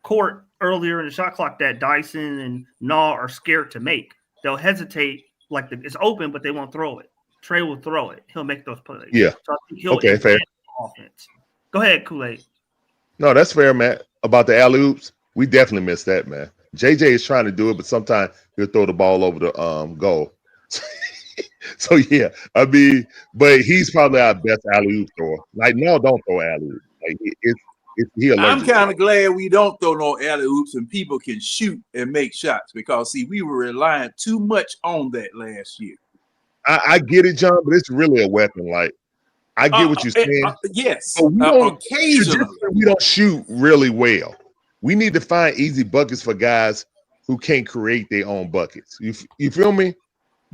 court earlier in the shot clock that Dyson and Naw are scared to make. They'll hesitate, like it's open, but they won't throw it. Trey will throw it. He'll make those plays. Yeah. So I think he'll Okay, fair. offense. Go ahead, Kool-Aid. No, that's fair, Matt. About the alley oops, we definitely missed that, man. JJ is trying to do it, but sometimes he'll throw the ball over the goal. So yeah, I mean, but he's probably our best alley oop thrower. Like, no, don't throw alley oops. Like he allergic. I'm kind of glad we don't throw no alley oops and people can shoot and make shots, because see, we were relying too much on that last year. I get it, John, but it's really a weapon. Like, I get what you're saying. Yes, but occasionally we don't shoot really well. We need to find easy buckets for guys who can't create their own buckets. You feel me?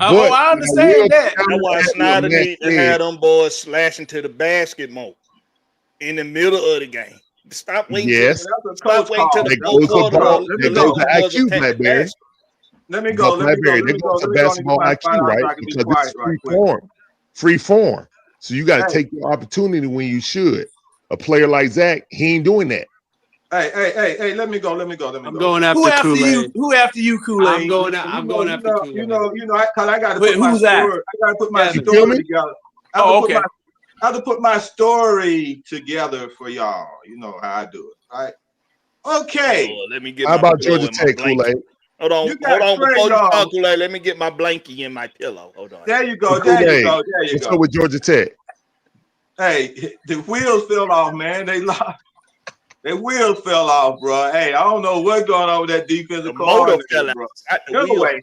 Oh, I understand that. That's why Snyder need to have them boys slashing to the basket more in the middle of the game. Stop waiting. Yes. Stop waiting till the goes fourth quarter. IQ, Blackberry. Let me go. Let me go. That goes to basketball IQ, right? Because this is free form. So you got to take your opportunity when you should. A player like Zach, he ain't doing that. Hey, let me go. I'm going after Kool-Aid. Who after you, Kool-Aid? I'm going after Kool-Aid. You know, because I got to put my story. I got to put my story together. I have to put my story together for y'all. You know how I do it, right? Okay. Let me get. How about Georgia Tech, Kool-Aid? Hold on. Before you start, Kool-Aid, let me get my blankie in my pillow. Hold on. There you go. What's up with Georgia Tech? Hey, the wheels fell off, man. They lost. Their wheels fell off, bro. Hey, I don't know what's going on with that defensive coordinator, bro. Anyway,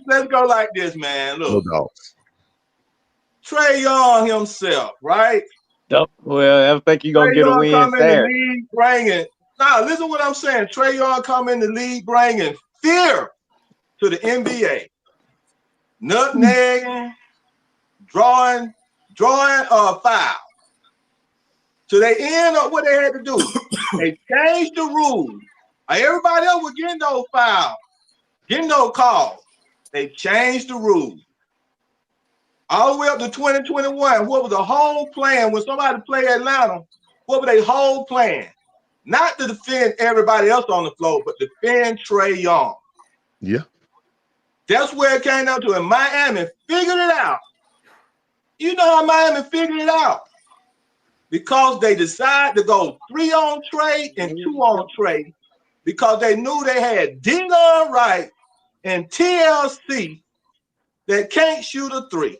let's go like this, man. Look, Trae Young himself, right? Well, I think you're gonna get a win there. Listen to what I'm saying. Trae Young come in the league bringing fear to the NBA. Nutmegging, drawing foul. So they end up what they had to do. They changed the rules. Everybody else was getting no foul, getting no calls. They changed the rules. All the way up to 2021, what was the whole plan when somebody played Atlanta? What was their whole plan? Not to defend everybody else on the floor, but defend Trae Young. Yeah. That's where it came down to. And Miami figured it out. You know how Miami figured it out? Because they decided to go 3 on Trae and 2 on Trae, because they knew they had Dion Wright and TLC that can't shoot a 3.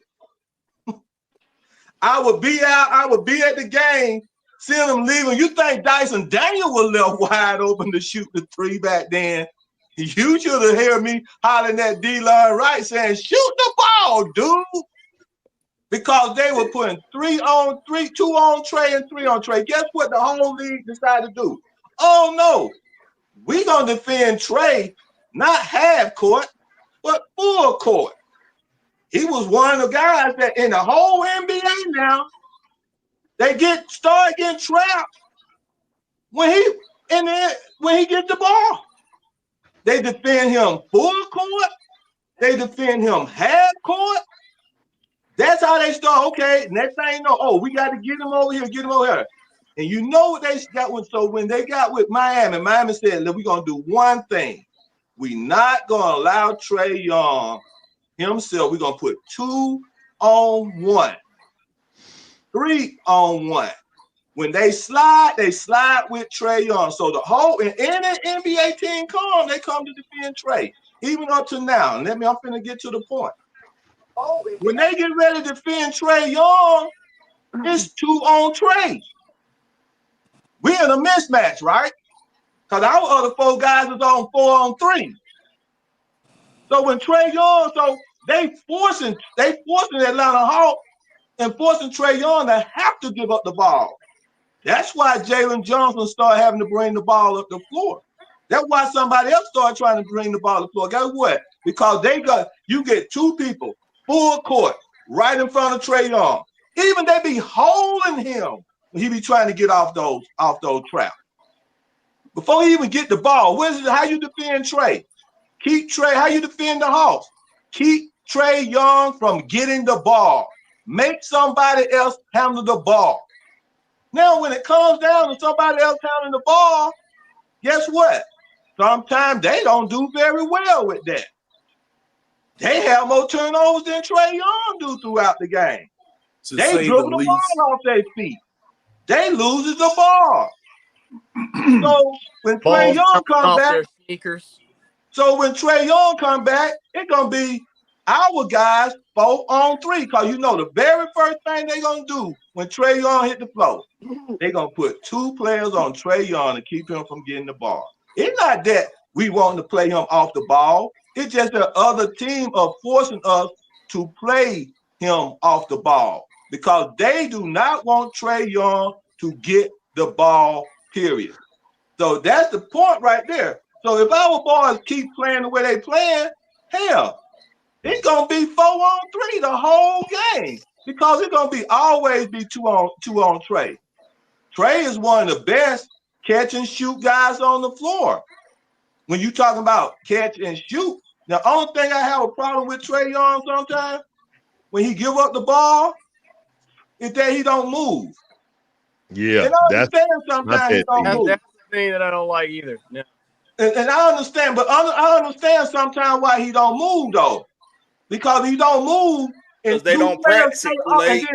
I would be at the game, seeing them leaving. You think Dyson Daniel was left wide open to shoot the 3 back then? You should have heard me hollering at D-Line Wright saying, shoot the ball, dude. Because they were putting 3 on 3, 2 on Trae and 3 on Trae. Guess what the whole league decided to do? Oh no, we're gonna defend Trae, not half court, but full court. He was one of the guys that in the whole NBA now, they start getting trapped when he gets the ball. They defend him full court, they defend him half court. That's how they start. Okay, next thing you know, we got to get him over here, And you know what they got with? So when they got with Miami said, look, we're going to do one thing. We're not going to allow Trae Young himself. We're going to put 2 on 1, 3 on 1. When they slide with Trae Young. So the whole, and any NBA team they come to defend Trae, even up to now. And I'm finna get to the point. When they get ready to defend Trae Young, it's 2 on Trae. We're in a mismatch, right? Because our other 4 guys is on 4 on 3. So when Trae Young, they forcing Atlanta Hawks and forcing Trae Young to have to give up the ball. That's why Jalen Johnson started having to bring the ball up the floor. That's why somebody else started trying to bring the ball up the floor. Guess what? Because you get 2 people full court right in front of Trae Young. Even they be holding him when he be trying to get off those traps. Before he even get the ball, how you defend Trae? Keep Trae. How you defend the Hawks? Keep Trae Young from getting the ball. Make somebody else handle the ball. Now, when it comes down to somebody else handling the ball, Guess what? Sometimes they don't do very well with that. They have more turnovers than Trae Young do throughout the game. They dribble the ball off their feet. They loses the ball. So when Trae Balls Young coming come off back, their sneakers. it's gonna be our guys 4-on-3. Because you know the very first thing they're gonna do when Trae Young hit the floor, they're gonna put 2 players on Trae Young to keep him from getting the ball. It's not that we want to play him off the ball. It's just the other team are forcing us to play him off the ball because they do not want Trae Young to get the ball, period. So that's the point right there. So if our boys keep playing the way they playing, hell, it's gonna be 4-on-3 the whole game because it's gonna be always be 2-on Trae. Trae is one of the best catch and shoot guys on the floor. When you talking about catch and shoot, the only thing I have a problem with Trae Young sometimes when he give up the ball is that he don't move. Yeah, And I that's understand my sometimes he pet don't peeve. move. That's the thing that I don't like either. No. And I understand, but I understand sometimes why he don't move though, because he don't move and Because they don't practice it, Kool-Aid.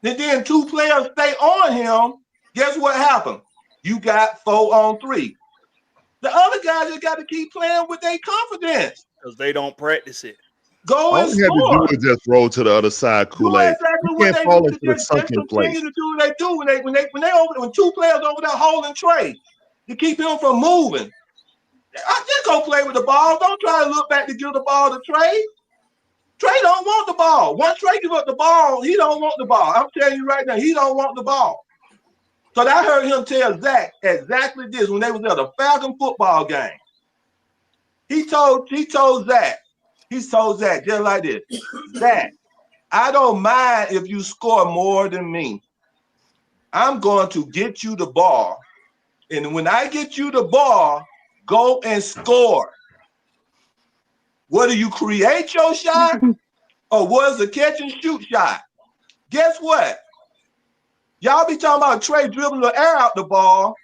and then 2 players stay on him. Guess what happened? You got 4-on-3. The other guys just got to keep playing with their confidence. Because they don't practice it. Go All and we have to do score. is just roll to the other side, Do Kool-Aid. exactly You what can't they fall do. into the Just sunken place. continue to do what they do when 2 players over there holding Trae to keep him from moving. I just go play with the ball. Don't try to look back to give the ball to Trae. Trae don't want the ball. Once Trae give up the ball, he don't want the ball. I'm telling you right now, he don't want the ball. So I heard him tell Zach exactly this when they was at a Falcon football game. He told Zach just like this. Zach, I don't mind if you score more than me. I'm going to get you the ball. And when I get you the ball, go and score. Whether you create your shot or was a catch and shoot shot. Guess what? Y'all be talking about Trae dribbling the air out the ball.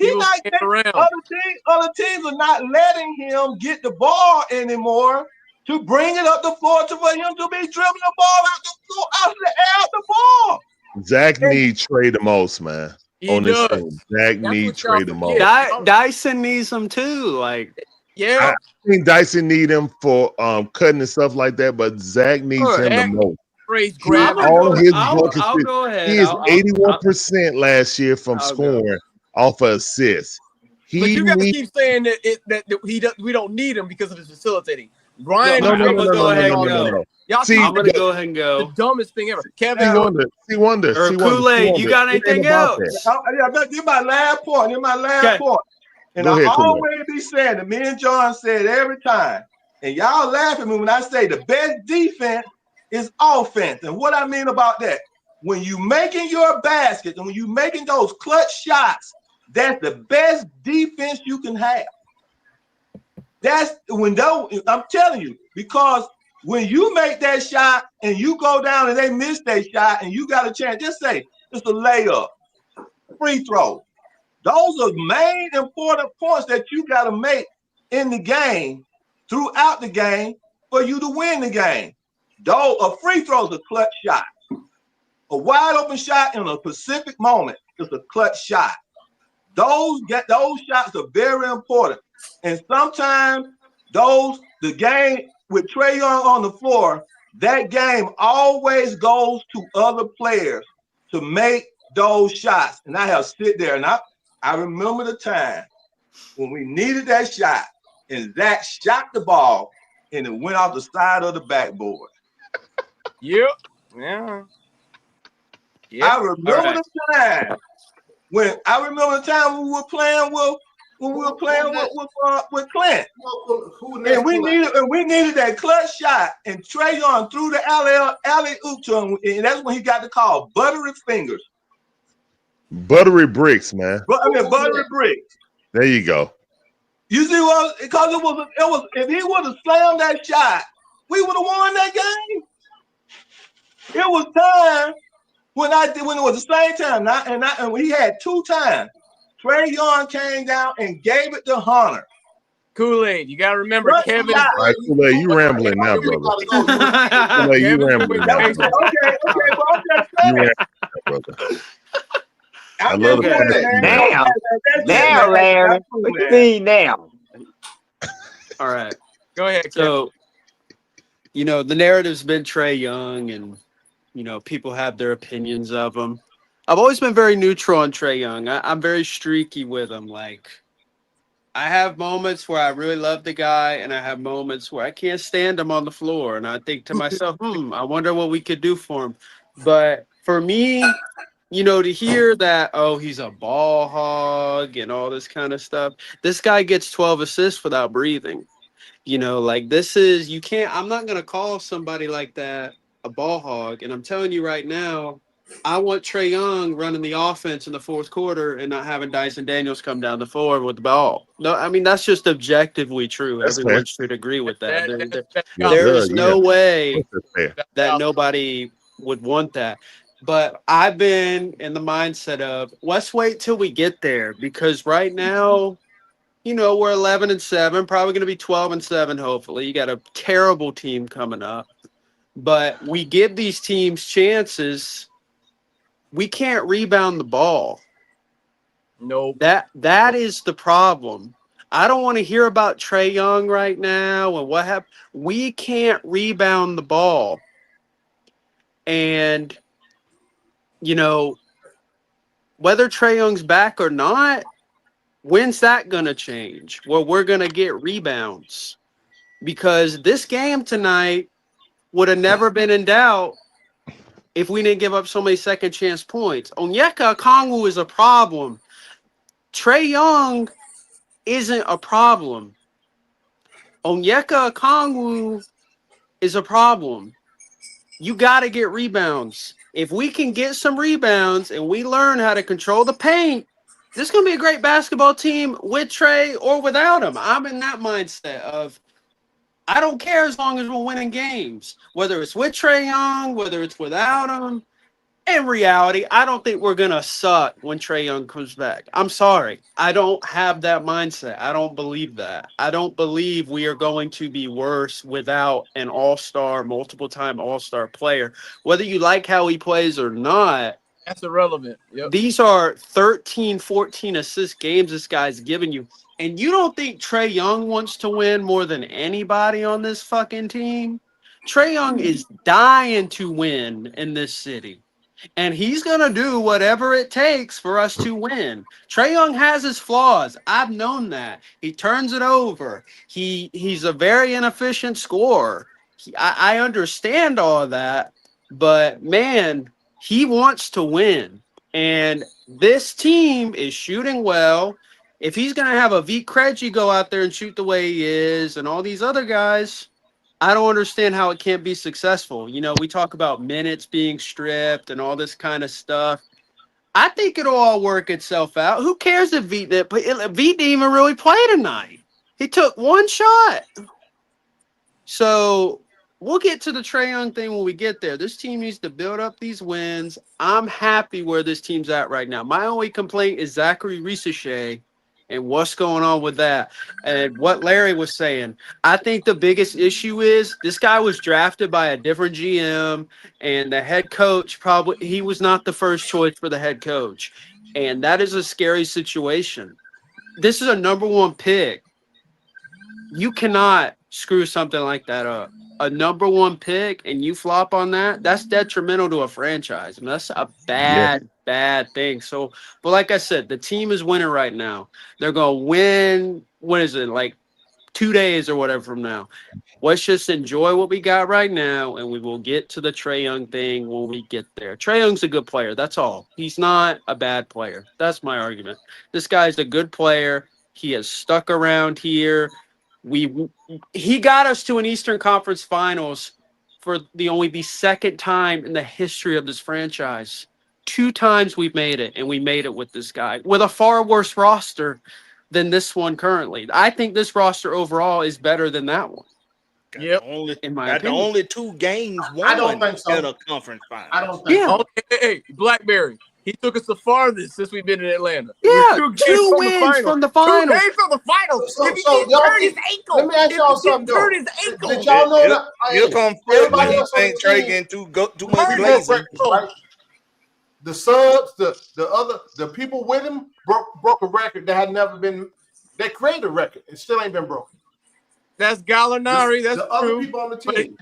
Other teams are not letting him get the ball anymore to bring it up the floor for him to be dribbling the ball out the floor, out the air out the ball. Zach needs Trae the most, man. He on this does. team. Zach needs Trae the most. Dyson needs him too. Like, yeah, I think Dyson need him for cutting and stuff like that, but Zach needs him the most. All of his buckets. I'll go ahead. He is 81% last year from scoring off of assists. But you got to keep saying that we don't need him because of his facilitating. Ryan, No. I'm gonna go ahead and go. The dumbest thing ever. Kevin, See Wonder. Kool-Aid, you got anything else? This is my last point. And go ahead, I always be saying that me and John said every time, and y'all laugh at me when I say the best defense is offense. And what I mean about that, when you making your baskets and when you making those clutch shots, that's the best defense you can have. That's when I'm telling you, because when you make that shot and you go down and they miss that shot and you got a chance, just say it's a layup, free throw. Those are main important points that you got to make in the game, throughout the game, for you to win the game. Though a free throw is a clutch shot. A wide open shot in a specific moment is a clutch shot. Those shots are very important. And sometimes the game with Trae Young on the floor, that game always goes to other players to make those shots. And I have sit there and I remember the time when we needed that shot and Zach shot the ball and it went off the side of the backboard. Yep. Yeah. I remember the time when we were playing with Clint. And we needed that clutch shot, and Trae Young threw the alley-oop to him, and that's when he got the call, buttery fingers. Buttery bricks, man. Buttery bricks. There you go. You see what? Because it was. If he would have slammed that shot, we would have won that game. It was time when it was the same time, and we had 2 times Trae Young came down and gave it to Hunter. Kool-Aid, you gotta remember What? Kevin. All right, Kool-Aid, you rambling now, brother. Kool-Aid, you rambling now, Okay, brother. but I'm just You saying. rambling now, brother. I I'm love just the saying, fact man. you Now, That's it, now, man. Larry, That's cool, what you man. mean now? All right. Go ahead, Kevin. So, the narrative's been Trae Young, and, people have their opinions of him. I've always been very neutral on Trae Young. I'm very streaky with him. Like, I have moments where I really love the guy, and I have moments where I can't stand him on the floor. And I think to myself, I wonder what we could do for him. But for me, to hear that, oh, he's a ball hog and all this kind of stuff. This guy gets 12 assists without breathing. I'm not going to call somebody like that a ball hog. And I'm telling you right now, I want Trae Young running the offense in the fourth quarter and not having Dyson Daniels come down the floor with the ball. No, I mean, that's just objectively true. That's Everyone fair. should agree with that. Yeah, There duh, is yeah. no way That's fair. that nobody would want that. But I've been in the mindset of let's wait till we get there, because right now, we're 11-7, probably going to be 12-7. Hopefully, you got a terrible team coming up, but we give these teams chances. We can't rebound the ball. Nope. That is the problem. I don't want to hear about Trae Young right now and what happened. We can't rebound the ball. And, whether Trae Young's back or not, when's that going to change? Well, we're going to get rebounds, because this game tonight would have never been in doubt if we didn't give up so many second chance points. Onyeka Okongwu is a problem. Trae Young isn't a problem. Onyeka Okongwu is a problem. You got to get rebounds. If we can get some rebounds and we learn how to control the paint, this is going to be a great basketball team with Trae or without him. I'm in that mindset of I don't care as long as we're winning games, whether it's with Trae Young, whether it's without him. In reality, I don't think we're going to suck when Trae Young comes back. I'm sorry. I don't have that mindset. I don't believe that. I don't believe we are going to be worse without an all-star, multiple-time all-star player. Whether you like how he plays or not, that's irrelevant. Yep. These are 13, 14 assist games this guy's giving you. And you don't think Trae Young wants to win more than anybody on this fucking team? Trae Young is dying to win in this city. And he's going to do whatever it takes for us to win. Trae Young has his flaws. I've known that. He turns it over. He's a very inefficient scorer. I understand all of that. But, man, he wants to win. And this team is shooting well. If he's going to have a Vit Krejci go out there and shoot the way he is and all these other guys, I don't understand how it can't be successful. We talk about minutes being stripped and all this kind of stuff. I think it'll all work itself out. Who cares if Vit didn't even really play tonight? He took one shot. So we'll get to the Trae Young thing when we get there. This team needs to build up these wins. I'm happy where this team's at right now. My only complaint is Zachary Risichet and what's going on with that. And what Larry was saying, I think the biggest issue is this guy was drafted by a different GM, and the head coach he was not the first choice for the head coach. And that is a scary situation. This is a number one pick. You cannot screw something like that up. A number one pick and you flop on that, that's detrimental to a franchise. And that's a bad thing. So, but like I said, the team is winning right now. They're going to win, what is it, like 2 days or whatever from now. Let's just enjoy what we got right now, and we will get to the Trae Young thing when we get there. Trae Young's a good player. That's all. He's not a bad player. That's my argument. This guy's a good player. He has stuck around here. He got us to an Eastern Conference Finals for the second time in the history of this franchise. 2 times we've made it, and we made it with this guy with a far worse roster than this one currently. I think this roster overall is better than that one. Yep. In my the opinion. only 2 games won I don't think so. at a conference final. I don't think so. Hey, Blackberry. He took us the farthest since we've been in Atlanta. Yeah, We're 2 games two from wins the from the final. 2 finals. games from the finals. So, If he so didn't y'all turn his keep, ankle, let me ask if y'all he something didn't turn though. his ankle, Did y'all know that? He'll Hey, come fresh when everybody he else on think the Trey team getting too much learned broke his glazing. records, ankle. right? The subs, the people with him broke a record that had never been. They created a record. It still ain't been broken. That's Gallinari. That's The other true. people on the team.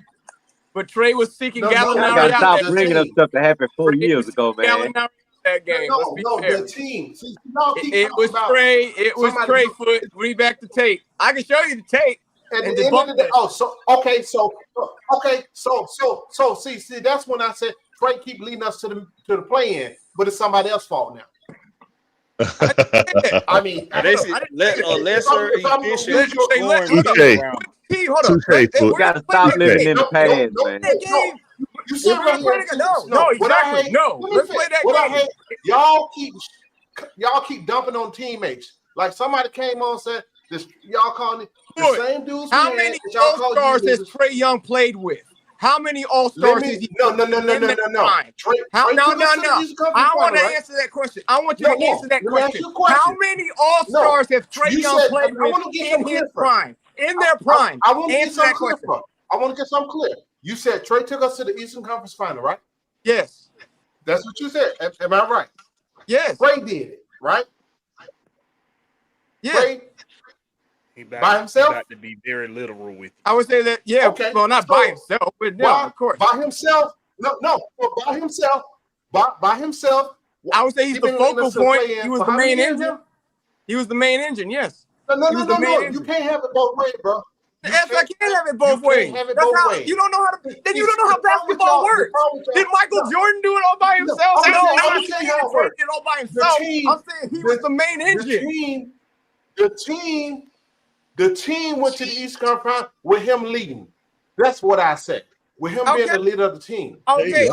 But Trey was seeking No, Y'all Gallinari gotta out stop that bringing up game. stuff that happened 4 Trey years was ago, seeking man. Gallinari out that game. Let's be fair. The team. See, y'all keep It talking was about Trey. It was somebody. Trey foot. Read back the tape. I can show you the tape At and the end of debunk the day, that. so see, that's when I said Trey keep leading us to the play-in, but it's somebody else's fault now. I mean, This is a lesser efficient scoring Touche. around. Hold up. Touche, Foot. You gotta stop living in the past, man. That game. You said right here. No, What I exactly. hate, No, let me let's finish. play that What I game. hate, y'all keep dumping on teammates. Like somebody came on and said this. Y'all calling it the same dudes. How many All-Stars has Trey Young played with? How many All-Stars has he No. Prime? Trey No. took us to the Eastern Conference I want to Final, answer that question. I want you to answer that Let me ask question. you a question. How many All-Stars have Trey You Young said, played I with want to get in something his clear first. prime? In their prime. I want to get Answer something that clear question. first. I want to get something clear. You said Trey took us to the Eastern Conference Final, right? Yes. That's what you said. Am I right? Yes. Trey did it, right? Yes. Trey By himself? He about to be very literal with you. I would say that, yeah. Okay. Well, not by himself, but yeah, of course. By himself? No. By himself. By himself. I would say he's the focal point. He was the main engine. Him? He was the main engine, yes. No. Engine. You can't have it both ways, bro. Yes, I can have it both ways. Have it That's both how ways. you don't know how to. Then you don't know how basketball works. Did Michael Jordan do it all by himself? No, I'm not saying Trey did it all by himself. I'm saying he was the main engine. The team went to the East Conference with him leading. That's what I said. With him being the leader of the team. Okay.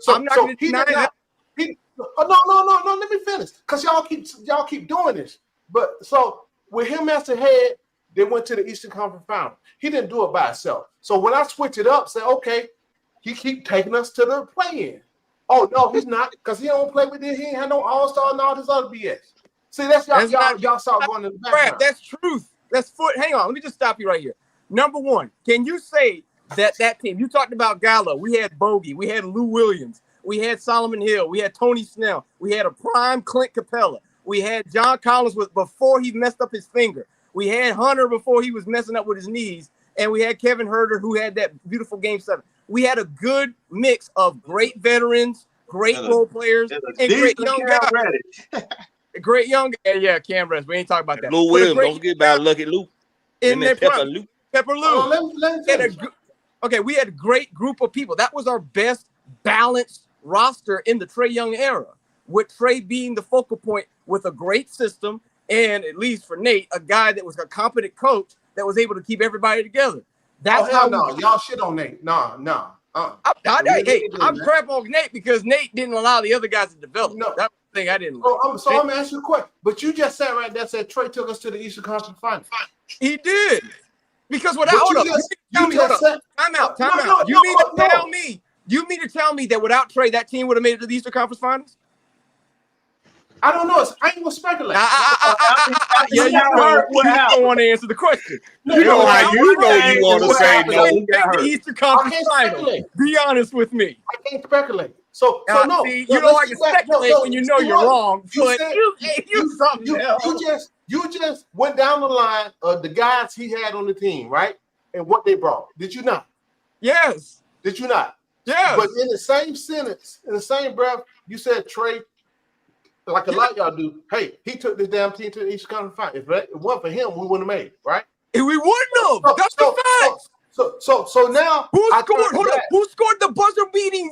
I'm not going to deny that. No. Let me finish, because y'all keep doing this. But so with him as the head, they went to the Eastern Conference Final. He didn't do it by himself. So when I switch it up, say, okay, he keep taking us to the play-in. Oh no, he's not, because he don't play with this. He ain't had no All-Star and all this other BS. See, that's y'all saw going in the background. That's truth. That's foot. Hang on, let me just stop you right here. Number one, can you say that team? You talked about Gallo. We had Bogey. We had Lou Williams. We had Solomon Hill. We had Tony Snell. We had a prime Clint Capella. We had John Collins before he messed up his finger. We had Hunter before he was messing up with his knees. And we had Kevin Herter, who had that beautiful Game 7. We had a good mix of great veterans, great role players, and great young guys. Great young guys. Yeah, Cam Reddish. We ain't talking about that. Lou Williams. Don't forget about Lucky Lou. In their Pepper prime. Lou. Pepper Lou. We had a great group of people. That was our best balanced roster in the Trey Young era, with Trey being the focal point with a great system, and at least for Nate, a guy that was a competent coach that was able to keep everybody together. That's how y'all shit on Nate. No. I'm crap on Nate because Nate didn't allow the other guys to develop. No. That's the thing I didn't like. I'm gonna ask you a question. But you just said right there, said Trey took us to the Eastern Conference Final. He did. Because without time out. You mean to tell me that without Trey, that team would have made it to the Eastern Conference Finals? I don't know. I ain't gonna speculate. You don't want to answer the question. You know how you want to say no. The Eastern Conference Finals. Be honest with me. I can't speculate. So no. See, you don't like to speculate when you know you're wrong. But you just went down the line of the guys he had on the team, right? And what they brought. Did you not? Yes. Did you not? Yes. But in the same sentence, in the same breath, you said Trey, like a lot of y'all do, hey, he took this damn team to the Eastern Conference Final. If it wasn't for him, we wouldn't have made it, right? And we wouldn't have. That's the fact. So now who scored? Hold up. Who scored the buzzer beating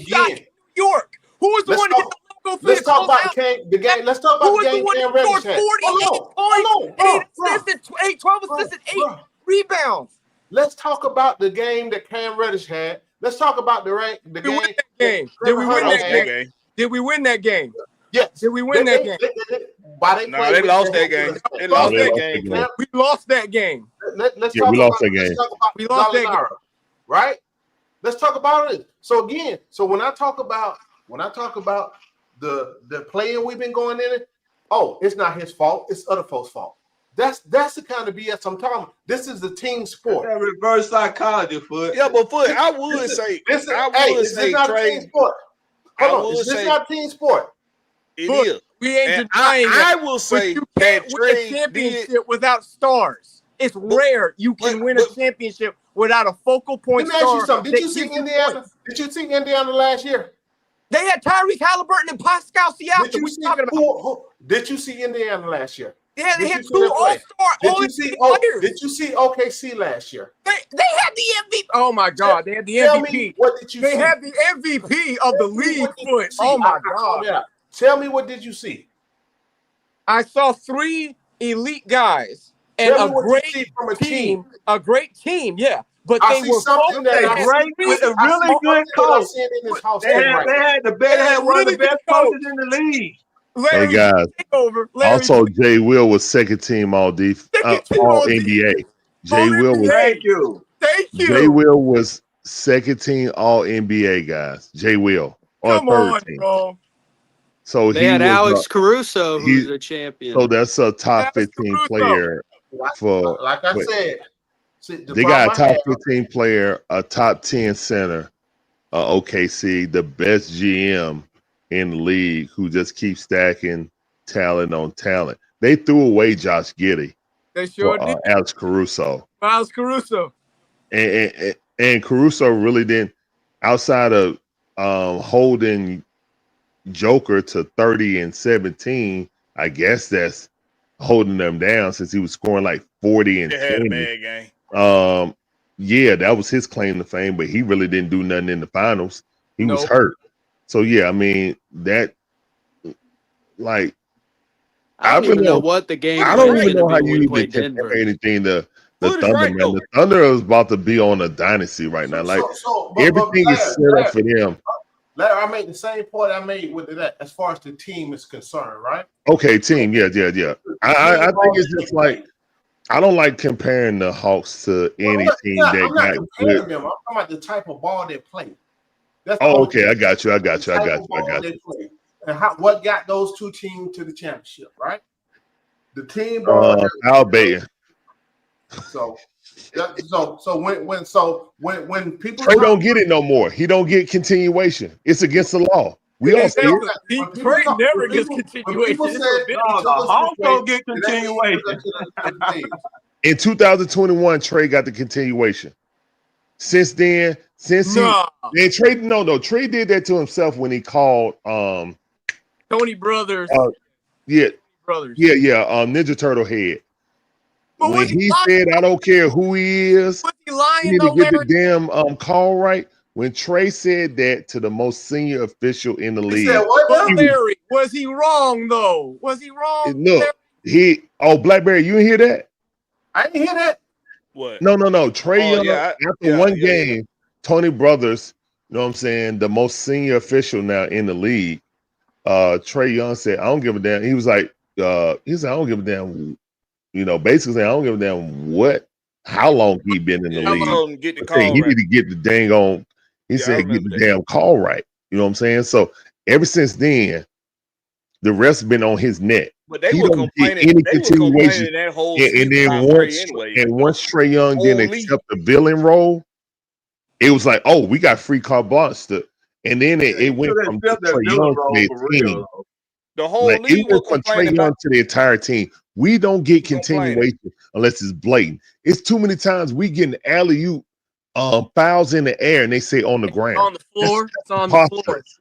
shot in New York? Who was the one to hit the logo for Let's talk about the game. Let's talk about the game Cam Reddish had. 48 points, 12 assists, and 8 rebounds. Let's talk about the game that Cam Reddish had. Let's talk about the game. Did we win that game? Did we win that game? Yes. Did we win that game? They lost that game. They lost that game. We lost that game. We lost that game. We lost that game. Right? Let's talk about it. So again, when I talk about the playing we've been going in it. Oh, it's not his fault. It's other folks' fault. That's the kind of BS I'm talking about. This is the team sport. That reverse psychology, Foot. Yeah, but Foot, I would say Is this not a team sport? Hold on, is this not a team sport? It Look, is. we ain't And denying I that. will But say you that can't win a Trey championship did. without stars. It's rare you can win a championship without a focal point Let me ask you star. something. Did that you see gives Indiana? points. Did you see Indiana last year? They had Tyrese Halliburton and Pascal Siakam. Did you What see you talking about? Did you see Indiana last year? Yeah, they Did had you see two them play? all-star, Did all you see? players. Did you see OKC last year? They had the MVP. Oh my God, they had the Tell MVP. me, what did you They see? had the MVP of the league. What did you Foot. see? Oh my I God. called it out. Tell me, what did you see? I saw 3 elite guys and Tell a me what you great see from a team. A great team, yeah. But I they see were something that they I had see. three- I see really good something that I coach. see in this house They team had right they now. had the best, They they had had one of the really good best coach. coaches in the league. Hey Larry guys, Takeover. Larry also Jay Will was second team all team all all NBA. Jay all Will was NBA. Thank you. Thank Jay you. Will was second team all NBA, guys. Jay Will or Come third on, team. bro. So They he had was Alex Caruso, who's he. a champion. So that's a top Alex 15 Caruso. player for. Like I but said, see, the they problem got a I top have, 15 player, a top 10 center, OKC, the best GM in the league, who just keeps stacking talent on talent. They threw away Josh Giddey They sure for did. Alex Caruso. Miles Caruso. And Caruso really didn't, outside of holding Joker to 30 and 17. I guess that's holding them down since he was scoring like 40 and They had a 20. bad game. Yeah, that was his claim to fame, but he really didn't do nothing in the finals. He was Nope. hurt. So yeah, I mean that, like, I don't I've been even know on, what the game I plan don't is even going to know be how when you we even play compare Denver. anything to the Foot is Thunder, right, man. though. The Thunder is about to be on a dynasty right now. Like but everything is set up for them. Larry, I made the same point I made with that as far as the team is concerned, right? Okay, team, yeah. I think it's just like, I don't like comparing the Hawks to any team that I'm not got comparing good. them. I'm talking about the type of ball they play. That's the Oh, only okay, thing. I got you. The type of ball they play. And what got those two teams to the championship, right? The team ball. Foul baiting. So when people Trey talk, don't get it no more. He don't get continuation. It's against the law. We all see it. Trey never gets when continuation. people It's say forbidden. No, the Hawks don't get continuation. In 2021, Trey got the continuation. Since then, Trey did that to himself when he called Tony Brothers. Brothers. Ninja Turtle head. But when he said, I don't care who he is, was he lying he need though, to get Larry? the damn call right. When Trey said that to the most senior official in the league, said, what now? Larry, was he wrong though? Was he wrong? Look, Blackberry, you didn't hear that? I didn't hear that. What? No. Trey Young, yeah, after one game, Tony Brothers, you know what I'm saying, the most senior official now in the league, Trey Young said, I don't give a damn. He was like, I don't give a damn, basically saying, I don't give a damn how long he been in the league. Get the But call he right. need to get the dang on. He said, get the damn call right. You know what I'm saying? So ever since then, the rest been on his neck. But they He were don't get complaining. any They were continuation. complaining that whole And season then about Trey anyway. once Trey Young didn't Holy. accept the villain role, it was like, oh, we got free carte blanche. And then it went from Trey Young to the team. The whole Like, league it was went from Trey complaining Young about. to the entire team. We don't get continuation unless it's blatant. It's too many times we getting alley-oop fouls in the air and they say on the ground. On the floor. It's on the floor. Preposterous.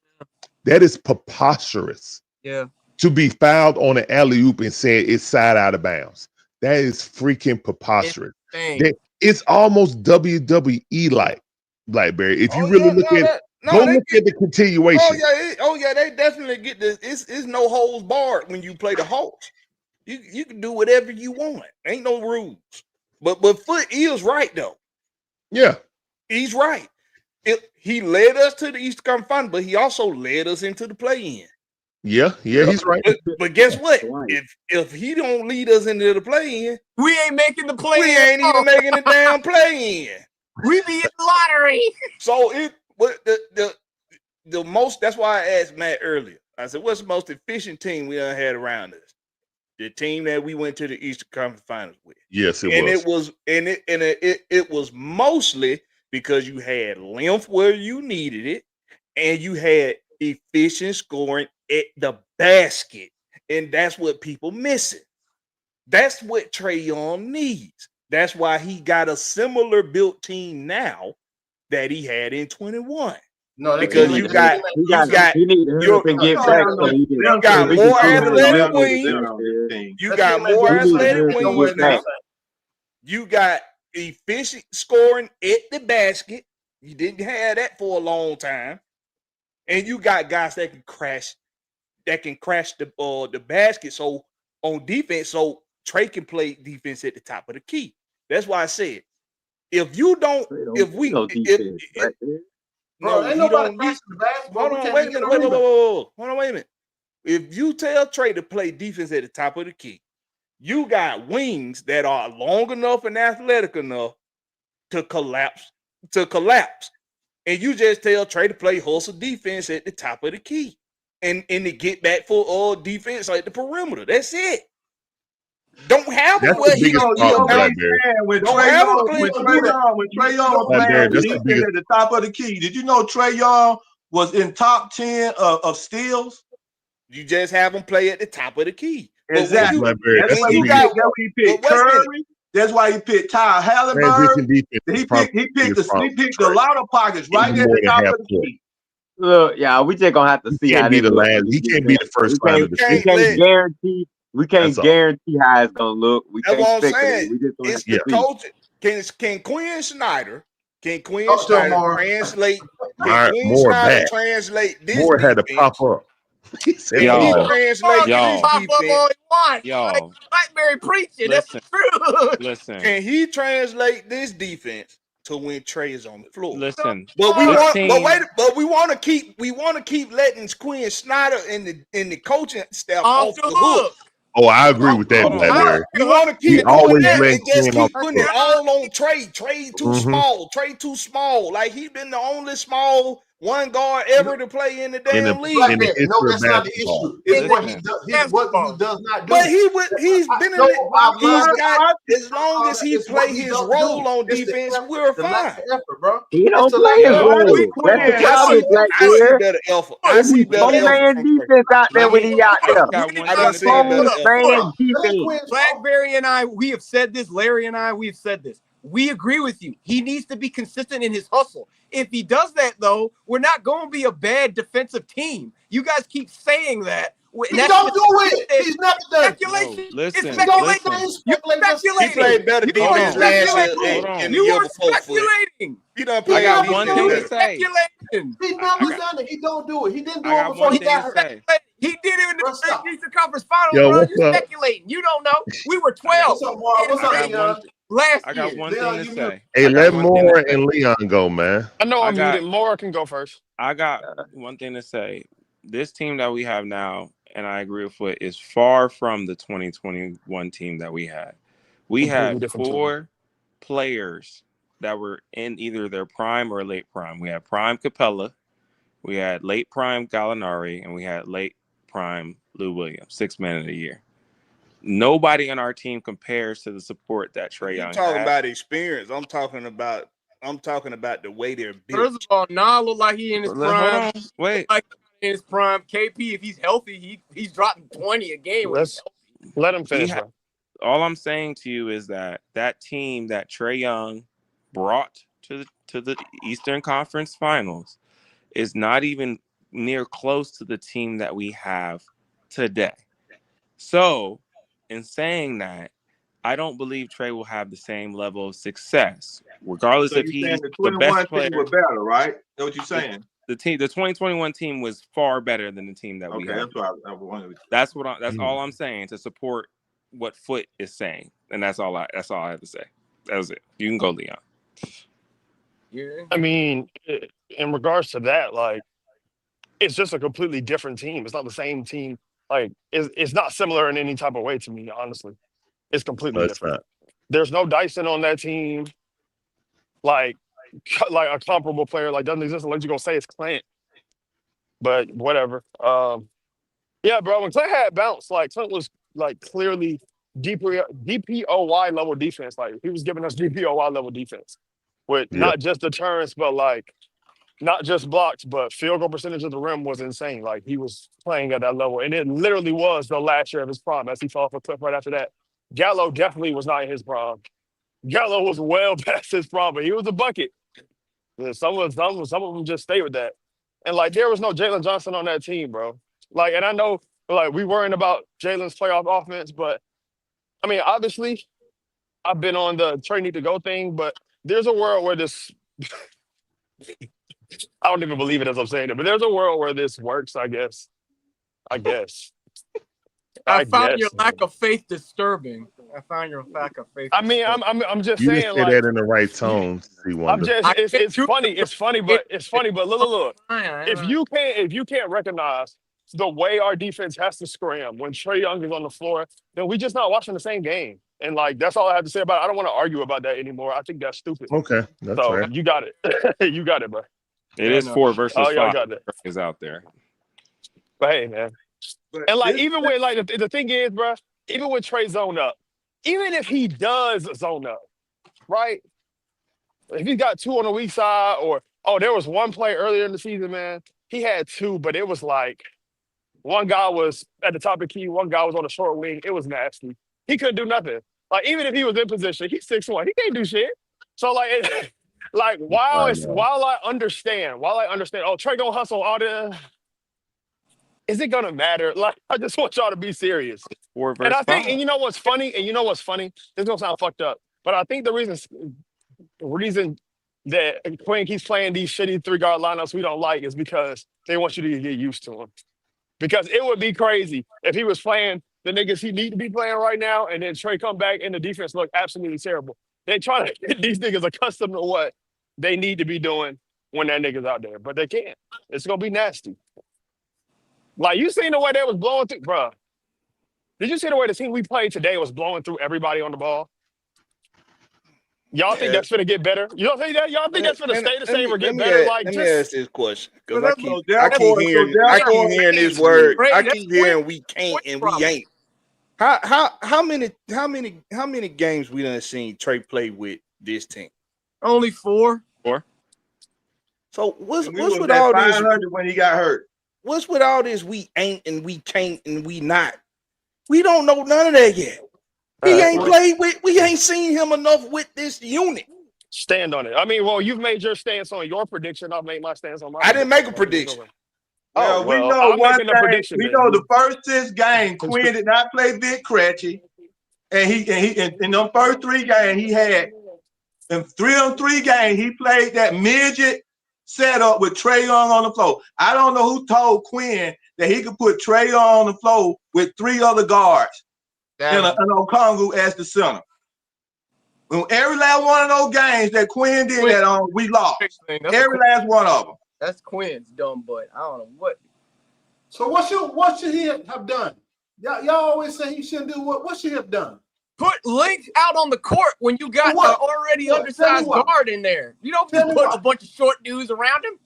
That is preposterous. Yeah. To be fouled on an alley-oop and say it's side out of bounds. That is freaking preposterous. It's almost WWE like, Blackberry. If you really look at the continuation. They definitely get this. It's no holds barred when you play the Hawks. You can do whatever you want. Ain't no rules. But Foot is right though. Yeah, he's right. He led us to the Eastern Conference Final, but he also led us into the play-in. Yeah, he's right. But guess what? If he don't lead us into the play-in, we ain't making the play-in. We ain't even making the damn play-in. We be in the lottery. So the most. That's why I asked Matt earlier. I said, what's the most efficient team we done had around us? The team that we went to the Eastern Conference Finals with. Yes, it And was. it was mostly because you had length where you needed it, and you had efficient scoring at the basket, and that's what people missing. That's what Trae Young needs. That's why he got a similar built team now that he had in 21. No, that Because team you ain't got he need to hurry up and get back so he can you got we can more see him in the athletic middle of the wings. bench. You that got team ain't more He need to going athletic hurry up and wings get back. now. You got efficient scoring at the basket. You didn't have that for a long time. And you got guys that can crash the basket. So on defense, so Trey can play defense at the top of the key. That's why I said if you don't, if we, no defense right there. Bro, no, ain't he nobody don't. crashing the basketball. Hold We on, can't wait a even get minute, a wait, rebound. hold on, wait a minute. If you tell Trey to play defense at the top of the key, you got wings that are long enough and athletic enough to collapse, and you just tell Trey to play hustle defense at the top of the key, and to get back for defense at the perimeter. That's it. Don't have him That's where the he biggest can You be a know problem, what bounce. he's Blackberry. saying when Don't Trey have him Young, play. when Trey Young playing Blackberry, that's the defense biggest. at the top of the key. Did you know Trey Young was in top 10 of steals? You just have him play at the top of the key. But when Exactly. you Blackberry, That's that's when why the he you biggest got picked. That's why he but picked wait a minute. Curry. That's why he picked Ty Halliburton. transition defense. Is He probably picked. He the picked. biggest problem He for picked a Trey. lot of pockets right Even at more the than top half of the court. key. Look, y'all, we just gonna have to He see can't how be this the look last. when we He get can't be there. the first round of the We Can't season. can't let guarantee That's all. how it's gonna look. We That's can't what I'm speculate. saying. We just gonna have It's to the Yeah. see. coach. Can Quinn Snyder? Can Quinn Talk to him, Snyder Mark. translate? Can Quinn More Snyder back. translate this More had to pop defense? up. He said Can he more. translate this Pop up defense? all he wants. Like Y'all, Blackberry preaching. That's the truth. listen, Can he translate this defense to when Trey is on the floor? listen. But we This want, team, but we want to keep letting Quinn Snyder and the coaching staff Off off the the hook. hook. Oh, I agree with that, hold on. Blackberry. We want to He keep doing always that letting and just Quinn off keep the putting it hook. all on Trey. Trey too Mm-hmm. small. Trey too small. Like he been the only small one guard ever to play in the In the damn league. in the Blackberry. No, history of that's not the basketball. issue. It's what he Listen, does. What he does not do. But he's been in No, it. I've He's learned. got as long as he It's what play he his don't do. role on It's the defense, effort, we're the lack fine. of effort, bro. He It's don't the play lack his of Yo, effort. role. That's the I problem, see Blackbeard. better effort. It I be see better four effort man from Trey. defense out there let when me. he out I there. just got one I thing done to seen say. better Four effort. man That ain't defense. Quinn's fault. Blackberry and I, we have said this. Larry and I, we've said this. We agree with you. He needs to be consistent in his hustle. If he does that, though, we're not going to be a bad defensive team. You guys keep saying that. And He that's don't just do it. He's never done it. No, speculation. It's He listen, don't speculation. listen. he's You're speculating just He speculating. played better You Hold are defense on, last year hold speculating. and on. the You year are before, Foot. speculating. He done He I played got never one defense thing do to it. better. say. Speculating. He I never got, done it. He don't do it. He didn't I do it got before one he thing got to hurt. say. He did it in Bro, the stop. Eastern Conference Finals Yo, run. what's You up? speculating. You don't know. We were I got, 12 What's up, Mark? What's I up, got one. Leon? last I got year. one thing Leon, to you mute. say. Hey, I got let one thing to Moore say. and Leon go, man. I know I I'm got muted. More can go first. I got one thing to say. This team that we have now, and I agree with Foot, is far from the 2021 team that we had. We Completely had different team. 4 players that were in either their prime or late prime. We had prime Capella, we had late prime Gallinari, and we had late prime Lou Williams, 6 man of the year. Nobody on our team compares to the support that Trae You Young talking had. about experience. I'm talking about the way they're built. First of all, Nah look like he in his Hold prime. on, wait. Like in his prime. KP, if he's healthy, he's dropping 20 a game when he's healthy. Let him He finish, had. bro. All I'm saying to you is that team that Trae Young brought to the Eastern Conference Finals is not even near close to the team that we have today. So, in saying that, I don't believe Trey will have the same level of success, regardless So if you saying he's the the 21 best team player. was better, right? That's what you're saying. The 2021 team was far better than the team that we Okay, have. that's what I wanted. That's all I'm saying to support what Foot is saying, and that's all I have to say. That was it. You can go, Leon. Yeah. I mean, in regards to that, like, it's just a completely different team. It's not the same team. Like, it's not similar in any type of way to me, honestly. It's No, completely it's different. not. There's no Dyson on that team. Like a comparable player, like, doesn't exist unless you're going to say it's Clint. But whatever. Yeah, bro. When Clint had bounced, like Clint was like clearly DPOY level defense. Like he was giving us DPOY level defense with Yeah. not just deterrence, but like not just blocks, but field goal percentage of the rim was insane. Like he was playing at that level, and it literally was the last year of his prime. As he fell off a cliff right after that, Gallo definitely was not in his prime. Gallo was well past his prime, but he was a bucket. And some of them just stay with that. And like there was no Jalen Johnson on that team, bro. Like, and I know like we worrying about Jalen's playoff offense, but I mean, obviously, I've been on the Trey need to go thing, but there's a world where this I don't even believe it as I'm saying it, but there's a world where this works, I guess. I guess. I found your guess. lack of faith disturbing. I found your lack of faith. I mean, disturbing. I'm just You didn't saying, say like, that in the right tone, C. I'm Wonder. just it's funny. It's funny, but look. If you can't recognize the way our defense has to scram when Trey Young is on the floor, then we just not watching the same game. And like that's all I have to say about it. I don't want to argue about that anymore. I think that's stupid. Okay, that's So fair. you got it. You got it, bro. It is 4 versus Oh, 5. y'all got that. Is out there. But hey, man. And like even when like the thing is, bro, even with Trey zone up, even if he does zone up, right? If he's got 2 on the weak side, or there was one play earlier in the season, man. He had 2, but it was like one guy was at the top of the key, one guy was on the short wing. It was nasty. He couldn't do nothing. Like even if he was in position, he's 6'1". He can't do shit. So like, like while I understand, oh Trey gonna hustle all the. Is it gonna matter? Like, I just want y'all to be serious. 4 versus And I think, 5. and you know what's funny? This gonna sound fucked up, but I think the reason that Quinn keeps playing these shitty 3-guard lineups we don't like is because they want you to get used to them. Because it would be crazy if he was playing the niggas he need to be playing right now, and then Trey come back and the defense look absolutely terrible. They try to get these niggas accustomed to what they need to be doing when that nigga's out there, but they can't. It's gonna be nasty. Like, you seen the way they was blowing through, bro. Did you see the way the team we played today was blowing through everybody on the ball? Y'all think that's gonna get better? You don't think that? Y'all think that's gonna stay the same or get better? Like, let just me ask this question because Well, I that's- keep so I keep therefore- hearing so I keep therefore- hearing this word. Ray, I that's keep hearing we can't and we problem. ain't. How many games we done seen Trey play with this team? Only 4. 4. So what's And we was with at all this? 500 when he got hurt. What's with all this? We ain't and we can't and we not. We don't know none of that yet. He ain't played with. We ain't seen him enough with this unit. stand on it. I mean, well, you've made your stance on your prediction. I'll make my stance on my. I didn't make a prediction. Well, we know I'm one making a thing. prediction. We then. know the first 6 games, Quinn did not play Vic Krejci, and in the first 3 games he had. In 3 on 3 games, he played that midget setup with Trey Young on the floor. I don't know who told Quinn that he could put Trey Young on the floor with 3 other guards and Okongu as the center. When every last one of those games that Quinn did that on, we lost. Every last one of them. That's Quinn's dumb butt. I don't know what. So what should he have done? Y'all always say he shouldn't do what should he have done? Put length out on the court when you got an already undersized guard in there. You don't just put a bunch of short dudes around him.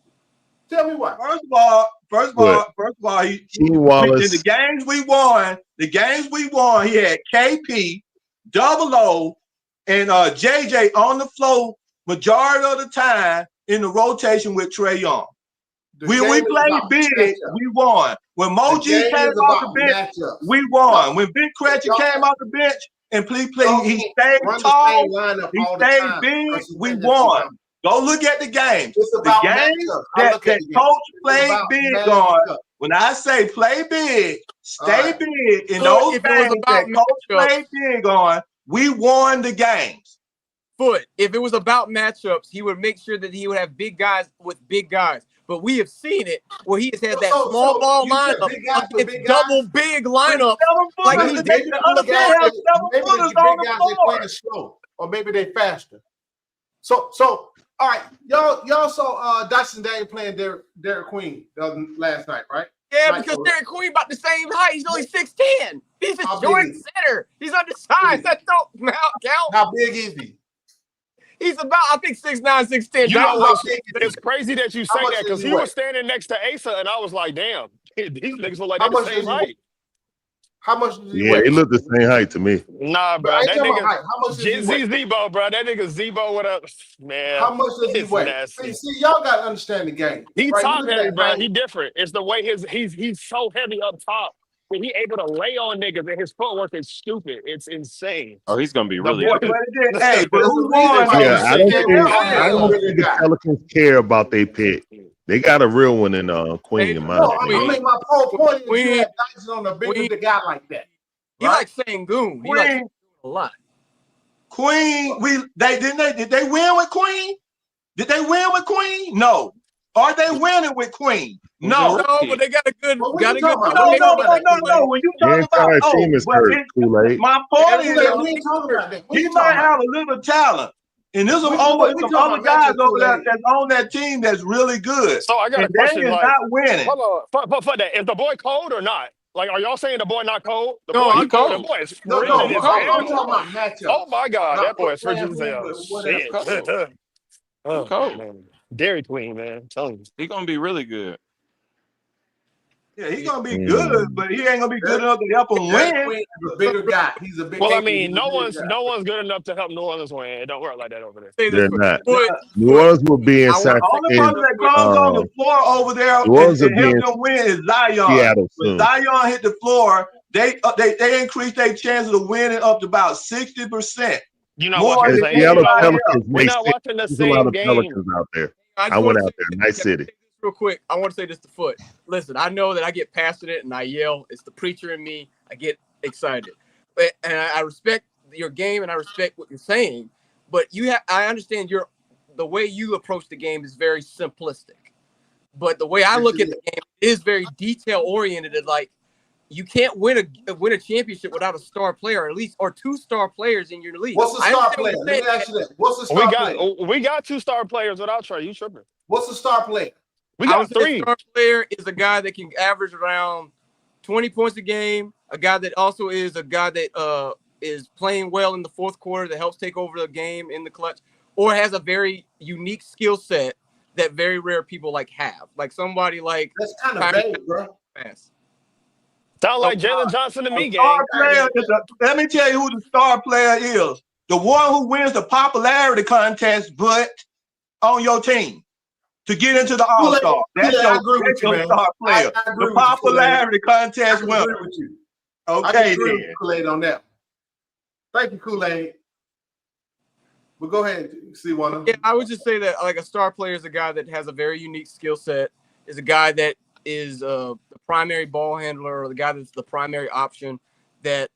Tell me what. First of all, he in the games we won, he had KP, Double O, and JJ on the floor majority of the time in the rotation with Trey Young. When we played big, we won. When Mo G came off the bench, we won. When Big Krejci came off the bench and he stayed tall, he stayed big, we won. Go look at the games. The games that coach played big on. When I say play big, stay big in those games that coach played big on, we won the games. If it was about matchups, he would make sure that he would have big guys with big guys. But we have seen it where he has had that small ball lineup. It's double big lineup. Like maybe the big guys they playing slow, or maybe they faster. So all right, y'all saw Dyson Daniel playing Derek Queen last night, right? Yeah, because Derek Queen about the same height. He's only 6'10". He's a short center. He's undersized. That don't count. How big is he? He's about, I think, 6'9", 6'10". You know, it's crazy that you say that because he was standing next to Asa, and I was like, damn. These niggas look like How they the much same does he weigh? height. How much does he Yeah, weigh? they look the same height to me. Nah, But I bro. ain't That talking about nigga height. How much does he weigh? Zebo, bro. That nigga Zebo, what up? Man, How much does he it's weigh? nasty. See, y'all got to understand the game, He right? You top look heavy, at bro. height. He different. It's the way he's so heavy up top that he able to lay on niggas, and his footwork is stupid. It's insane. Oh, he's gonna be The really boy, good. Hey, but There's who a reason won why though? you Yeah, say Cam Newton I is a don't bigger think the guy. Pelicans care about their pick. They got a real one in Queen, in my No, opinion. I mean my whole point is you Queen, had Dyson on a bigger guy like that. he likes Sangoon. He likes Queen, Sangoon a lot. Queen, did they win with Queen? Did they win with Queen? No. Are they winning with Queen? No. No, but they got a good Well, what got you a good talking about? No, We ain't no, talking no, about that no, Kool-Aid. no. When you Your talk about entire team is but hurt, Kool-Aid. my point is Kool-Aid, we ain't talking about that. What he you might talking have about? a little talent. And there's some We other talking about guys matchup over there Kool-Aid. that's on that team that's really good. so I got And a they question. is Like, not winning. hold on, for that, is the boy cold or not? Like, are y'all saying the boy not cold? The No, boy, He the cold. boy is No, frigid no, as I'm hell. talking about Oh matchups, my god, that not boy is playing frigid as who, hell. whatever. He Shit. cold. He Oh cold. man, Dairy Queen, man. I'm telling you. He gonna be really good. Yeah, he's gonna be good, Mm. but he ain't gonna be good enough to help them Derek win. Queen is a bigger guy. He's a big. Well, I He's mean, a bigger guy. no one's good enough to help New Orleans win. It don't work like that over there. say this They're for not. foot. New Orleans will be in I want to say Only this person real that quick. comes on the floor over there New Orleans will and be help in them win is Zion. Seattle When soon. Zion hit the floor, they increase their chances of winning up to about 60%. You're not More watching the And than same. You Seattle know anybody what? else. Pelicans We're make not sense. watching the There's a lot same of game. Pelicans out there. I I just went want to out say there. Nice city. this real quick. I want to say this to Foot. Listen, I know that I get passionate and I yell. It's the preacher in me. I get excited, and I respect your game and I respect what you're saying. But I understand the way you approach the game is very simplistic. But the way I look at the game is very detail oriented. Like you can't win a championship without a star player, or at least or two star players in your league. What's a I star understand player? what you're Let me saying. ask you that. What's a star player? We got 2-star players without Trey. You tripping? What's a star player? We I would got say 3. a star player is a guy that can average around 20 points a game. A guy that also is a guy that is playing well in the fourth quarter that helps take over the game in the clutch, or has a very unique skill set that very rare people have. Like somebody like That's kind of vague, bro. Pass. Sound like Jalen Johnson to me, gang. Star player let me tell you who the star player is. The one who wins the popularity contest, but on your team to get into the All-Star. That's I agree with you, your man. star player. I agree The with you, popularity contest I winner. agree with you. I Okay, agree with then. you, Kool-Aid on that. Thank you, Kool-Aid. But go ahead, see one. Yeah, I would just say that like a star player is a guy that has a very unique skill set, is a guy that is the primary ball handler or the guy that's the primary option that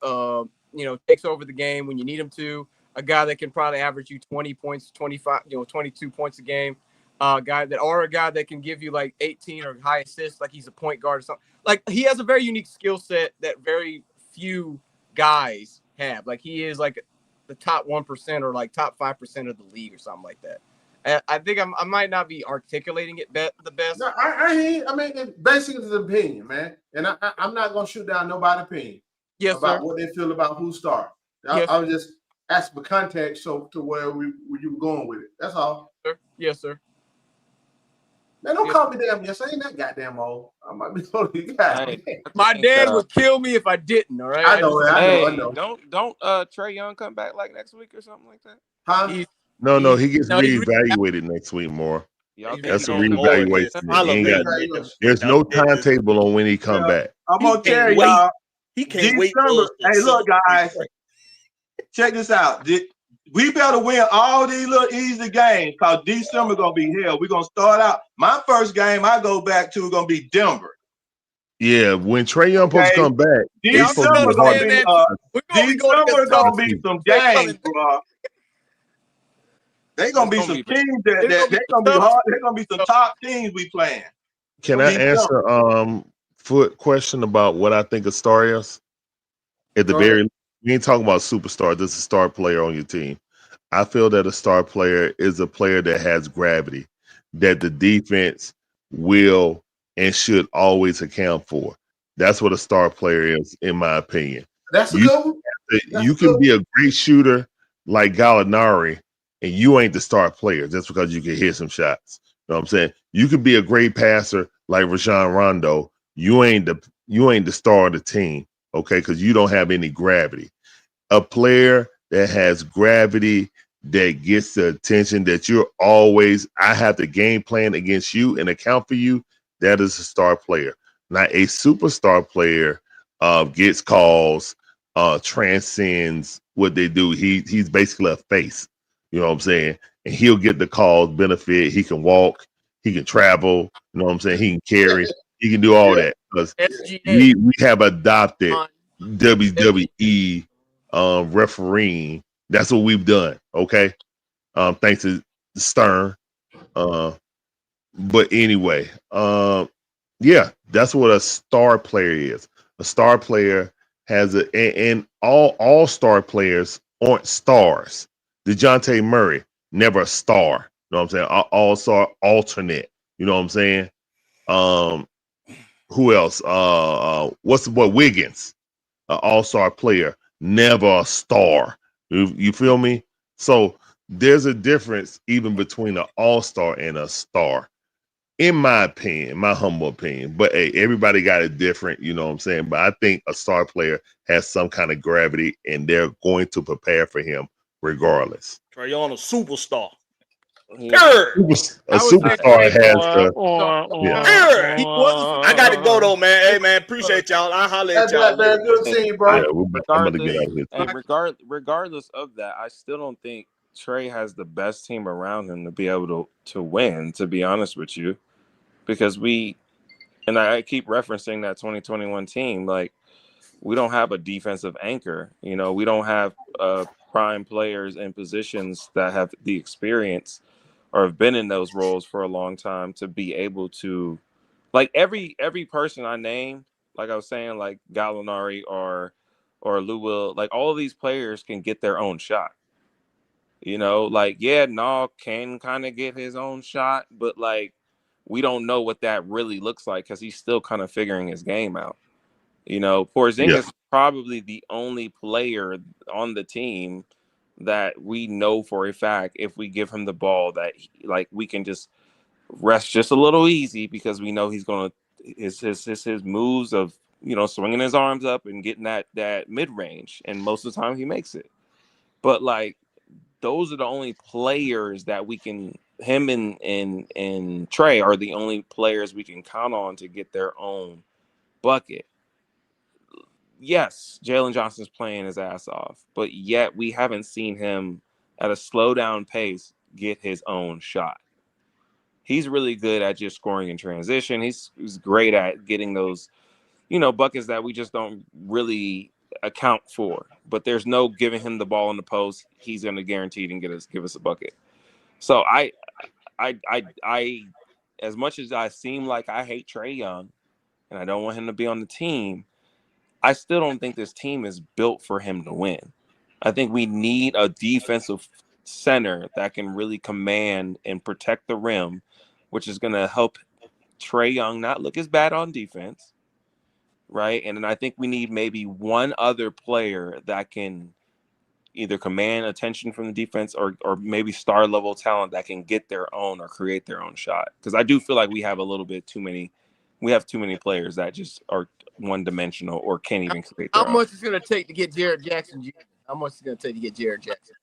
takes over the game when you need him to. A guy that can probably average you 20 points, 25, 22 points a game. A guy that can give you like 18 or high assists, like he's a point guard or something. Like he has a very unique skill set that very few guys have. Like he is like the top 1% or like top 5% of the league or something like that. I think I might not be articulating it the best. No, I mean, basically it's an opinion, man. And I'm not gonna shoot down nobody's opinion about what they feel about who star. I was just asking for context so to where you were going with it. That's all. Yes, sir. Man, don't call me damn. Yes, I ain't that goddamn old. I might be totally guy. My dad would kill me if I didn't. All right. I know. Don't Trey Young come back like next week or something like that? Huh? No, he gets reevaluated next week more. That's a reevaluation. There's no timetable on when he come back. I'm gonna tell y'all. He can't wait for us to Hey, look, guys. Check this out. We better win all these little easy games because December gonna be hell. We're gonna start out. My first game I go back to is gonna be Denver. Yeah, when Trey Young supposed to come back, December gonna be some games, bro. They gonna be some teams that they gonna be hard. They're gonna be some top teams we playing. Can I answer Foot question about what I think a star is? At the very, we ain't talking about superstar. This is a star player on your team. I feel that a star player is a player that has gravity, that the defense will and should always account for. That's what a star player is, in my opinion. That's a good one. You can be a great shooter like Gallinari, and you ain't the star player just because you can hit some shots. You know what I'm saying? You could be a great passer like Rajon Rondo, you ain't the star of the team, okay? Because you don't have any gravity. A player that has gravity, that gets the attention, that I have the game plan against you and account for you, that is a star player. Now, a superstar player gets calls, transcends what they do. He's basically a face. You know what I'm saying? And he'll get the calls, benefit. He can walk, he can travel. You know what I'm saying? He can carry, he can do all that because SGA. we have adopted WWE refereeing. That's what we've done. Okay. Thanks to Stern. But anyway, yeah, that's what a star player is. A star player has and all star players aren't stars. DeJounte Murray, never a star. You know what I'm saying? All-star alternate. You know what I'm saying? Who else? What's the boy? Wiggins, an all-star player, never a star. You feel me? So there's a difference even between an all-star and a star, in my opinion, my humble opinion. But hey, everybody got it different, you know what I'm saying? But I think a star player has some kind of gravity, and they're going to prepare for him regardless. Trae Young, a superstar. A superstar has the yeah. He was. I got to go though, man. Hey, man, appreciate y'all. I'll holler at y'all later. Good seeing, bro. Yeah, I'm gonna get out of here. Regardless of that, I still don't think Trey has the best team around him to be able to win. To be honest with you, because I keep referencing that 2021 team, like we don't have a defensive anchor. You know, we don't have prime players in positions that have the experience or have been in those roles for a long time to be able to, like every person I named, like I was saying, like Gallinari or Lou Will, like all of these players can get their own shot. You know, like can kind of get his own shot, but like we don't know what that really looks like because he's still kind of figuring his game out. You know, Porzingis is probably the only player on the team that we know for a fact if we give him the ball that we can just rest just a little easy because we know he's gonna his moves of swinging his arms up and getting that mid range, and most of the time he makes it. But like those are the only players that we can. Him and Trey are the only players we can count on to get their own bucket. Yes, Jalen Johnson's playing his ass off, but yet we haven't seen him at a slow down pace get his own shot. He's really good at just scoring in transition. He's great at getting those, buckets that we just don't really account for. But there's no giving him the ball in the post. He's going to guarantee and give us a bucket. So I, as much as I seem like I hate Trae Young, and I don't want him to be on the team, I still don't think this team is built for him to win. I think we need a defensive center that can really command and protect the rim, which is going to help Trae Young not look as bad on defense, right? And then I think we need maybe one other player that can either command attention from the defense or maybe star level talent that can get their own or create their own shot. Because I do feel like we have a little bit too many. We have too many players that just are one-dimensional or can't even create their How own. much is it going to take to get Jared Jackson Jr.? How much is it going to take to get Jared Jackson?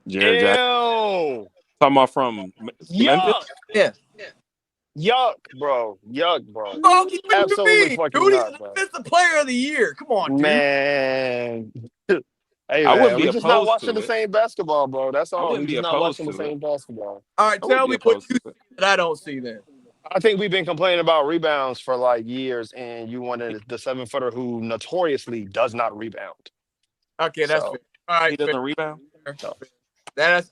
Jared Jackson. Talking about from Memphis? Yeah. Yuck, bro. Yuck, bro. What do you Absolutely mean? fucking Dude, he's nuts, the bro. defensive player of the year. Come on, dude. Man. Hey, I wouldn't man, be we're just not opposed watching to the it. same basketball, bro. That's I all. We're wouldn't be just not opposed watching the to it. same basketball. All right, I tell wouldn't be me what opposed you to it. see that I don't see then. I think we've been complaining about rebounds for like years, and you wanted the 7-footer who notoriously does not rebound. Okay, that's fair. All right, He doesn't rebound? No.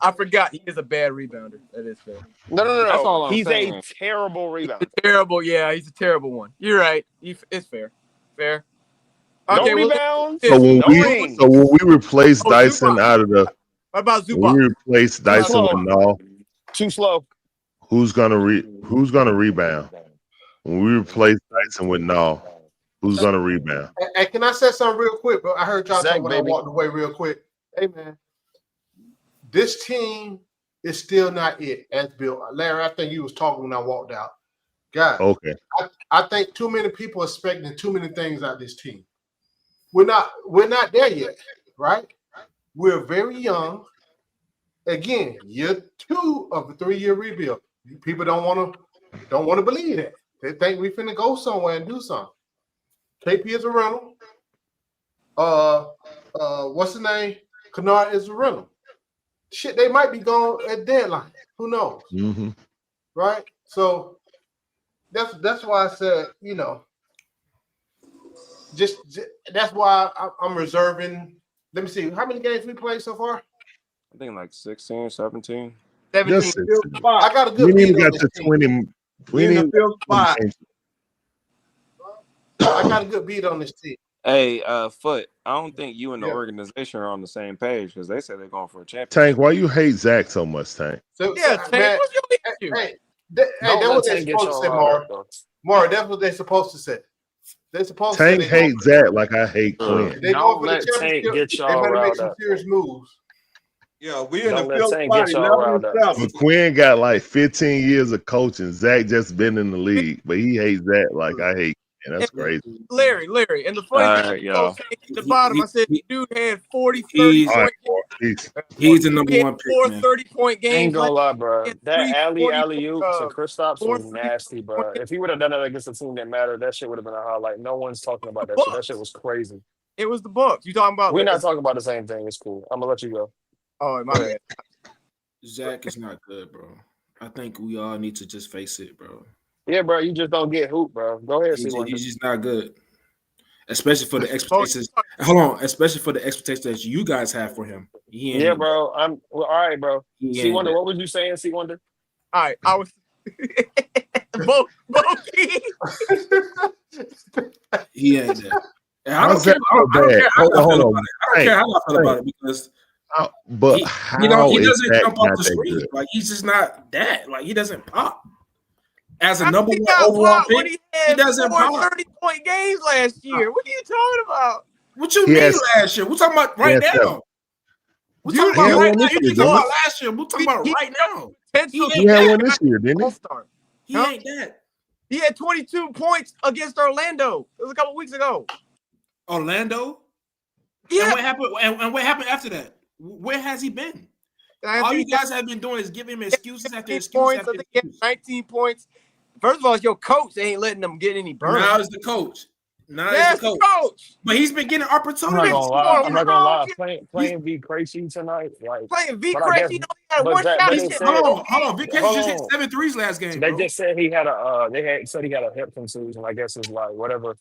I forgot he is a bad rebounder. That is fair. No. That's all I'm He's saying. a terrible rebounder. Terrible, yeah, he's a terrible one. You're right. It's fair. Fair. No Okay, rebounds, So when no rings. we replace Dyson Zubac. out of the What about when we Zubac? replace Dyson with Nall, Too slow. who's gonna rebound? When we replace Dyson with Nall, who's gonna rebound? Hey, can I say something real quick, bro? I heard y'all Zach, talk when I baby. walked away real quick. Hey, man, this team is still not it as built. Larry, I think you was talking when I walked out. Guys, Okay. I think too many people are expecting too many things out of this team. We're not there yet, right? We're very young. Again, year 2 of a 3-year rebuild. People don't want to believe that. They think we finna go somewhere and do something. KP is a rental. What's the name? Kennard is a rental. Shit, they might be gone at deadline. Who knows? Mm-hmm. Right? So that's why I said, just that's why I'm reserving. Let me see. How many games we played so far? I think like 16, 17. 17. Fifth spot. I got a We good ain't beat even on got this to team. 20. We in the fifth spot. I got a good beat on this team. Hey, Foot, I don't think you and the Yeah. organization are on the same page because they say they're going for a championship. Tank, why you hate Zach so much, Tank? So, Tank, man, what's your issue? hey, Don't that's let what they're Tank get supposed to y'all say, riled Mara. up, though. Mara, that's what they're supposed to say. They're supposed to say Tank they going hates Zach like I hate if Quinn. they going Don't for the let Tank championship. get They y'all better make riled some up. serious moves. Yeah, we in the Don't let fifth Tank spot, get y'all 11 riled and up. 7. But Quinn got like 15 years of coaching. Zach just been in the league, but he hates Zach like I hate Quinn. That's crazy. Larry, and the All funny thing, right, y'all. at the bottom, I said, dude had 40, 30 He's All right, point peace. he's the number He had one pick, four man. 30-point I games ain't gonna last lie, year. bro. He had That three alley oops and Kristaps four was nasty, bro. If he would have done that against a team that mattered, that shit would have been a highlight. No one's talking about that shit. That shit was crazy. It was the Bucks. You talking about? We're not talking about the same thing. It's cool. I'm gonna let you go. Oh, my bad. Zach is not good, bro. I think we all need to just face it, bro. Yeah, bro. You just don't get hooped, bro. Go ahead, He's C1. just not good, especially for the expectations. Hold on, especially for the expectations that you guys have for him. He ain't Yeah, even bro. All right, bro. He C ain't Wonder, that. what was you saying, C Wonder? All right, I was Bokey. He ain't that. And I How's don't care. that so I don't bad? care how I Hold feel on. about it. I don't care how I feel about it because But he how is doesn't that jump off not the that screen. good? Like he's just not that. Like he doesn't pop. As a How number he one got overall popped when pick, he he had doesn't four pop. 30-point games last year? What are you talking about? What you He mean has- last year? We're talking about he right has seven. now. We're talking He about had right one now. this You year, keep talking didn't about last year. We're talking about right now. Potential he? He had one this year, didn't he? All-Star. He ain't that. He had 22 points against Orlando. It was a couple weeks ago. Orlando? Yeah. And what happened? And what happened after that? Where has he been? All you guys have been doing is giving him excuses after 19 excuse points. after I think he had excuse. 19 points. First of all, it's your coach. They ain't letting them get any burn. Now it's the coach. Now Yeah, it's the coach. coach. But he's been getting I'm not opportunities. gonna lie. I'm not gonna lie. Playing V crazy tonight, like Playing V but I guess, crazy. He had one shot. but He they hit said, Hold on. Vic Casey hold just hit on. 7 threes last game, They bro. just said he had said he had a hip contusion. I guess it's like whatever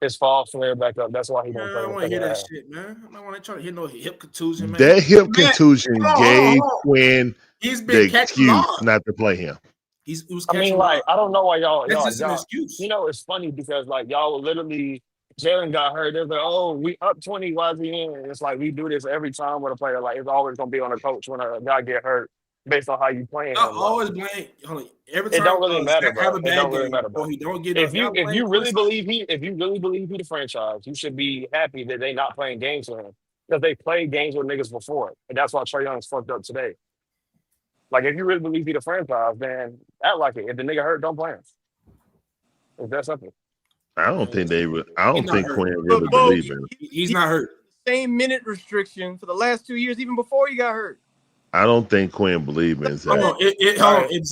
his fall flare back up. That's why he don't Man, play I in don't the want to hear second that half. shit, man. I don't want to try to hit no hip contusion, man. That hip Man, contusion hold gave on. Quinn He's the been catching excuse lobs. not to play him. He was I mean, catching like, lobs. I don't know why That's just an excuse. you know, it's funny because like y'all were literally Jalen got hurt. They're like, oh, we up 20, why is he in? It's like we do this every time with a player. Like it's always gonna be on a coach when a guy get hurt based on how you playing I him. always Like, blame. Hold on. Every it time don't really matter, Zach have bro. a It bad don't really game matter, or bro. he don't get If enough, you y'all blame really Chris. believe he the franchise, you should be happy that they not playing games with him. Because they played games with niggas before. And that's why Trae Young's fucked up today. Like if you really believe he the franchise, then act like it. If the nigga hurt, don't play him. If that's something. I don't think they would. I He's don't not think hurt. Quinn But really Bogey, believe in him. He's not hurt. Same minute restriction for the last 2 years, even before he got hurt. I don't think Quinn believe in Zach. Hold on. Hold on. If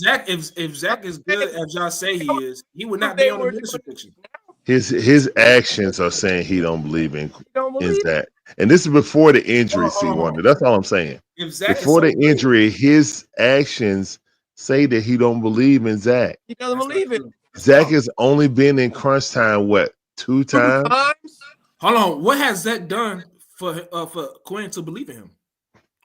Zach is good as y'all say he is, he would not be on the minutes restriction. His actions are saying he don't believe in believe Zach. And this is before the injury, Hold on. C1. That's all I'm saying. If Zach Before is the so good, injury, his actions say that he don't believe in Zach. He doesn't believe it. Zach has only been in crunch time, what, two times? Hold on. What has Zach done for Quinn to believe in him?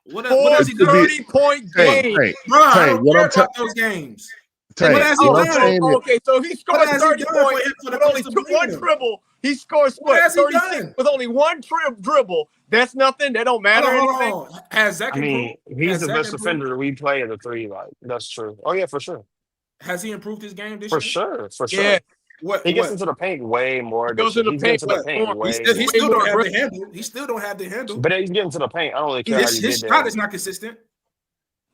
What Four has he done? 30-point games. Bro, I don't what care I'm about those games. Tank, What has he what I'm done? saying is, Okay, so if he What scores has he 30 done points for the with only coach to believe one in him? dribble, he scores What has he 36 done? with only one dribble. That's nothing. That don't matter anything. Hold on. Has Zach I mean, improved? he's Has the Zach best improved? defender we play at the three. Like that's true. Oh yeah, for sure. Has he improved his game this For year? sure. For Yeah. sure. What? He gets What? into the paint way more. Goes in the He's paint getting to the way paint more. way He more. still don't have aggressive. the handle. He still don't have the handle. But he's getting to the paint. I don't really care how His you did shot that. is not consistent.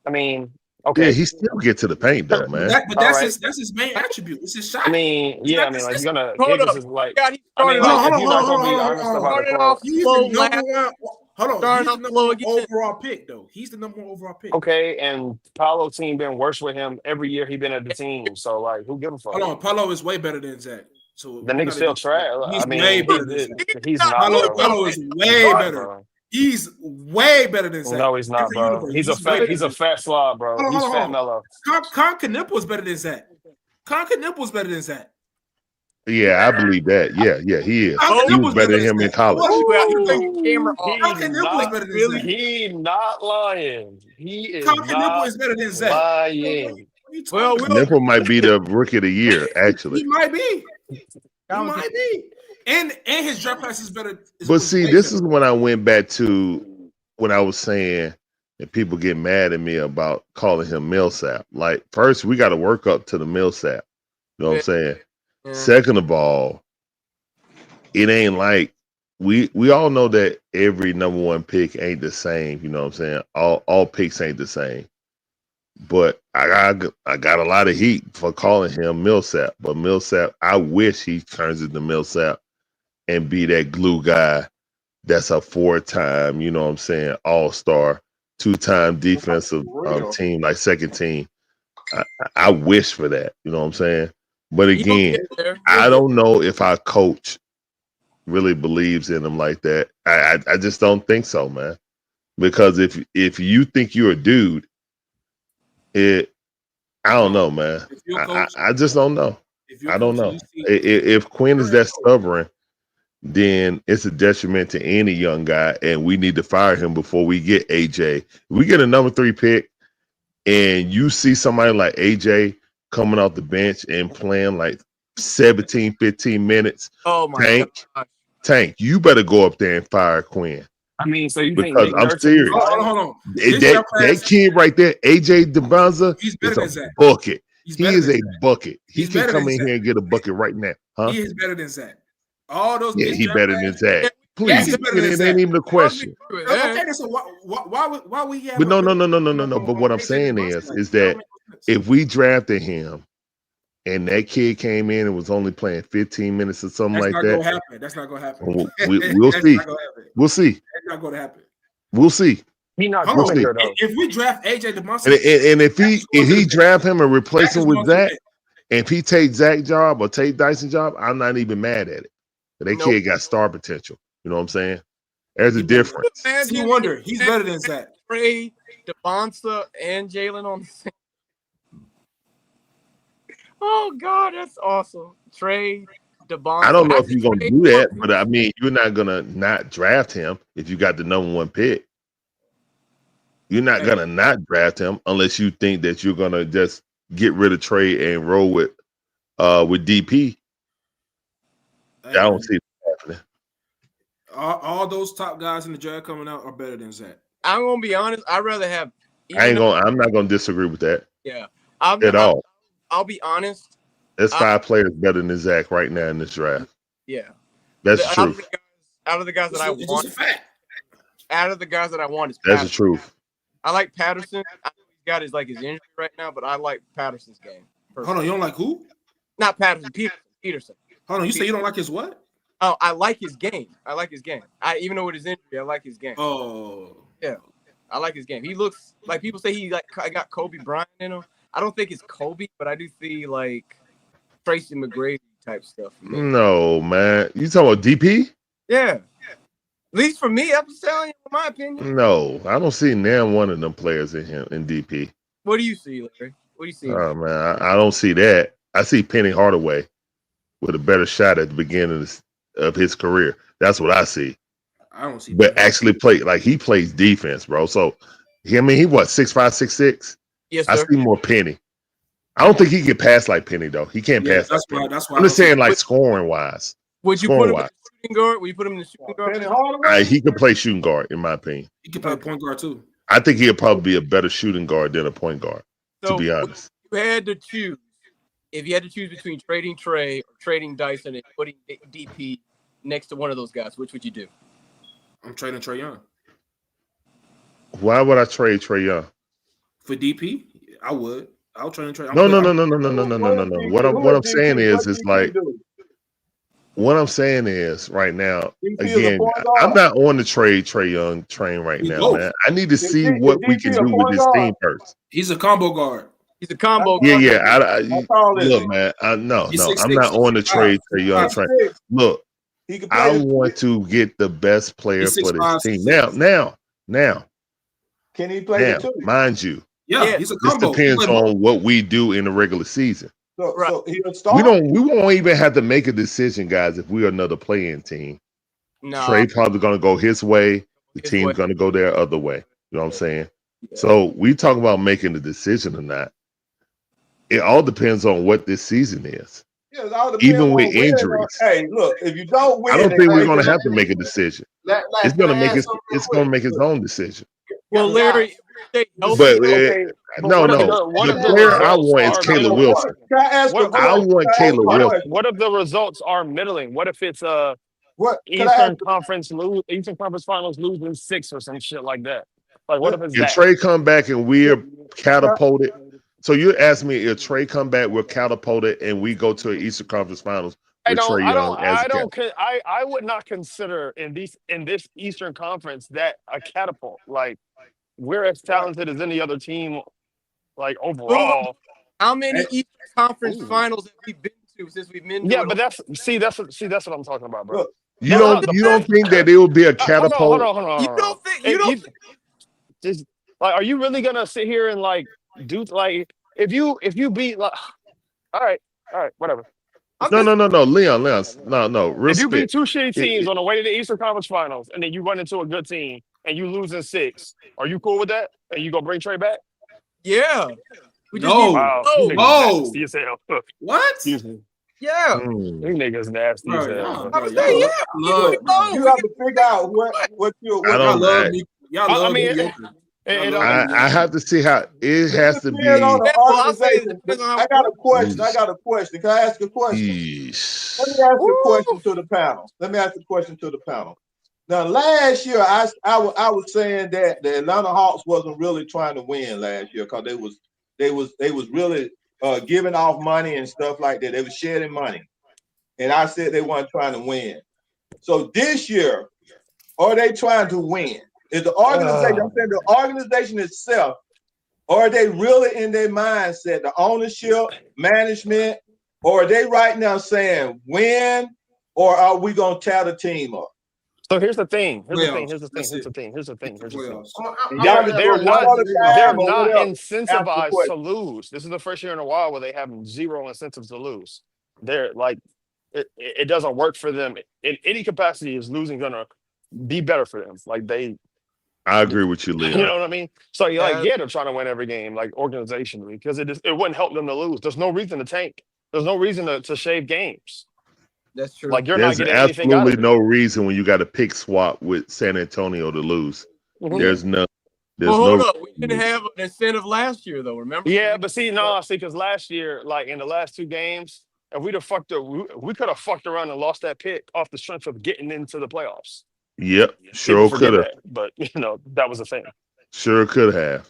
I mean, Yeah, Okay. he still get to the paint though, But man. All that's right. his main attribute. It's his shot. I mean, It's yeah, not I mean, like, consistent. Hold Higgins up. is like, God, he I mean, started Hold off on, like, hold if on, you're hold on, not hold going on, to be hold on, honest hold on. about it, started bro. off He's the slow number last. one. Hold on, Starting he's the off number slow one again. overall pick, though. He's the number one overall pick. Okay, and Paulo team been worse with him every year he been at the team. So, like, who give a fuck? Hold on, Paulo is way better than Zach. So The we're nigga not still against that. trash. I He's way mean, better than Zach. he's Not not, Paulo, good bro. though. Paulo is He's way not, better. bro. He's way better than Zach. No, he's As not, a bro. universe, He's a he's way fat. better He's a than fat slob, bro. Hold on, He's hold on, fat hold mellow. on. Con Knippel is better than Zach. Con Knippel is better than Zach. Yeah, I believe that. Yeah, he is. Con Oh, He was Knippel is better better than than him in Zach. So college. what are you you took talking your camera off. about? Con Knippel is better than Zach. He not lying. He is Con Knippel not is better than Zach. lying. What are you Well, talking we'll about? Nipple might be the rookie of the year, actually. He might be. He count might be. And his draft class is better. But Was see, way this better. is when I went back to when I was saying that people get mad at me about calling him Millsap. Like, first, we got to work up to the Millsap. You know what I'm saying? Yeah. Second of all, it ain't like we all know that every number one pick ain't the same. You know what I'm saying? All picks ain't the same. But I got a lot of heat for calling him Millsap. But Millsap, I wish he turns into Millsap and be that glue guy that's a 4-time, you know what I'm saying, all-star, 2-time defensive team, like second team. I wish for that, you know what I'm saying? But He'll again, get there. I don't know if our coach really believes in him like that. I just don't think so, man. Because if you think you're a dude, I don't know, man. If you're a coach, I just don't know. if you're I a don't coach and know. you see If Quinn is that stubborn, then it's a detriment to any young guy, and we need to fire him before we get AJ. If we get a number 3 pick, and you see somebody like AJ coming off the bench and playing like 17, 15 minutes, Oh my God. Tank, you better go up there and fire Quinn. I mean, so you think Because Nick I'm Nurse will be serious. hold fired? on. This draft That class, kid right there, AJ DeBonza, he's better is a than Zach. bucket. He's He better is than a Zach. bucket. He He's can better come than in Zach. here and get a bucket right now. Huh? He is better than Zach. All those Yeah, this he draft better than class, Zach. yes, Please, he's better than it Zach. ain't even a question. Okay, so why we have But a no. But what I'm saying is that if we drafted him and that kid came in and was only playing 15 minutes or something that's like not that, gonna happen. That's not gonna happen. we'll That's see. not gonna happen. We'll see. That's not gonna happen. We'll see. He not Hold We'll on. coming see. here though. If we draft AJ DeMonson, And if he draft him and replace Zach is him with going to the Zach, bench. and if he takes Zach job or take Dyson job, I'm not even mad at it. But that Nope. kid got star potential. You know what I'm saying? There's a difference. See Wonder, he's better than Zach. Trey, DeBonsa, and Jalen on the same. Oh God, that's awesome. Trey, DeBonsa. I don't know if you're gonna do that, but I mean, you're not gonna not draft him if you got the number 1 pick. You're not gonna not draft him unless you think that you're gonna just get rid of Trey and roll with DP. I don't see that happening. All those top guys in the draft coming out are better than Zach. I'm gonna be honest. I'd rather have. I'm not gonna disagree with that. Yeah. At all. I'll be honest. There's 5 players better than Zach right now in this draft. Yeah. That's the truth. Out of the guys that I want, just a fact. Out of the guys that I want is That's Patterson. the truth. I like Patterson. I know he's got his injury right now, but I like Patterson's game. Hold on, you don't like who? Not Patterson. Peterson. Hold on, you say you don't like his what? Oh, I like his game. Even though with his injury, I like his game. Oh, yeah, I like his game. He looks like people say I got Kobe Bryant in him. I don't think it's Kobe, but I do see Tracy McGrady type stuff. No, man. You talking about DP? Yeah. At least for me, I'm just telling you, in my opinion. No, I don't see now one of them players in DP. What do you see, Larry? What do you see? Oh man, I don't see that. I see Penny Hardaway with a better shot at the beginning of his career. That's what I see. I don't see. But actually he plays defense, bro. So he what 6'5", 6'6"? Yes, I sir. see more Penny. I don't think he can pass like Penny though. He can't pass like Penny. I'm just saying scoring wise. Would you put him in the shooting guard? Would you put him in the shooting guard? He could play shooting guard, in my opinion. He can play point guard too. I think he'll probably be a better shooting guard than a point guard, to be honest. If you had to choose between trading Trey or trading Dyson and putting DP next to one of those guys, which would you do? I'm trading Trae Young. Why would I trade Trae Young? For DP? I would. I'll try and trade. No. What I'm saying is like what I'm saying is right now. DC is a Again, point I'm guard. not on the Trey Young train right We now, both. man. I need to Is see what we DC can a do with point this guard? team first. He's a combo guard. He's a combo Yeah, guard. yeah. How tall is Look, he? man. No, He's I'm 6'6", not on the 6'5". Trey Young train. 6'6". Look, He can play I the want to get the best player He's for this 6'5", team. 6'6". Now, Can he play the two? mind you, Yeah, he's a this combo. He depends play both. on what we do in the regular season. So he'll We start. won't even have to make a decision, guys, if we're another playing team. No. Trey probably gonna go his way, the His team's way. gonna go their other way. You know what I'm saying? So we talk about making the decision or not. It all depends on what this season is. Yeah, it all depends Even on with winning. injuries. Hey, look, if you don't win, I don't it think we're ain't gonna gonna have to make a decision. It's Can gonna I make ask his something real it's gonna quick? make his own decision. Well, Larry, stay healthy. But But what if no. The the player I results want is are Caleb middling? Wilson. Can I ask a What I question? want Caleb Wilson. what if the results are middling? What if it's What can I ask? Eastern Conference Finals losing 6 or some shit like that? Like what if it's If that? Trey come back and we're catapulted, so you're asking me if Trey come back, we're catapulted, and we go to an Eastern Conference Finals with Trey Young as a captain. I would not consider in this Eastern Conference that a catapult. Like we're as talented as any other team, like overall. How many Eastern Conference Ooh. Finals have we been to since we've been Yeah, doing? but that's what I'm talking about, bro. Look, You don't think that it will be a catapult? Hold on. You don't think just like are you really gonna sit here and like do like if you beat like all right, whatever. No, Leon, no. Real If you beat spit. two shitty teams on the way to the Eastern Conference Finals and then you run into a good team and you lose in 6, are you cool with that? And you gonna bring Trey back? Yeah. We just No. Wow, need you niggas No. nasty as hell. What? Excuse me. Yeah. Mm. You niggas nasty as Bro, hell. y'all, bro. bro, I was saying, y'all yeah. love, You have to figure out what you I y'all don't. love me. Y'all I love mean, mediocre. Y'all it love I mediocre. have to see how it has to depends on be. the Well, I'll say it organization. depends on how I got a question. Yeesh. Can I ask a question? Yeesh. Let me ask a question to the panel. Now, last year, I was saying that the Atlanta Hawks wasn't really trying to win last year because they was really giving off money and stuff like that. They were shedding money, and I said they weren't trying to win. So this year, are they trying to win? Is the organization? I'm saying the organization itself. Are they really in their mindset, the ownership, management, or are they right now saying win, or are we gonna tear the team up? So here's the thing. Playoffs. That's it. Playoffs. They're not After incentivized question. to lose. This is the first year in a while where they have zero incentives to lose. They're like it doesn't work for them in any capacity. Is losing gonna be better for them? Like I agree with you, you Leon. know what I mean? So you're like, yeah, they're trying to win every game, like organizationally, because it wouldn't help them to lose. There's no reason to tank. There's no reason to shave games. That's true. Like you're There's not getting anything out of absolutely it. no reason when you got a pick swap with San Antonio to lose. Mhm. There's no. Well, hold up. We didn't have an incentive last year, though. Remember? Yeah, but because last year, like in the last 2 games, if we'd have fucked up, we could have fucked around and lost that pick off the strength of getting into the playoffs. Yep, People sure forget could have. that, but that was a thing. Sure could have.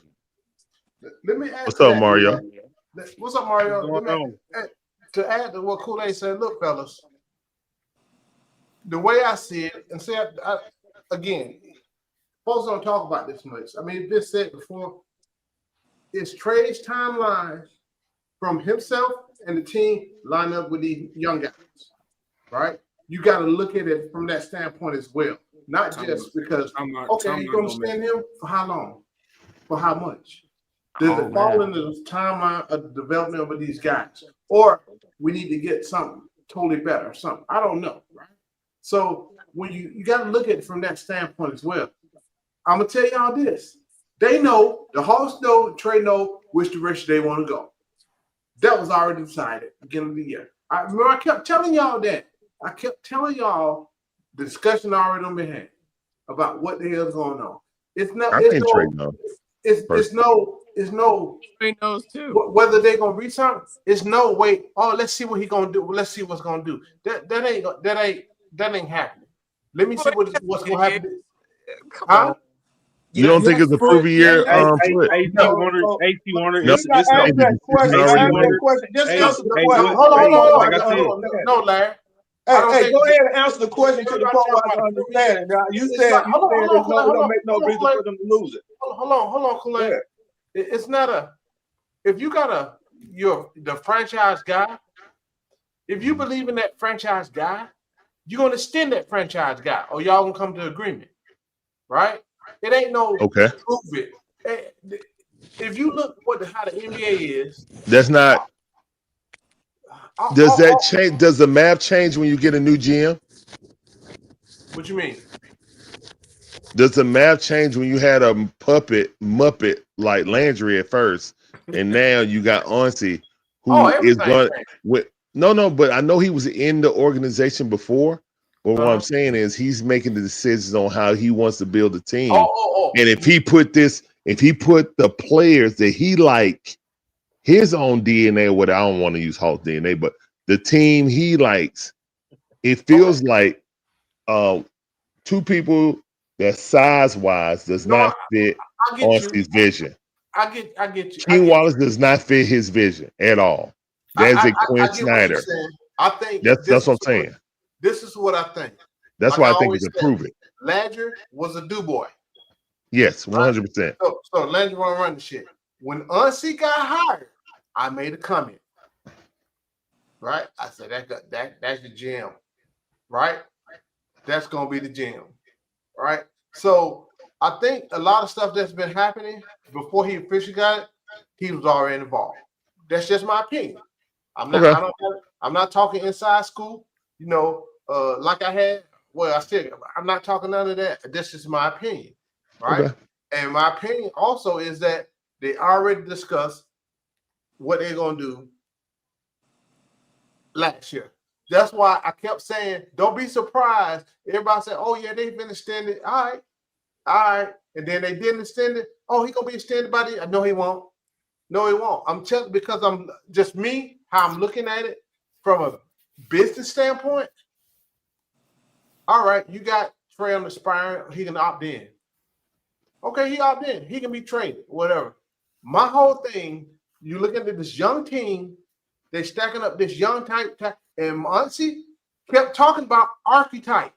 Let me ask What's you up, that. Mario? What's up, Mario? To add to what Kool-Aid said, look, fellas, the way I see it, and say again, folks don't talk about this much. I mean, it's been said before. It's Trey's timeline from himself and the team line up with these young guys, right? You got to look at it from that standpoint as well. Not just because, okay, you're going to stand him for how long? For how much? Does it fall into the timeline of the development of these guys? Or we need to get something totally better or something. I don't know, right? So when you got to look at it from that standpoint as well. I'm going to tell y'all this. They know, the Hawks know, Trey know which direction they want to go. That was already decided beginning of the year. I remember I kept telling y'all that. I kept telling y'all the discussion already been had about what the hell's going on. It's not. I think Trey knows. It's no. Trey knows too. Whether they're gonna resign, it's no way. Oh, let's see what he gonna do. Let's see what's gonna do. That ain't happening. Let me see what's gonna happen. Come on. You don't think it's a proven year, Foot? AC Warner No, is it's no. no. Did you AC already Warner, made it? question. Just hey, answer the hey, question. what, Hold on, hey, hold on, like I hold said, on. No, Larry. Hey, I don't hey, think go ahead and answer the question to we're the not point talking where I about can the proven understand year. it. Now, you It's said not. Hold on, hold on, it Kool-Aid, hold don't on, make no hold on, reason Kool-Aid. for them to lose it. Hold on, Go Kool-Aid. ahead. It's not a. If you got you're the franchise guy. If you believe in that franchise guy, you're gonna extend that franchise guy, or y'all gonna come to agreement, right? It ain't no Okay. prove it. If you look how the NBA is, That's not. Does that change? Does the map change when you get a new GM? What you mean? Does the map change when you had a Muppet like Landry at first, and now you got Onsi, who is Everything going changed. with no, but I know he was in the organization before. But what I'm saying is he's making the decisions on how he wants to build a team. And if he put the players that he like, his own DNA, what I don't want to use Hawk DNA, but the team he likes, it feels like two people that size wise does not fit I get you. Auntie's vision. I get you. King Wallace does not fit his vision at all. That's a Quinn I get what you're Snyder. saying. I think That's what I'm saying. This is what I think. That's Like why I I think always it's said, proven. Ladger was a do boy. Yes, 100%. So Ladger want to run the shit. When Unsi got hired, I made a comment. Right? I said that's the gym. Right? That's gonna be the gym. Right? So I think a lot of stuff that's been happening before he officially got it, he was already involved. That's just my opinion. I'm not talking inside school, like I had. Well, I said I'm not talking none of that. This is my opinion, right? Okay. And my opinion also is that they already discussed what they're gonna do last year. That's why I kept saying, don't be surprised. Everybody said, oh yeah, they've been extended. All right. And then they didn't extend it. Oh, he's gonna be extended by the. No, he won't. No, he won't. I'm telling because I'm just me, how I'm looking at it from a business standpoint. All right, you got Trey on the spine, he can opt in. Okay, he opt in, he can be traded, whatever. My whole thing, you look at this young team, they're stacking up this young type, and Muncie kept talking about archetype.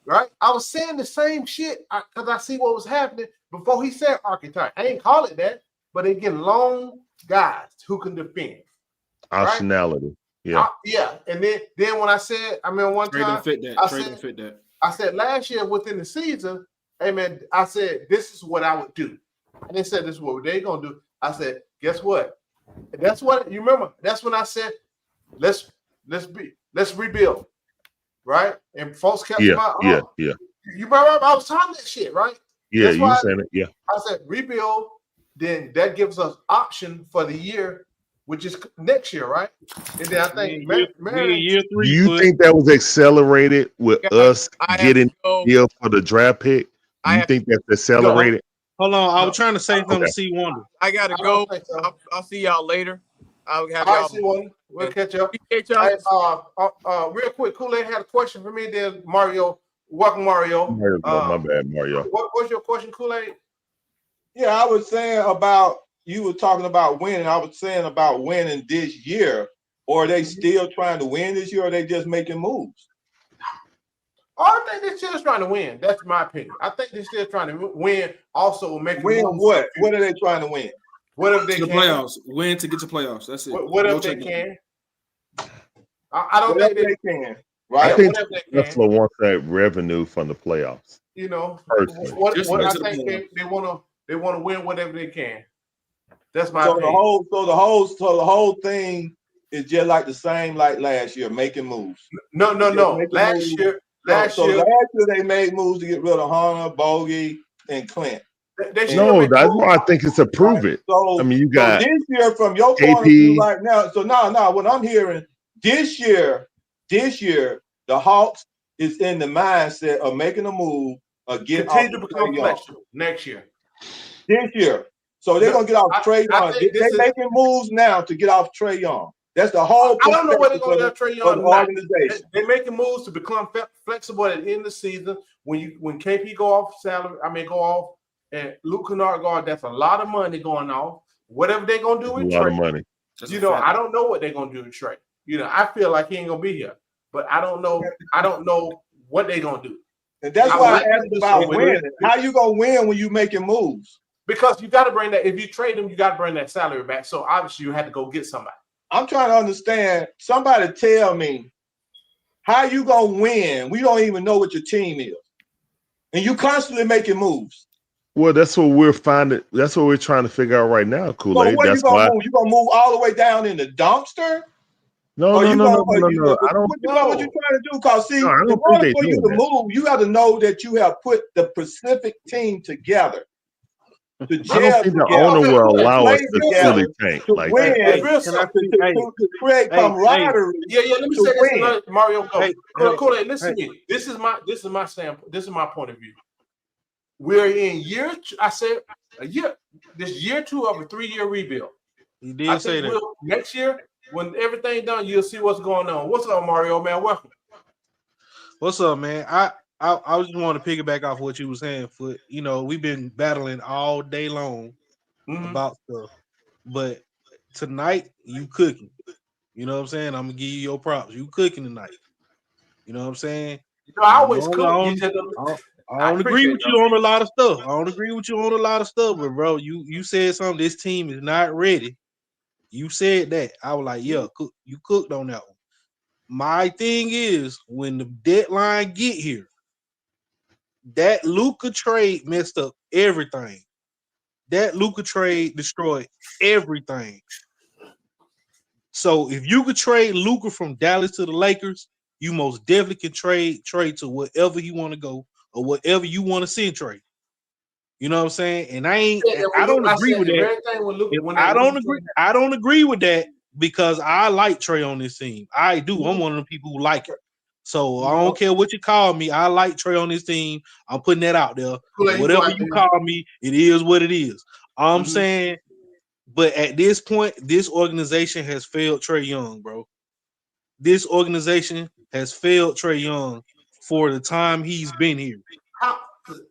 Right? I was saying the same shit because I see what was happening before he said archetype. I ain't call it that, but they get long guys who can defend. Optionality. Yeah. Yeah. And then when I said, one Trey time, don't fit that. Trey don't fit that. I said last year within the season, hey man, I said this is what I would do. And they said this is what they're gonna do. I said, guess what? That's what you remember. That's when I said, let's rebuild. Right? And folks kept Yeah. You remember I was talking that shit, right? Yeah, That's you why saying it. Yeah. I said rebuild, then that gives us option for the year, which is next year, right? And then I think Do you think that was accelerated with us getting here for the draft pick? Do you think that's accelerated? Hold on, I was trying to say something Okay. to C Wonder. I gotta go. I'll see y'all later. I'll have All y'all. right, see one. We'll catch up. Appreciate y'all. Hey, real quick, Kool-Aid had a question for me. Then Mario, welcome, Mario. My bad, Mario. What's your question, Kool-Aid? Yeah, I was saying about you were talking about winning. I was saying about winning this year. Or are they still trying to win this year? Or are they just making moves? I think they're still trying to win. That's my opinion. I think they're still trying to win. Also, making win moves. What? What are they trying to win? Whatever they the can. Playoffs. Win to get to playoffs. That's it. Whatever they can. I don't whatever think they can. Right? I think whatever they can. Tesla wants that revenue from the playoffs. Personally. What I think they want to win whatever they can. That's my so opinion. the whole thing is just like the same like last year, making moves. No. Last year last year they made moves to get rid of Hunter, Bogey, and Clint. No, that's why I think it's a prove it. So, I mean, you got this year, from your point of view right now, so now what I'm hearing, this year, the Hawks is in the mindset of making a move of getting off continue to become flexible next year. This year. So they're going to get off Trey Young. They're making moves now to get off Trey Young. That's the whole I don't know where they're going to perspective get Trey of Young. the organization. They're making moves to become flexible at the end of the season when KP go off salary, go off, and Luke Kennard guard, that's a lot of money going off. Whatever they're gonna do A in lot of trade, money. I don't know what they're gonna do in trade. I feel like he ain't gonna be here, but I don't know. I don't know what they're gonna do. And that's why I asked about winning. How you gonna win when you making moves? Because you got to bring that. If you trade him, you got to bring that salary back. So obviously, you had to go get somebody. I'm trying to understand. Somebody tell me how you gonna win. We don't even know what your team is, and you constantly making moves. Well, that's what we're finding. That's what we're trying to figure out right now, So Kool-Aid. what you That's gonna why. move? You gonna move all the way down in the dumpster? No. I don't What you trying to do? Because see, No, I in don't think order they for you doing to that. move, you got to know that you have put the Pacific team together. To I don't gel think the together, owner will to allow play us to together, silly tank to like win, that. to create camaraderie. Yeah. Let me to say this, and win. let Mario go. Hey, Kool-Aid, listen to me. This is my standpoint. This is my point of view. We're in year. I said a year. This year 2 of a 3-year rebuild. You did say that. Next year, when everything's done, you'll see what's going on. What's up, Mario? Man, welcome. What's up, man? I just want to piggyback off what you were saying. For we've been battling all day long about stuff, but tonight you cooking. You know what I'm saying? I'm gonna give you your props. You cooking tonight. You know what I'm saying? I always cook. I don't agree with you on a lot of stuff. But bro, you said something. This team is not ready. You said that. I was like, yeah, you cooked on that one. My thing is, when the deadline get here, that Luka trade messed up everything. That Luka trade destroyed everything. So if you could trade Luka from Dallas to the Lakers, you most definitely can trade to wherever you want to go or whatever you want to send trade. You know what I'm saying? And I don't agree with that. I don't agree with that because I like Trey on this team. I do. I'm one of the people who like it. So I don't care what you call me. I like Trey on this team. I'm putting that out there. Whatever you call me, it is what it is. I'm saying, but at this point, this organization has failed Trey Young, bro. This organization has failed Trey Young for the time he's been here.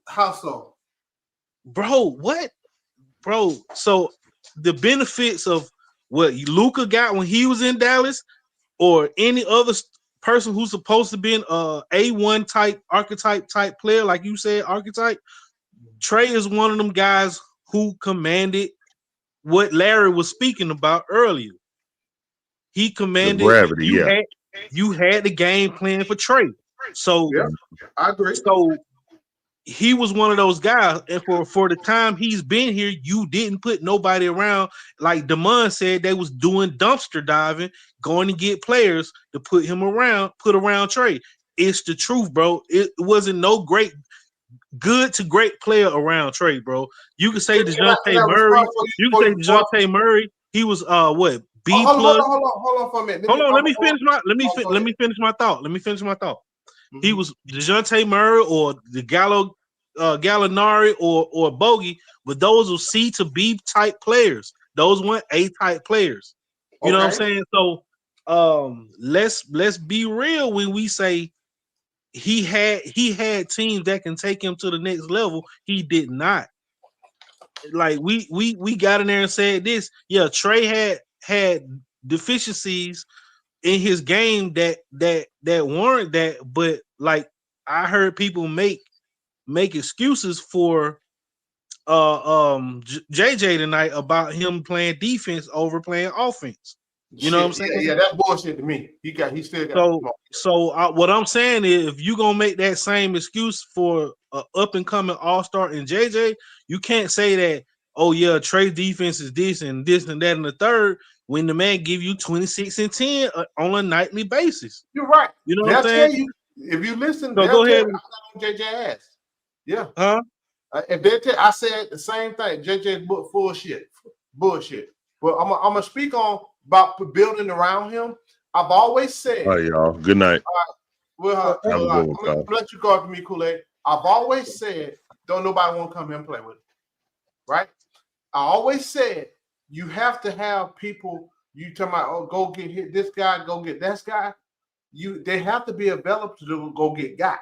How so? Bro, what? Bro, so the benefits of what Luka got when he was in Dallas or any other person who's supposed to be an A1 type archetype type player, like you said, archetype, Trey is one of them guys who commanded what Larry was speaking about earlier. He commanded the gravity, you had the game plan for Trey. So yeah, I agree. So he was one of those guys, and for the time he's been here, you didn't put nobody around. Like Damon said, they was doing dumpster diving, going to get players to put around Trey. It's the truth, bro. It wasn't no good to great player around Trey, bro. You could say DeJounte Murray. You could say DeJounte Murray. He was what B plus. Hold on for a minute. Let me finish my thought. He was DeJounte Murray or the Gallinari or Bogey, but those were C to B type players. Those weren't A type players. You know what I'm saying? So let's be real when we say he had teams that can take him to the next level. He did not. Like we got in there and said this. Yeah, Trey had deficiencies in his game that weren't that, but like I heard people make excuses for JJ tonight about him playing defense over playing offense. You know what I'm saying? Yeah, that's bullshit to me. He still got. So what I'm saying is, if you gonna make that same excuse for an up and coming all-star in JJ, you can't say that. Oh yeah, Trey defense is this and this and that and the third. When the man give you 26 and 10 on a nightly basis. You're right. You know what I'm saying? Tell you, if you listen, so go ahead. I got on JJ ass. Yeah. Huh? If they tell, I said the same thing. JJ bullshit. But I'm gonna speak on about building around him. I've always said. All right, y'all. Good night. Well, I'm gonna let you go after me, Kool-Aid. I've always said, don't nobody want to come here and play with it. Right? I always said you have to have people. You talking about, oh, go get hit this guy, go get that guy. They have to be available to go get got.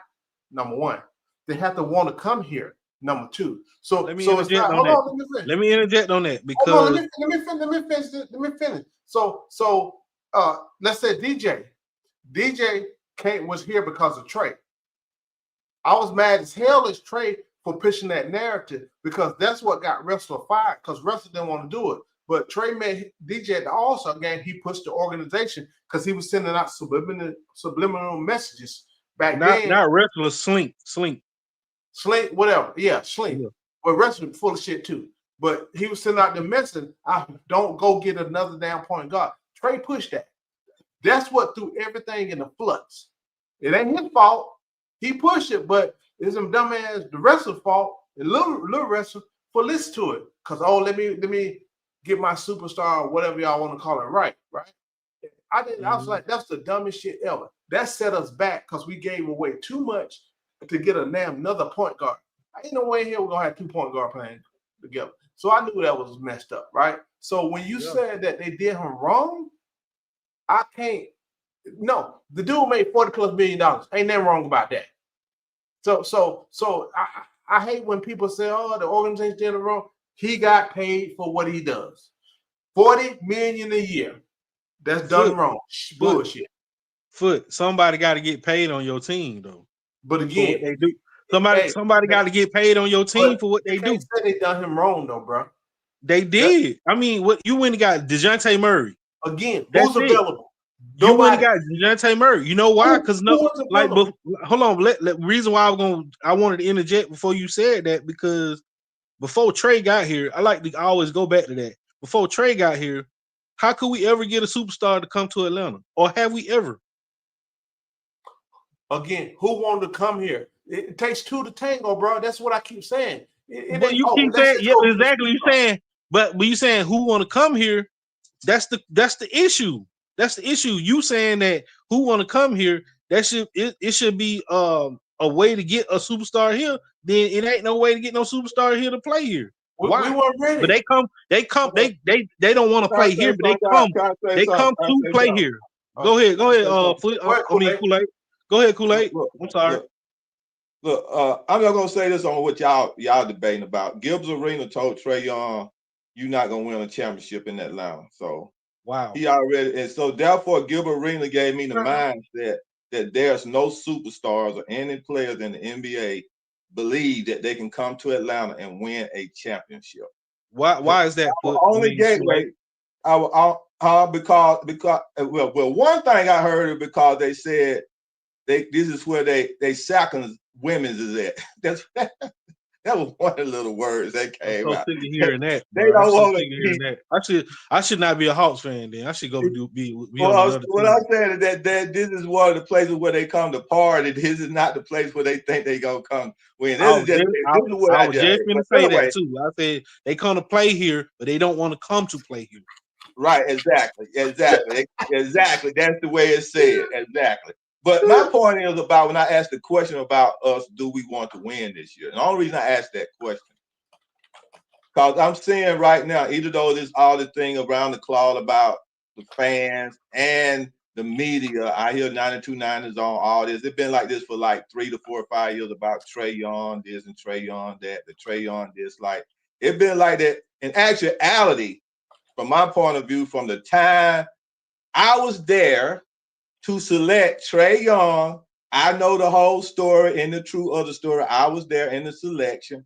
Number one. they have to want to come here. Number two. So Let me so it's interject not. on Hold that. on, let me finish. Let me interject on that Hold on, because let me finish. Let me finish. So let's say DJ was here because of Trey. I was mad as hell as Trey for pushing that narrative because that's what got Wrestler fired because Wrestler didn't want to do it. But Trey made DJ at the All-Star game. He pushed the organization because he was sending out subliminal messages back then. not wrestler Slink. Slink, whatever. Yeah, Slink. Yeah. But wrestling full of shit too. But he was sending out the message, I don't go get another damn point guard. Trey pushed that. That's what threw everything in the flux. It ain't his fault. He pushed it, but it's them dumbass the wrestler's fault, and little wrestler for listen to it. Cause let me get my superstar or whatever y'all want to call it right. I was like, that's the dumbest shit ever. That set us back because we gave away too much to get another point guard. Ain't no way in here we're gonna have 2 point guard playing together. So I knew that was messed up, right? So when you said that they did him wrong, I can't. No, the dude made $40+ million. Ain't nothing wrong about that. So I hate when people say, "Oh, the organization did it wrong." He got paid for what he does. $40 million a year. That's done wrong. Bullshit. Somebody got to get paid on your team though. But For what again, they do. Somebody got to get paid on your team for what they do. Can't say they done him wrong though, bro. They did. I mean, what you went and got DeJounte Murray. Again, That's who's available? You went and got DeJounte Murray. You know why? Because available? hold on. Reason why I wanted to interject before you said that because before Trey got here, I like to always go back to that. Before Trey got here, how could we ever get a superstar to come to Atlanta, or have we ever? Again, who wanted to come here? It takes 2 to tango, bro. That's what I keep saying. But you keep saying, yeah, exactly. You saying, but you saying who want to come here? That's the issue. That's the issue. You saying that who want to come here? That it should be a way to get a superstar here. Then it ain't no way to get no superstar here to play here. Why? We weren't ready. But they don't want to play here, but they come to play here. Go ahead. Kool-Aid. Go ahead, Kool-Aid. I'm sorry. Look, I'm not gonna say this on what y'all debating about. Gibbs Arena told Trae Young, "You're not gonna win a championship in Atlanta." So wow, he already, and so therefore, Gibbs Arena gave me the mindset that there's no superstars or any players in the NBA believe that they can come to Atlanta and win a championship. Why is that? Only gateway. Because one thing I heard is because they said this is where they second women's is at. That was one of the little words that came out. Sick of hearing that. They don't want that. I should not be a Hawks fan then. I should go be on another team. What I'm saying is that this is one of the places where they come to party. This is not the place where they think they gonna come win. I was just going to say that too. I said they come to play here, but they don't want to come to play here. Right, exactly. That's the way it's said. Exactly. But my point is about when I asked the question about us, do we want to win this year? And the only reason I asked that question, because I'm seeing right now, even though there's all the thing around the cloud about the fans and the media, I hear 92.9 is on all this. It's been like this for like 3 to 4 or 5 years about Trae Young this and Trae Young that, the Trae Young this. Like it's been like that. In actuality, from my point of view, from the time I was there to select Trae Young, I know the whole story and the true other story. I was there in the selection.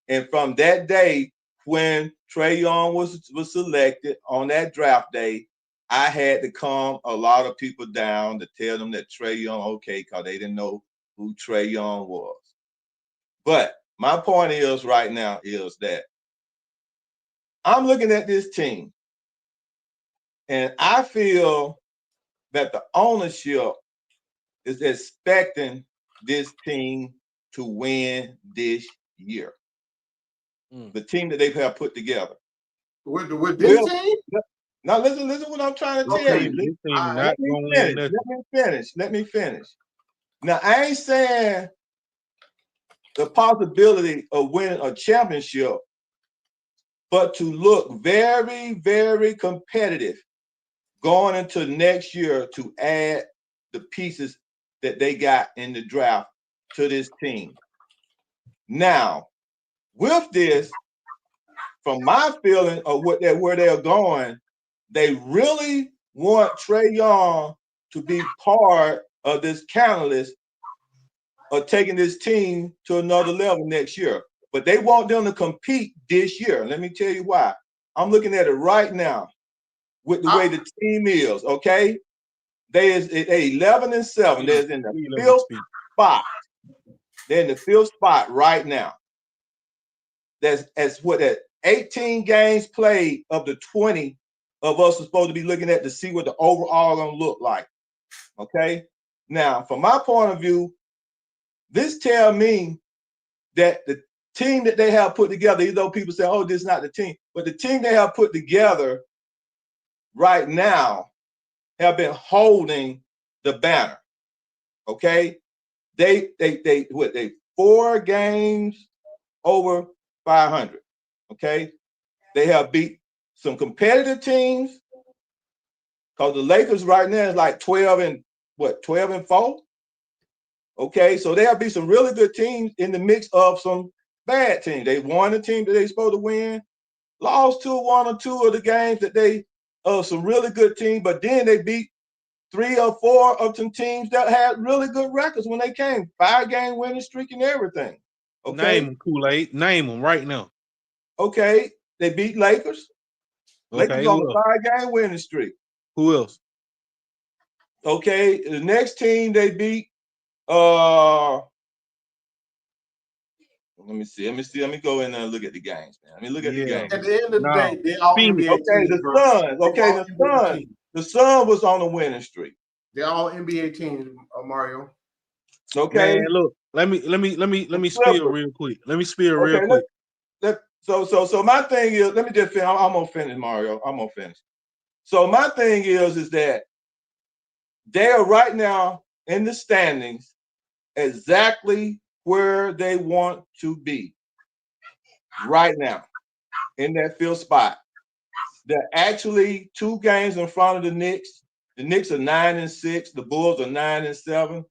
And from that day, when Trae Young was selected on that draft day, I had to calm a lot of people down to tell them that Trae Young, okay, because they didn't know who Trae Young was. But my point is right now is that I'm looking at this team, and I feel that the ownership is expecting this team to win this year. The team that they have put together. With this team? Now listen what I'm trying to tell you. Let me finish. Now I ain't saying the possibility of winning a championship, but to look very, very competitive going into next year to add the pieces that they got in the draft to this team. Now, with this, from my feeling of where they're going, they really want Trae Young to be part of this catalyst of taking this team to another level next year. But they want them to compete this year. Let me tell you why. I'm looking at it right now with the way the team is, okay? They 11-7. They're in the fifth spot. They're in the fifth spot right now. That's what that 18 games played of the 20 of us are supposed to be looking at to see what the overall gonna look like. Okay. Now, from my point of view, this tells me that the team that they have put together, even though people say, "Oh, this is not the team," but the team they have put together right now have been holding the banner. Okay. They 4 games over 500. Okay. They have beat some competitive teams because the Lakers right now is like 12-4. Okay. So they have beat some really good teams in the mix of some bad teams. They won the team that they supposed to win, lost to 1 or 2 of the games that they some really good teams, but then they beat 3 or 4 of some teams that had really good records when they came. 5-game winning streak and everything. Okay. Name them, Kool-Aid. Name them right now. Okay. They beat Lakers. Okay. Lakers on a 5-game winning streak. Who else? Okay. The next team they beat, let me see. Let me go in there and look at the games, man. Let me look at the games. At the end of the day, they all NBA Okay, teams. the bro. Suns. They Okay, all the NBA Suns. teams. The Suns was on a winning streak. They're all NBA teams, Mario. Okay. Man, look, let me spill real quick. Let me spill real Okay, quick. So my thing is, let me just finish. I'm gonna finish, Mario. I'm gonna finish. So my thing is that they are right now in the standings exactly where they want to be. Right now, in that fifth spot. They're actually 2 games in front of the Knicks. The Knicks are 9-6. The Bulls are 9-7.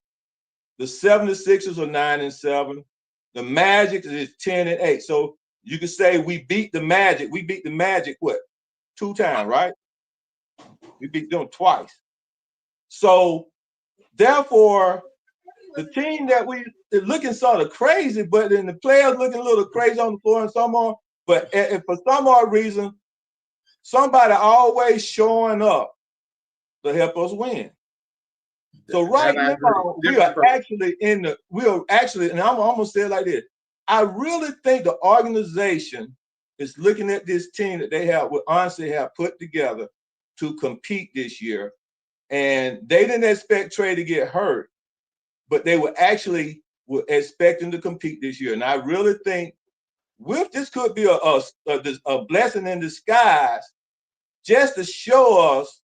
The 76ers are 9-7. The Magic is 10-8. So you could say we beat the Magic. We beat the Magic what? 2 times, right? We beat them twice. So therefore, the team that we is looking sort of crazy, but then the players looking a little crazy on the floor and some more. But if for some odd reason, somebody always showing up to help us win. So right now, we are actually, and I'm almost say it like this. I really think the organization is looking at this team that they have, would honestly have put together to compete this year. And they didn't expect Trey to get hurt, but they were expecting to compete this year. And I really think this could be a blessing in disguise just to show us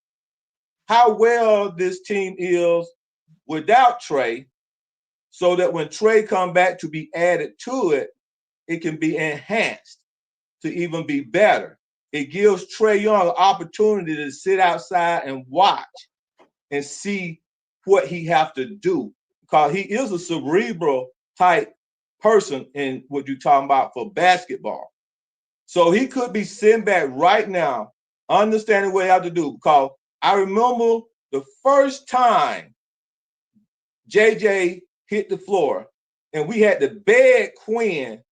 how well this team is without Trey, so that when Trey come back to be added to it, it can be enhanced to even be better. It gives Trae Young an opportunity to sit outside and watch and see what he have to do, because he is a cerebral type person in what you're talking about for basketball. So he could be sitting back right now, understanding what he have to do. Because I remember the first time JJ hit the floor, and we had to beg Quinn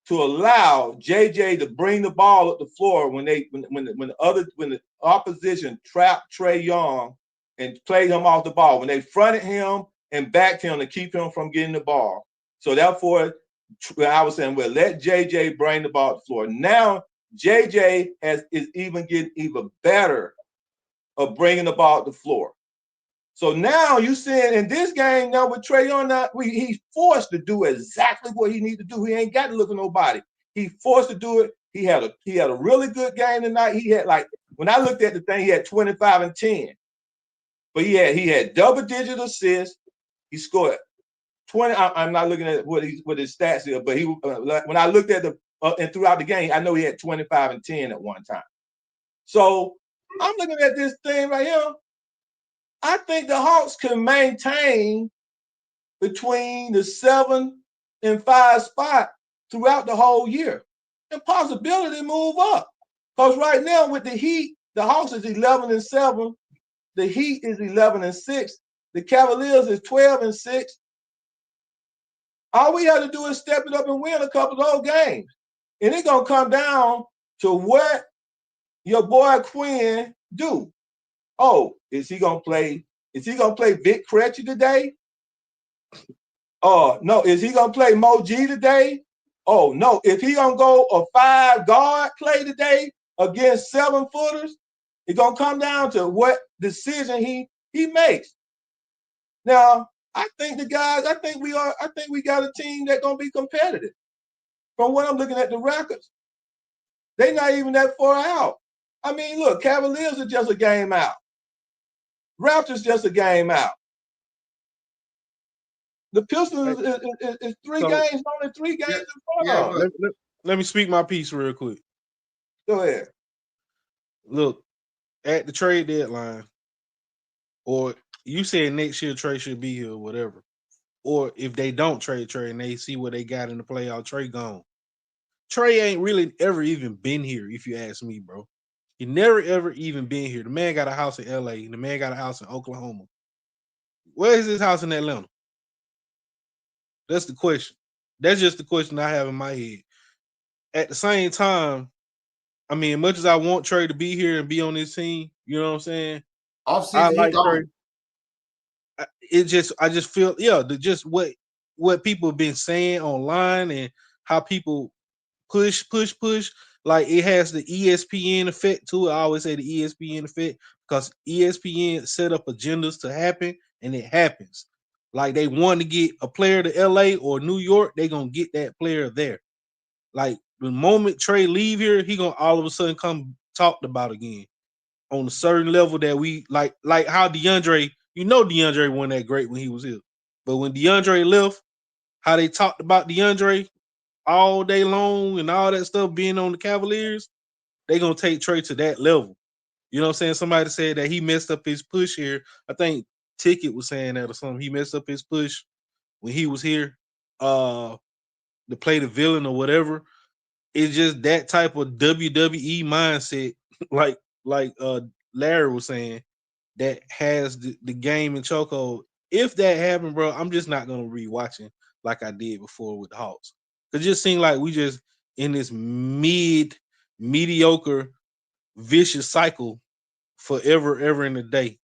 to allow JJ to bring the ball up the floor when the opposition trapped Trae Young and played him off the ball, when they fronted him and backed him to keep him from getting the ball. So therefore, I was saying, well, let JJ bring the ball to the floor. Now JJ is even getting even better of bringing the ball to the floor. So now you seeing in this game now with Trae Young, he's forced to do exactly what he needs to do. He ain't got to look at nobody. He forced to do it. He had a really good game tonight. He had, like, when I looked at the thing, he had 25 and 10. But he had double-digit assists. He scored 20. I'm not looking at what his stats are, but when I looked at and throughout the game, I know he had 25 and 10 at one time. So I'm looking at this thing right here. I think the Hawks can maintain between the 7 and 5 spot throughout the whole year. And possibility move up. Because right now with the Heat, the Hawks is 11-7. The Heat is 11-6. The Cavaliers is 12-6. All we have to do is step it up and win a couple of those games. And it's gonna come down to what your boy Quinn do. Oh, is he gonna play Vic Krejci today? Oh, no. Is he gonna play Mo G today? Oh, no. If he gonna go a 5-guard play today against 7-footers, it's gonna come down to what decision he makes. Now, I think we got a team that's gonna be competitive. From what I'm looking at the records, they're not even that far out. I mean, look, Cavaliers are just a game out. Raptors just a game out. The Pistons is 3 games, only 3 games in front of them. Let me speak my piece real quick. Go ahead. Look, at the trade deadline, or you said next year Trey should be here or whatever. Or if they don't trade Trey and they see what they got in the playoff, Trey gone. Trey ain't really ever even been here, if you ask me, bro. He never ever even been here. The man got a house in LA, and the man got a house in Oklahoma. Where is his house in Atlanta? That's the question. That's just the question I have in my head. At the same time, I mean, much as I want Trey to be here and be on this team, you know what I'm saying? I like Trey. I just feel, just what people have been saying online and how people push. Like it has the ESPN effect to it. I always say the ESPN effect because ESPN set up agendas to happen and it happens. Like they want to get a player to LA or New York, they gonna get that player there. Like the moment Trey leave here, he gonna all of a sudden come talked about again on a certain level that we like how DeAndre, DeAndre wasn't that great when he was here. But when DeAndre left, how they talked about DeAndre all day long and all that stuff being on the Cavaliers, they gonna take Trey to that level. You know what I'm saying? Somebody said that he messed up his push here. I think Ticket was saying that or something. He messed up his push when he was here to play the villain or whatever. It's just that type of WWE mindset, like Larry was saying, that has the game in chokehold. If that happened, bro, I'm just not gonna rewatch it like I did before with the Hawks. It just seemed like we just in this mediocre, vicious cycle forever, ever in a day.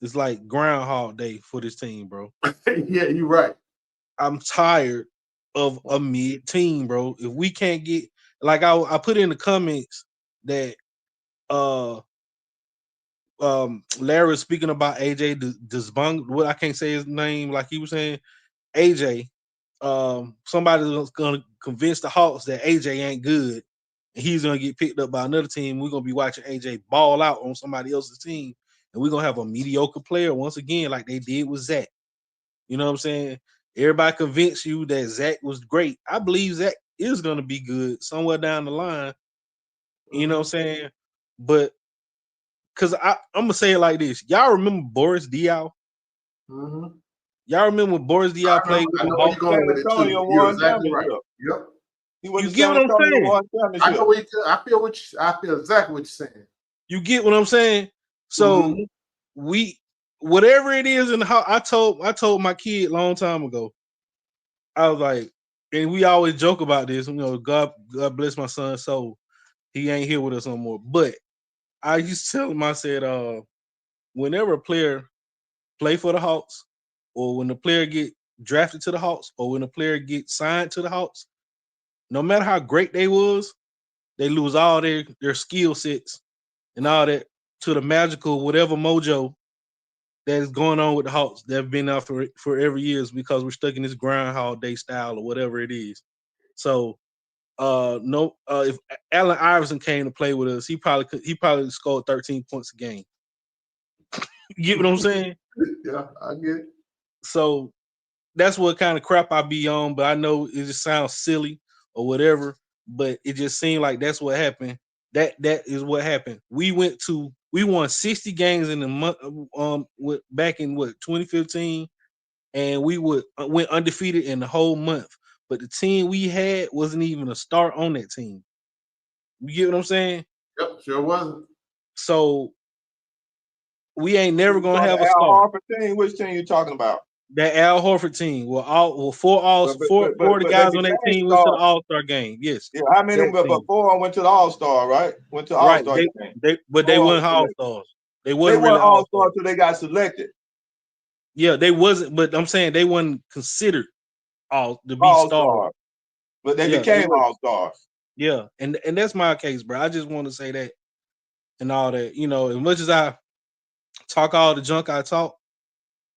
It's like Groundhog Day for this team, bro. Yeah, you're right. I'm tired of a mid team, bro. If we can't get like I put in the comments that Larry was speaking about AJ Desbung. What I can't say his name, like he was saying, AJ. Somebody's gonna convince the Hawks that AJ ain't good, and he's gonna get picked up by another team. We're gonna be watching AJ ball out on somebody else's team, and we're gonna have a mediocre player once again, like they did with Zach. You know what I'm saying? Everybody convinced you that Zach was great. I believe Zach is gonna be good somewhere down the line. You know what I'm saying? But because I'm gonna say it like this: y'all remember Boris Diaw? Mm-hmm. Y'all remember when Boris Diaw played with the Hawks? Going with it too. You're exactly right. Yep. You get what I'm saying? I know. I feel exactly what you're saying. You get what I'm saying? So we, whatever it is in the house, I told my kid a long time ago. I was like, and we always joke about this. You know, God bless my son's soul. He ain't here with us no more. But I used to tell him, I said, whenever a player play for the Hawks, or when the player get drafted to the Hawks, or when a player gets signed to the Hawks, no matter how great they was, they lose all their skill sets and all that to the magical whatever mojo that is going on with the Hawks that have been out for every years because we're stuck in this Groundhog Day style or whatever it is. So if Allen Iverson came to play with us, he probably scored 13 points a game. You get what I'm saying? Yeah, I get it. So that's what kind of crap I be on, but I know it just sounds silly or whatever, but it just seemed like that's what happened. That is what happened. We won 60 games in the month back in 2015, and we went undefeated in the whole month. but the team we had wasn't even a start on that team. You get what I'm saying? Yep, sure wasn't. So we ain't never You gonna talking have a Al star. Horford team? Which team you talking about? That Al Horford team. Four of the They guys on that became team went to the stars. All-Star game. Yes. Yeah, how many That team. before went to the All-Star, right? Went to the Right. All-Star game. They Four weren't selected. All-Stars. They They wasn't weren't really All-Star All-Stars. until they got selected. Yeah, they wasn't, but I'm saying they wasn't considered to be stars. All-Star. But they Yeah, became All-Stars. Yeah, and that's my case, bro. I just want to say that and all that. You know, as much as I talk all the junk I talk,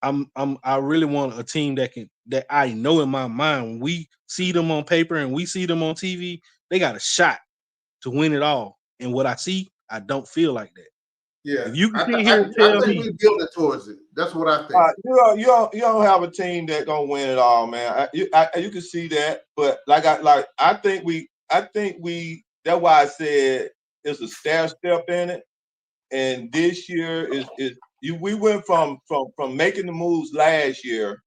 I really want a team that I know in my mind when we see them on paper and we see them on TV, they got a shot to win it all. And what I see, I don't feel like that. Yeah, If you can sit I here and tell think me we're building towards it. That's what I think. You don't have a team that gonna win it all, man. You can see that, but I think we that's why I said it's a stair step in it. And this year we went from making the moves last year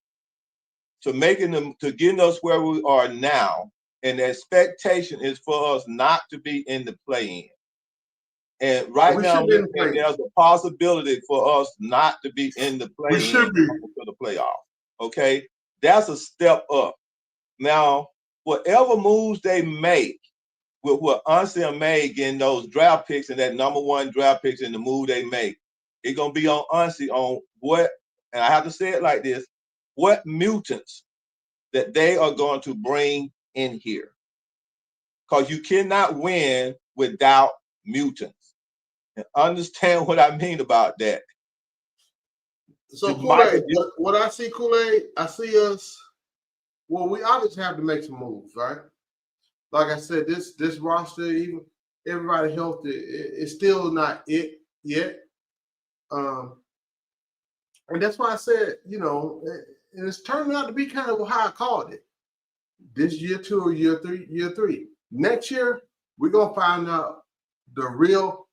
to making them to getting us where we are now. And the expectation is for us not to be in the play-in. And right now, there's a possibility for us not to be in the play-in to the playoff. Okay, that's a step up. Now, whatever moves they make, with what Ansel made getting those draft picks and that #1 draft picks and the move they make, it's gonna be on Ansel on what, and I have to say it like this: what mutants that they are going to bring in here, because you cannot win without mutants. And understand what I mean about that. So Kool-Aid, what I see, Kool-Aid, I see us. Well, we obviously have to make some moves, right? Like I said, this roster, even everybody healthy, it's still not it yet. And that's why I said, you know, and it's turning out to be kind of how I called it. This year 2 or year 3. Next year, we're gonna find out the real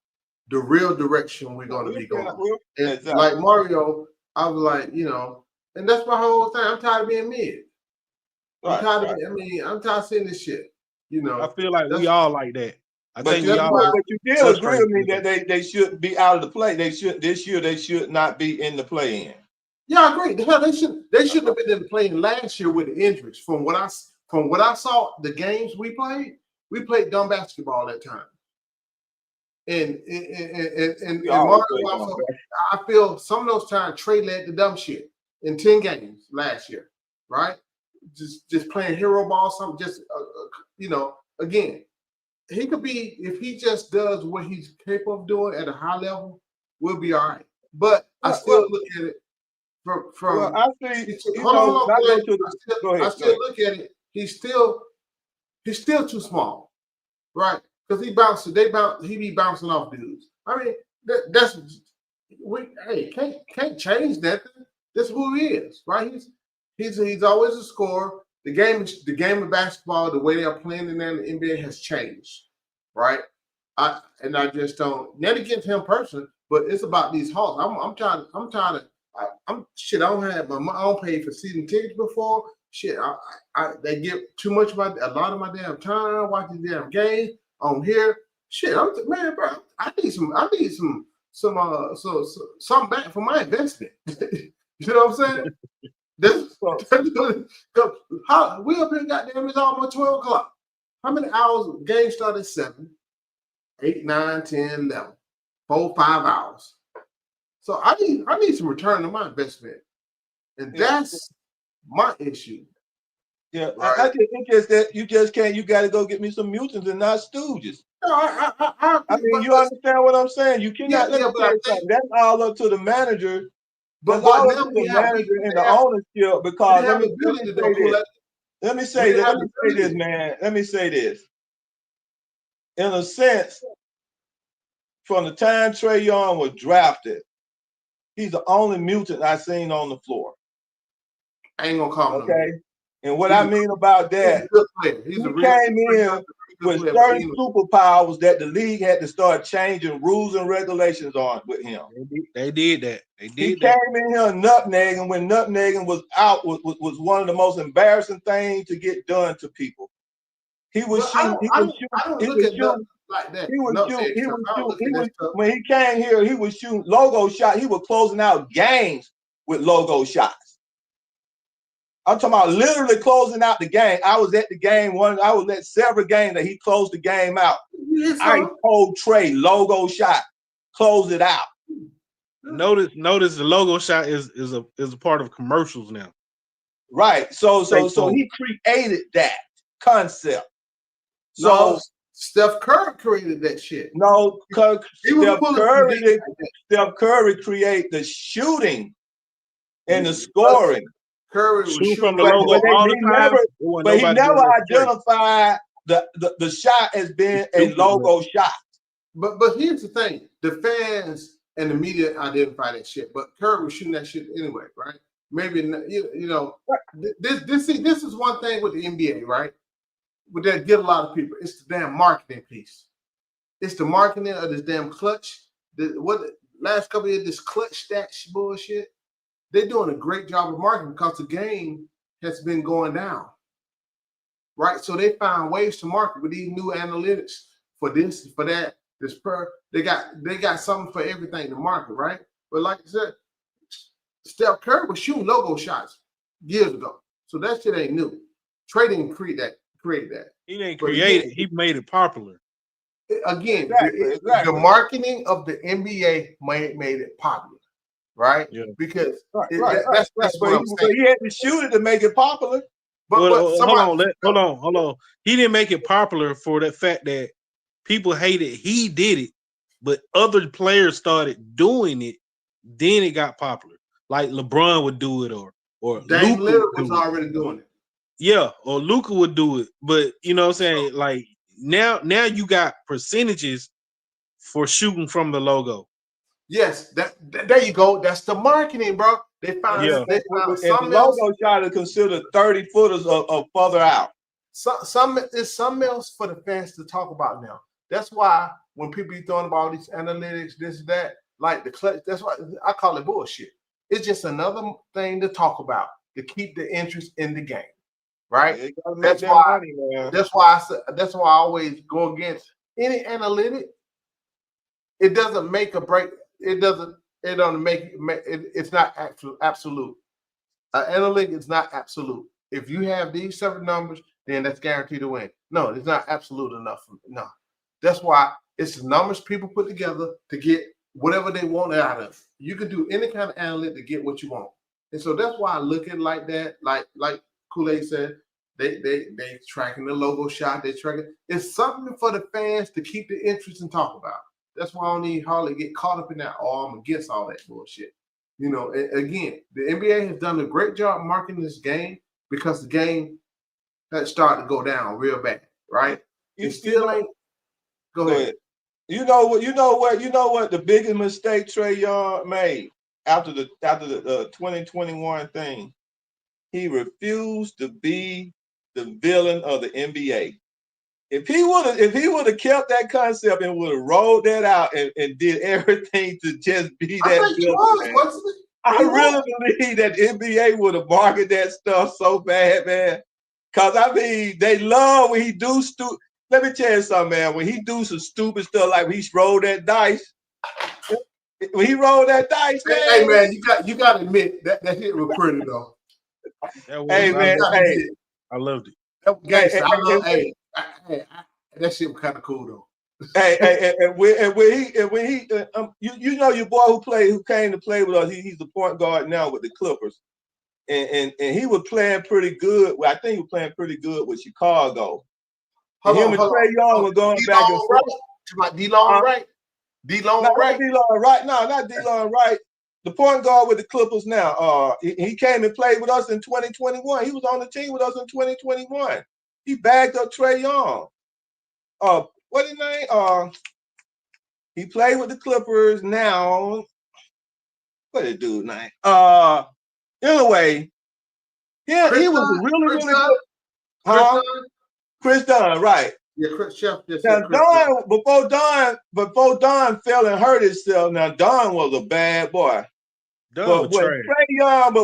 direction we're gonna be going. And exactly. like Mario, I was like, you know, and that's my whole thing. I'm tired of being mid. I'm tired of seeing this shit. You know, I feel like we all like that. But you did agree with me that they should be out of the play. This year they should not be in the play-in. Yeah, I agree. Hell, they shouldn't have been in the play-in last year with the injuries. From what I saw, the games we played dumb basketball that time. And Mario also, I feel some of those times Trey led the dumb shit in 10 games last year, right? Just playing hero ball, something. Just you know, again, he could be, if he just does what he's capable of doing at a high level, we'll be all right. But I still look at it from. Well, I think I still look at it. He's still too small, right? Because he be bouncing off dudes. I mean, can't change that. That's who he is, right? He's always a scorer. The game of basketball, the way they're playing in the NBA has changed, right? I just don't. Not against him personally, but it's about these Hawks. I'm trying to. I don't have I don't pay for season tickets before. Shit, they give too much a lot of my damn time watching damn games on here. Shit, man, bro. I need some something back for my investment. You know what I'm saying? We up here, goddamn, it's almost 12 o'clock. How many hours? Game started at 7, 8, 9, 10, 11, 4, 5 hours. So I need some return on my investment, and that's my issue. Yeah, right? I think it's that you just can't. You got to go get me some mutants and not stooges. No, I mean, you understand what I'm saying? You cannot. Let me tell you something. That's all up to the manager. But all up to the manager and the ownership. Because let me say this, man. Let me say this. In a sense, from the time Trae Young was drafted, he's the only mutant I've seen on the floor. I ain't gonna call him. Okay. And what I mean about that, he came in with certain superpowers that the league had to start changing rules and regulations on with him. They did that. He came in here nutmegging when nutmegging was out was one of the most embarrassing things to get done to people. He was shooting. He was shooting like that. He was shooting. When he came here, he was shooting logo shots. He was closing out games with logo shots. I'm talking about literally closing out the game. I was at the game I was at several games that he closed the game out. I told Trey logo shot, close it out. Notice the logo shot is a part of commercials now. Right. So he created that concept. So Steph Curry created that shit. No, Steph Curry created the shooting and the scoring. Curry was shooting from the logo all the time. But he never identified the shot as being a logo shot. But here's the thing: the fans and the media identify that shit. But Curry was shooting that shit anyway, right? Maybe this is one thing with the NBA, right? But that get a lot of people. It's the damn marketing piece. It's the marketing of this damn clutch. Last couple of years, this clutch stats bullshit. They're doing a great job of marketing because the game has been going down, right? So they found ways to market with these new analytics for this, for that, this per. They got something for everything to market, right? But like I said, Steph Curry was shooting logo shots years ago, so that shit ain't new. Trey didn't create that. He didn't create it. He made it popular. Again, the marketing of the NBA made it popular, right? Yeah. Because that's what I'm saying. He had to shoot it to make it popular. Hold on. He didn't make it popular for the fact that people hated he did it, but other players started doing it. Then it got popular. Like LeBron would do it, or Dame Luka Lillard was already doing it. Yeah, or Luka would do it, but you know what I'm saying? Like now you got percentages for shooting from the logo. Yes, there you go. That's the marketing, bro. They found some logo shot is considered 30 footers of further out. It's something else for the fans to talk about now. That's why when people be throwing about all these analytics, this, that, like the clutch, that's why I call it bullshit. It's just another thing to talk about to keep the interest in the game. Right. That's why I always go against any analytic. It doesn't make a break. It doesn't make it. It's not absolute. Analytic is not absolute. If you have these seven numbers, then that's guaranteed to win. No, it's not absolute enough. No, that's why it's the numbers people put together to get whatever they want out of. You can do any kind of analytic to get what you want, and so that's why I look at it like that. Like Kool-Aid said, they tracking the logo shot. They tracking. It's something for the fans to keep the interest and talk about. That's why I don't need hardly get caught up in that. Oh, I'm against all that bullshit. You know, again, the NBA has done a great job marketing this game because the game has started to go down real bad, right? It still ain't. Go ahead. You know what the biggest mistake Trae Young made after the 2021 thing? He refused to be the villain of the NBA. If he would have kept that concept and would have rolled that out and did everything to just be that villain, I really believe that the NBA would have marketed that stuff so bad, man. Cause I mean, they love when he do stupid. Let me tell you something, man. When he do some stupid stuff, like when he rolled that dice. When he rolled that dice, man. Hey man, you got to admit that hit was pretty though. Hey man, I loved it. That shit was kind of cool though. And when he you know your boy who came to play with us, he's the point guard now with the Clippers, and he was playing pretty good. Well, I think he was playing pretty good with Chicago. Him and Trae Young were going back and forth. D-Long Wright? D-Long Wright? D-Long Wright. No, not D-Long Wright. The point guard with the Clippers now. He came and played with us in 2021. He was on the team with us in 2021. He bagged up Trae Young. What his name? He played with the Clippers now. What did dude name? Anyway, he was really good. Chris Dunn, right? Yeah, Chris Chef just Now said Chris Paul. before Don fell and hurt himself. Now Don was a bad boy. Dunn But was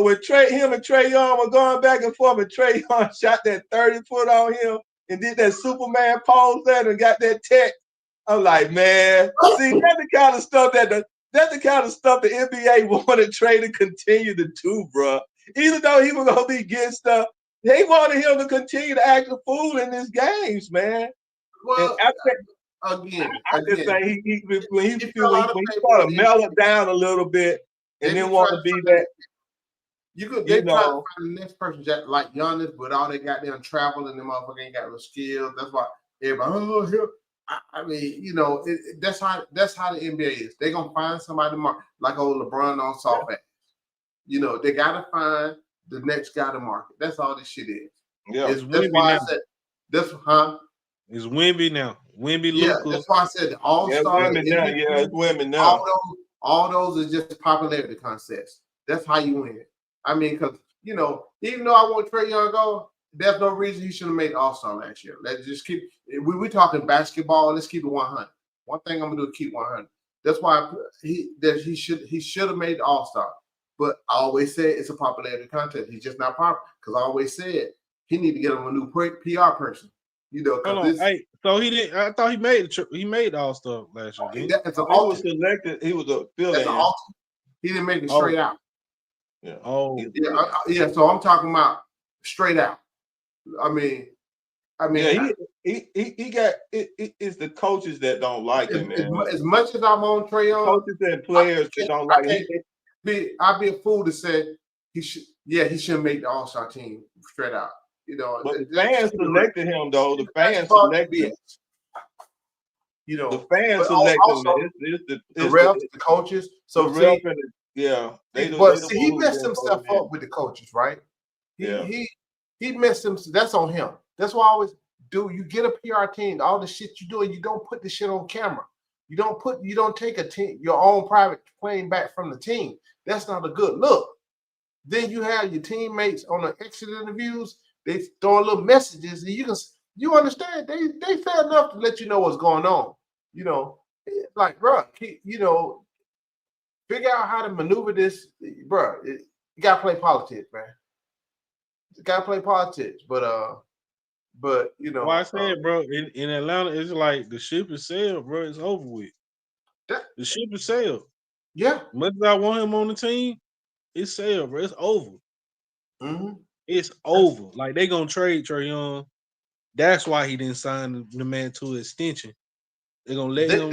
when trash. him and Trey Young were going back and forth, and Trey Young shot that 30-foot on him and did that Superman pose there and got that tech. I'm like, man, see, that's the kind of stuff the NBA wanted Trey to continue to do, bro. Even though he was gonna be getting stuff, they wanted him to continue to act a fool in these games, man. Well, I just say when he paper started mellow down a little bit and then want to be that. They try to find the next person like Giannis, but all they got them travel and them motherfucker ain't got no skills. That's why everybody. I mean, that's how the NBA is. They gonna find somebody like old LeBron on soft ass. They gotta find the next guy to market. That's all this shit is. Yeah, that's why I said this, huh? It's Wemby now. Wemby, Yeah, Luka. that's why I said the All-Star. It's women now. All those are just popularity contests. That's how you win. I mean, because even though I want Trey Young to go, there's no reason he should have made All-Star last year. Let's just keep. We talking basketball. Let's keep it 100. One thing I'm gonna do is keep 100. That's why he should have made the All-Star. But I always said it's a popularity contest. He's just not popular because I always said he need to get him a new PR person. Hold on. Hey, so he didn't. I thought he made All Star last year. Didn't he? It's an He was selected. He was a fill-in. He didn't make it straight out. Yeah. Oh. Yeah. So I'm talking about straight out. I mean, he got it. It's the coaches that don't like him, man. As much as I'm on Trey Young, coaches and players that don't like him. I'd be a fool to say he should. Yeah, he shouldn't make the All Star team straight out. But the fans selected him, though. The fans selected him. The fans selected him. The refs, the coaches. So he messed himself up with the coaches, right? He messed him. That's on him. That's why I always do. You get a PR team. All the shit you do, and you don't put the shit on camera. You don't take your own private plane back from the team. That's not a good look. Then you have your teammates on the exit interviews. They throwing little messages, and you understand they fair enough to let you know what's going on. Like, bro, figure out how to maneuver this, bro. You gotta play politics, man. You gotta play politics, but Well, I said, bro, in Atlanta, it's like the ship is sailed, bro. It's over with. The ship is sailed. Yeah. Much as I want him on the team, it's sailed, bro. It's over. Mm-hmm. It's over. Like they gonna trade Trey Young. That's why he didn't sign the man to an extension. They're gonna let him.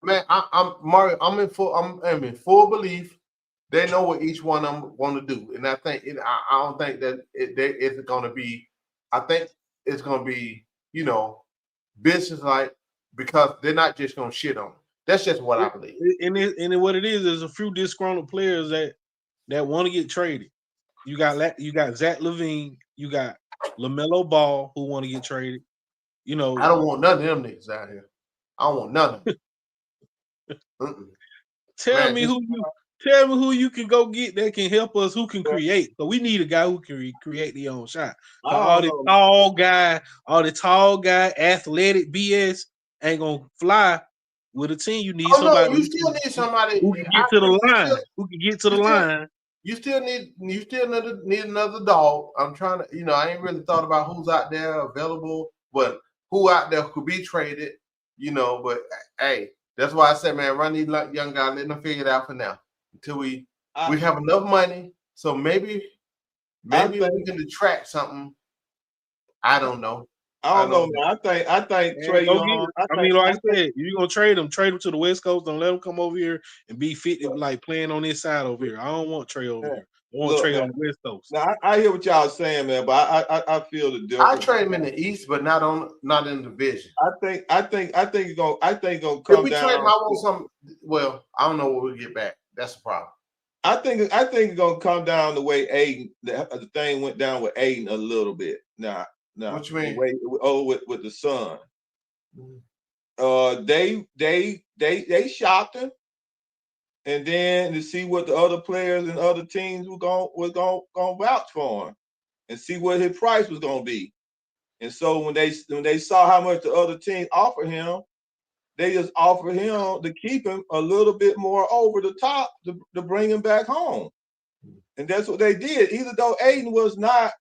Man, I'm Mario. I'm in full belief. They know what each one of them want to do, and I think I don't think that it's gonna be. I think it's gonna be business like because they're not just gonna shit on him. That's just what I believe. And what it is a few disgruntled players that want to get traded. You got Zach LaVine, you got LaMelo Ball who want to get traded. I don't want none of them niggas out here. I don't want none of them. Tell me who you can go get that can help us. Who can create? So we need a guy who can create their own shot. All the tall guy, athletic BS ain't gonna fly with a team. You need somebody. You still need somebody who can get to the line. Who can get to the line? You still need another dog. I'm trying to, I ain't really thought about who's out there available, but who out there could be traded, but hey, that's why I said, man, run these young guys, let them figure it out for now. Until we have enough money. So maybe we can attract something. I don't know. I don't know, man. I think Trey Young. Like I said, you're gonna trade him to the West Coast. Don't let him come over here and be fit, like playing on this side over here. I don't want Trey over here. I want Trey on the West Coast. Now, I hear what y'all saying, man, but I feel the difference. I trade him in the East, but not in the division. I think it's gonna come if we down. Trade him, I want some. Well, I don't know what we get back. That's the problem. I think it's gonna come down the way Aiden. The thing went down with Aiden a little bit. Now, what you mean? With the Sun. They shocked him, and then to see what the other players and other teams were going vouch for him, and see what his price was gonna be. And so when they saw how much the other team offered him, they just offered him to keep him a little bit more over the top to bring him back home. And that's what they did. Even though Aiden was not,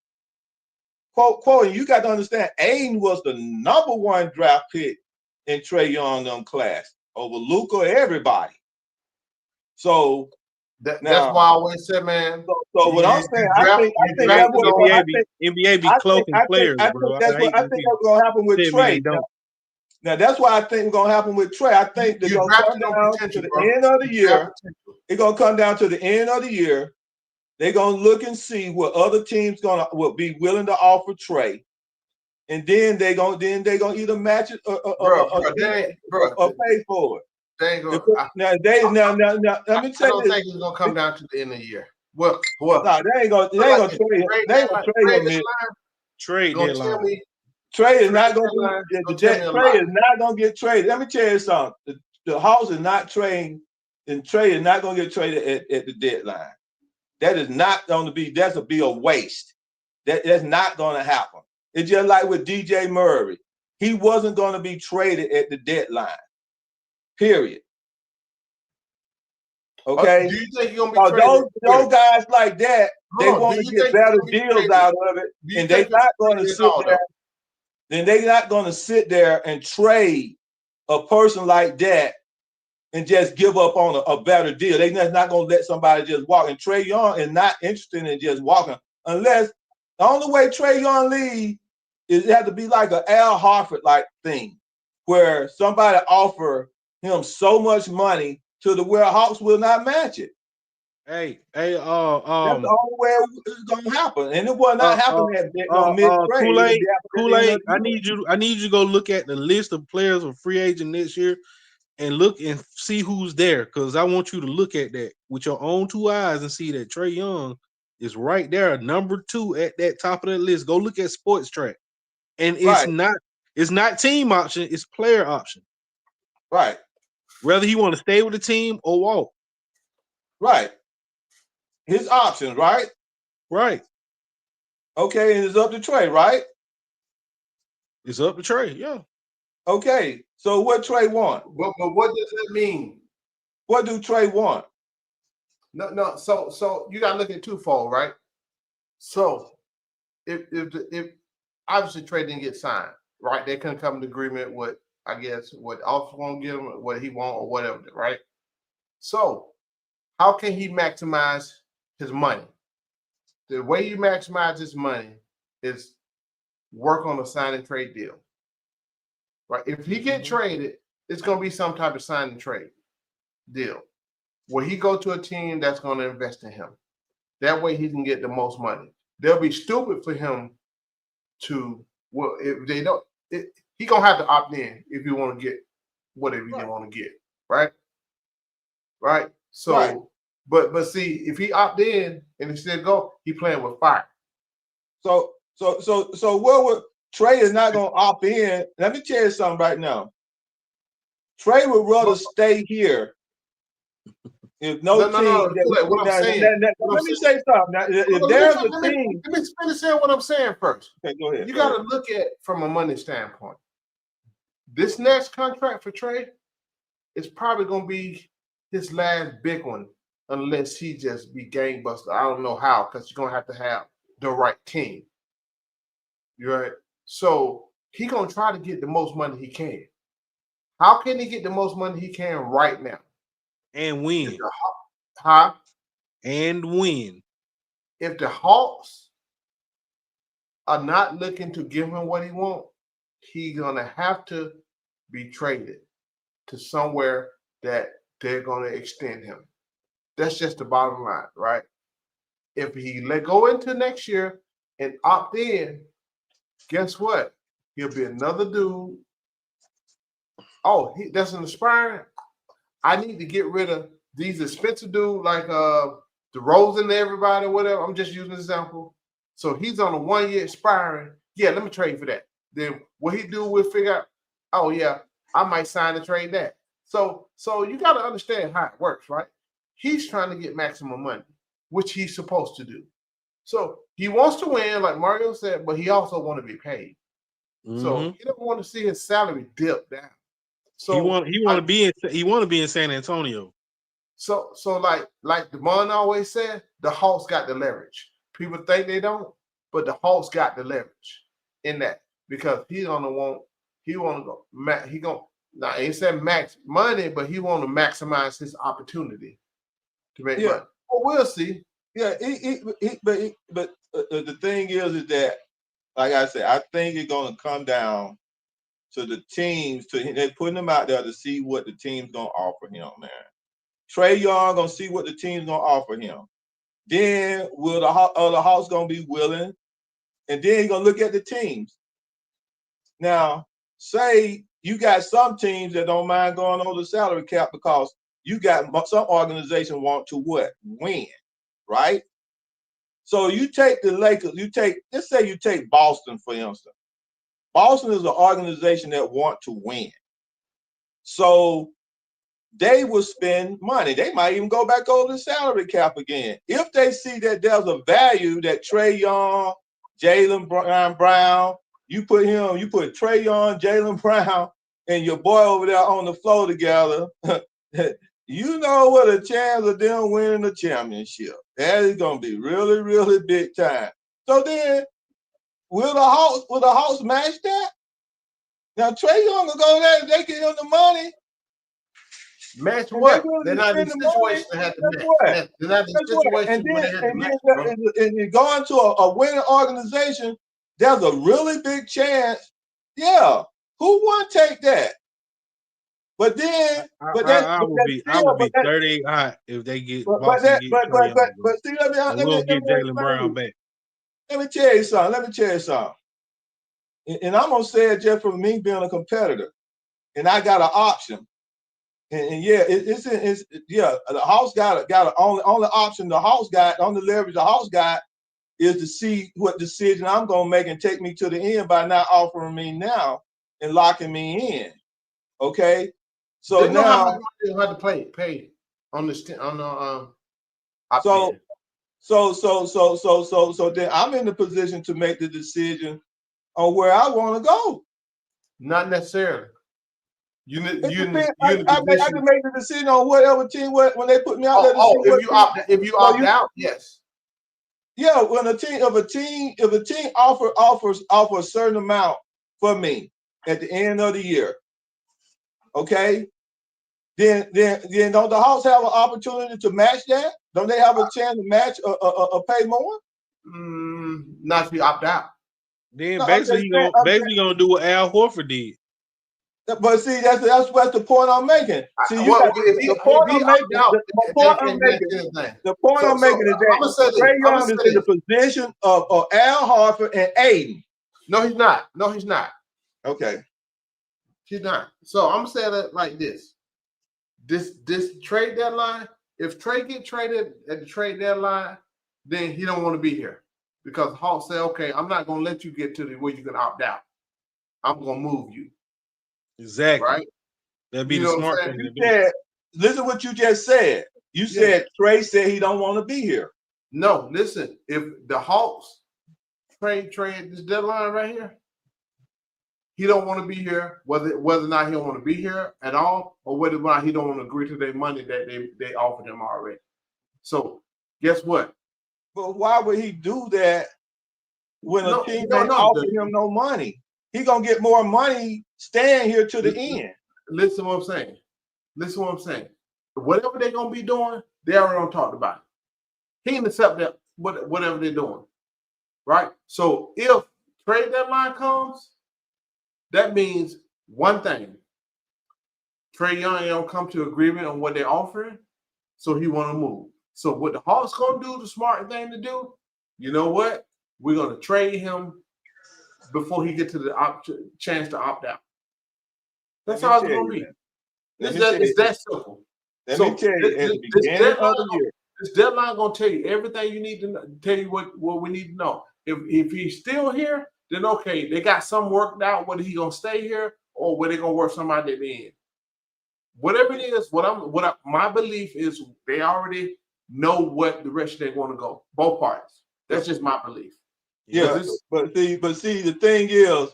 quote, and you got to understand, Aiden was the #1 draft pick in Trae Young class over Luka, everybody. So that's why I always said, man. So what I'm saying, I think NBA be cloaking players, bro. That's gonna happen with Trae. Now that's why I think it's gonna happen with Trae. I think they're gonna come down to the end of the year. It's gonna come down to the end of the year. They're gonna look and see what other teams will be willing to offer Trae, and then they're gonna either match it or pay for it. Now, let me tell you. I don't think it's gonna come down to the end of the year. Well, no, they ain't gonna trade him. Trade deadline. Trae is not gonna get traded. Let me tell you something. The Hawks is not trading, and Trae is not gonna get traded at the deadline. That is not going to be. That's be a waste. That's not going to happen. It's just like with DJ Murray. He wasn't going to be traded at the deadline. Period. Okay. Do you think you're gonna be traded? Those guys like that, they want to get better deals out of it, and they're not going to sit there. Then they're not going to sit there and trade a person like that and just give up on a better deal. They're just not going to let somebody just walk. And Trae Young is not interested in just walking unless the only way Trae Young leaves is it has to be like an Al Horford like thing, where somebody offer him so much money to the where Hawks will not match it. That's the only way it's gonna happen, and it will not happen mid-trade. Kool-Aid, I need you to go look at the list of players for free agent next year and look and see who's there, because I want you to look at that with your own 2 eyes and see that Trae Young is right there, #2 at that top of that list. Go look at Sports Track, and it's not team option, it's player option. Right. Whether he want to stay with the team or walk. Right. His options, right? Right. Okay, and it's up to Trae, right? It's up to Trae, yeah. Okay, so what Trae want? But what does that mean? What do Trae want? No. So you gotta look at twofold, right? So if obviously Trae didn't get signed, right? They couldn't come to agreement with, I guess, what Officer won't give him, what he want, or whatever, right? So how can he maximize his money? The way you maximize his money is work on a sign and trade deal. Right? If he get traded, it's going to be some type of sign and trade deal where he go to a team that's going to invest in him. That way he can get the most money. They'll be stupid for him to, well, if they don't, he going to have to opt in if you want to get whatever you want to get. Right? Right? So, right. But see, if he opt in and instead go, he playing with fire. So what would Trae is not going to opt in? Let me tell you something right now. Trae would rather stay here. If no team. What I'm saying. Let me say something. Now, if there's a team, let me finish saying what I'm saying first. Okay, go ahead. You got to look at from a money standpoint. This next contract for Trae is probably going to be his last big one, unless he just be gangbuster. I don't know how, because you're going to have the right team. You're right. So he's going to try to get the most money he can. How can he get the most money he can right now? And win. And win. If the Hawks are not looking to give him what he wants, he's going to have to be traded to somewhere that they're going to extend him. That's just the bottom line, right? If he let go into next year and opt in, guess what? He'll be another dude. Oh, that's an aspiring. I need to get rid of these expensive dudes like DeRozan and everybody, whatever. I'm just using an example. So he's on a 1-year expiring. Yeah, let me trade for that. Then what he do, we'll figure out, oh yeah, I might sign and trade that. So you got to understand how it works, right? He's trying to get maximum money, which he's supposed to do. So he wants to win, like Mario said, but he also want to be paid. So he don't want to see his salary dip down. So he want to be in San Antonio. So like Devon always said, the Hawks got the leverage. People think they don't, but the Hawks got the leverage in that because he want to go. He gonna now ain't said max money, but he want to maximize his opportunity to make money. Well, we'll see. Yeah, but the thing is that, like I said, I think it's going to come down to the teams. They're putting them out there to see what the team's going to offer him, man. Trae Young going to see what the team's going to offer him. Then will the Hawks going to be willing? And then he's going to look at the teams. Now, say you got some teams that don't mind going over the salary cap because you got some organization want to what? Win, right? So you take the Lakers, let's say you take Boston, for instance. Boston is an organization that want to win. So they will spend money. They might even go back over the salary cap again. If they see that there's a value that Trae Young, Jaylen Brown, you put Trae Young, Jaylen Brown, and your boy over there on the floor together, you know what a chance of them winning the championship. That is going to be really, really big time. So then, will the Hawks match that? Now, Trae Young will go there if they get him the money. Match what? They're not in the situation to have to match. They're not in the situation where they have to match. And going to a winning organization, there's a really big chance. Yeah, who won't take that? But then, I would be 38 hot if they get Boston. But see, we'll get Jaylen Brown back. Let me tell you something. And I'm gonna say it just from me being a competitor, and I got an option. And yeah, the Hawks got only option the Hawks got, only leverage the Hawks got is to see what decision I'm gonna make and take me to the end by not offering me now and locking me in. Okay, so they know now how much they have to pay on this so then I'm in the position to make the decision on where I want to go. Not necessarily. I can make the decision on whatever team when they put me out there. If you opt out, yes. Yeah, when a team offers a certain amount for me at the end of the year, okay, then don't the Hawks have an opportunity to match that? Don't they have a chance to match or pay more? Not if you opt out. Then basically gonna do what Al Horford did. But see, that's the point I'm making. See, the point I'm making is that Trae Young is in the position of Al Horford and Aiden. No, he's not. Okay. He's not. So I'm saying it like this. This trade deadline, if Trae get traded at the trade deadline, then he don't want to be here. Because Hawks say, okay, I'm not going to let you get to the where you can opt out. I'm going to move you. Exactly. Right? That'd be the smart thing to do. Listen to what you just said. You said Trae said he don't want to be here. No, listen. If the Hawks trade this deadline right here, he don't want to be here, whether or not he don't want to be here at all, or whether or not he don't want to agree to their money that they offered him already. So guess what? But why would he do that when a team ain't offering him no money? He gonna get more money staying here to the end. Listen to what I'm saying. Whatever they're gonna be doing, they already don't talk about it. He can accept that whatever they're doing. Right? So if trade deadline comes, that means one thing. Trae Young don't come to agreement on what they're offering, so he want to move. So what the Hawks gonna do, the smart thing to do, you know what? We're gonna trade him before he gets to the chance to opt out. That's how it's gonna be. It's that simple. Let me tell you, at the beginning of the year, this deadline gonna tell you everything you need to know, tell you what we need to know. If he's still here, then okay, they got some worked out whether he gonna stay here or whether they gonna work somebody at the end. Whatever it is, my belief is they already know what direction they want to go. Both parties. That's just my belief. Yeah, but see, the thing is,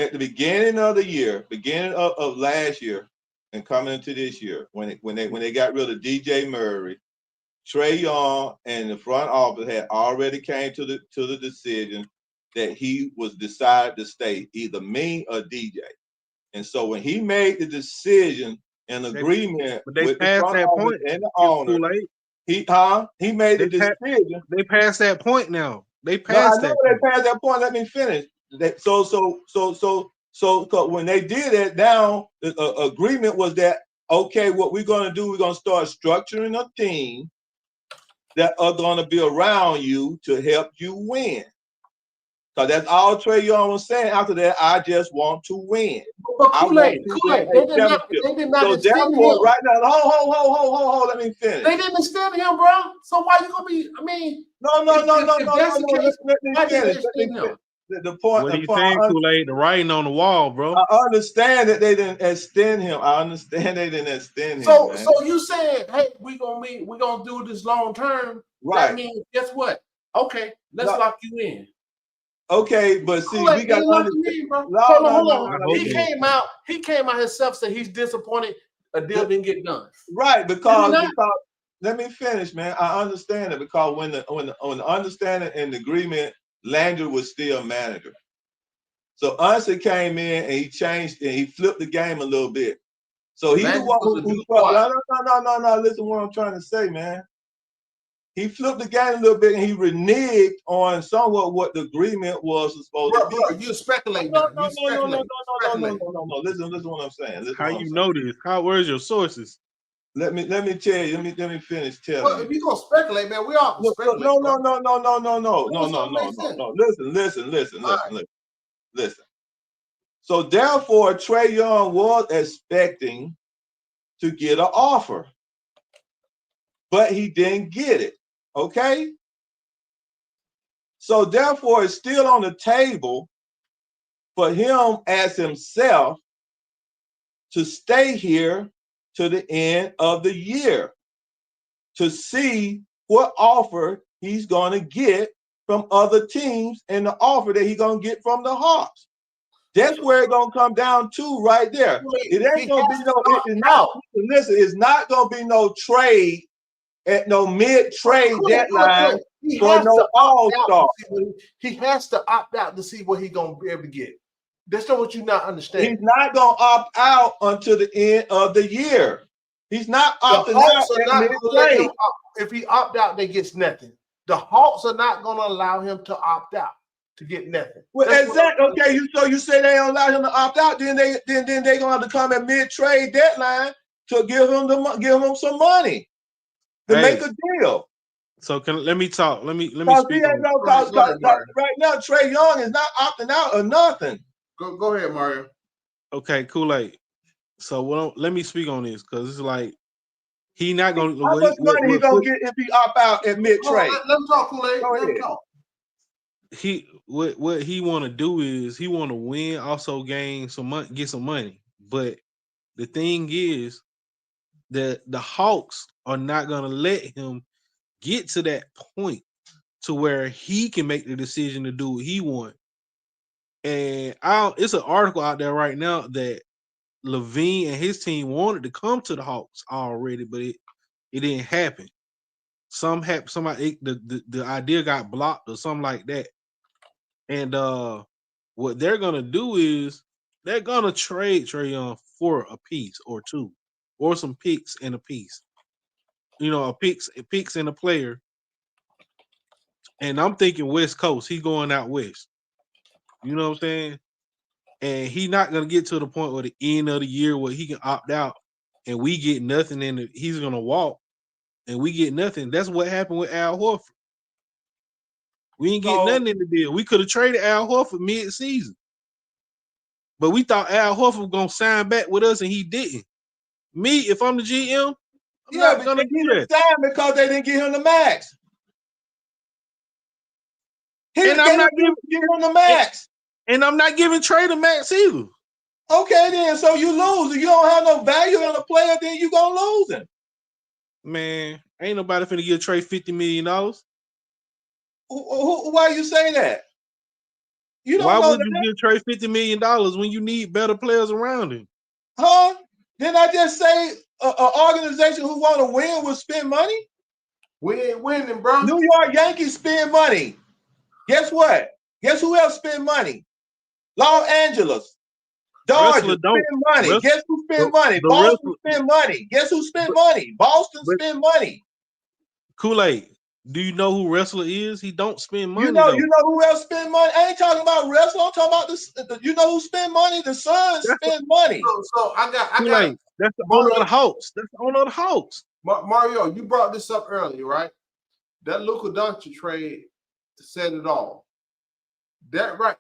at the beginning of the year, beginning of last year, and coming into this year, when they got rid of DJ Murray, Trae Young and the front office had already came to the decision that he was decided to stay, either me or DJ. And so when he made the decision and agreement But they with the passed front that office point. and the owner, Kool-Aid. he made the decision. They passed that point now. They No, I passed know that they point. passed that point. Let me finish. So when they did it, now the agreement was that, okay, what we're going to do, we're going to start structuring a team that are going to be around you to help you win. So that's all Trae Young was saying. After that, I just want to win. But I want to win they a championship. did not So extend therefore, him. right now, hold, let me finish. They didn't extend him, bro. So why you gonna be? I mean, No. If that's the case, Let me why didn't they finish. extend him? The point. What are you saying, Kool-Aid? The writing on the wall, bro. I understand that they didn't extend him. I understand they didn't extend him. So, Man. so you said, hey, we're gonna do this long term. Right. That means, guess what? Okay, let's lock you in. Okay, but see, we got to understand, bro. Hold on. He came out himself, said he's disappointed a deal didn't get done. Right, because let me finish, man. I understand it because when the understanding and the agreement, Landry was still manager. So Unser came in and he changed and he flipped the game a little bit. So he the one who no. Listen to what I'm trying to say, man. He flipped the game a little bit and he reneged on somewhat what the agreement was supposed to be. Bro, you speculating. No. Listen to what I'm saying. How you know this? Where's your sources? Let me tell you. Let me finish telling well, you. if you gonna speculate, man, we all can speculate. No. Listen. So therefore, Trae Young was expecting to get an offer, but he didn't get it. Okay. So therefore, it's still on the table for him as himself to stay here to the end of the year to see what offer he's going to get from other teams and the offer that he's going to get from the Hawks. That's where it's going to come down to right there. It ain't going to be it's not going to be no trade at no mid-trade deadline for no all-star. He has to opt out to see what he's going to be able to get. That's not what you not understand. He's not going to opt out until the end of the year. He's not opting out at mid-trade. If he opt out, they gets nothing. The Hawks are not going to allow him to opt out to get nothing. Well, exactly. Okay, so you say they don't allow him to opt out, then they gonna have to come at mid-trade deadline to give him some money to make a deal. So let me talk. Let me speak. Right now, Trae Young is not opting out or nothing. Go ahead, Mario. Okay, Kool-Aid. So let me speak on this because it's like he not gonna. How much money he gonna get if he opt out at mid-trade? Let him talk, Kool-Aid. Let him talk. What he want to do is he want to win, also gain some money, get some money. But the thing is that the Hawks are not gonna let him get to that point to where he can make the decision to do what he want. And it's an article out there right now that Levine and his team wanted to come to the Hawks already, but it didn't happen. The idea got blocked or something like that. And what they're gonna do is they're gonna trade Trae Young for a piece or two, or some picks and a piece. Picks and a player. And I'm thinking West Coast. He's going out west. You know what I'm saying? And he's not gonna get to the point where the end of the year where he can opt out and we get nothing, and he's gonna walk and we get nothing. That's what happened with Al Horford. We ain't get nothing in the deal. We could have traded Al Horford mid-season. But we thought Al Horford was gonna sign back with us, and he didn't. Me, if I'm the GM, I'm not gonna do that. Because they didn't give him the max. And I'm not giving him the max. And I'm not giving Trae the max either. Okay, then so you lose. If you don't have no value in a player, then you gonna lose him. Man, ain't nobody finna give Trae $50 million. Why you say that? You don't Why know would that. you give Trey $50 million when you need better players around him? Huh? Didn't I just say an organization who want to win will spend money? We ain't winning, bro. New York Yankees spend money. Guess what? Guess who else spend money? Los Angeles. Dodgers Wrestler don't. spend money. Guess who spend money? The Boston wrestler, spend money. Guess who spend money? Boston spend money. Kool-Aid, do you know who Wrestler is? He don't spend money You know though. who else spend money? I ain't talking about wrestling. I'm talking about this. You know who spend money? The Suns spend money. So I got Kool-Aid, that's the owner of the Hawks. That's the owner of the Hawks. Mario, you brought this up earlier, right? That Luka Doncic trade said it all. That right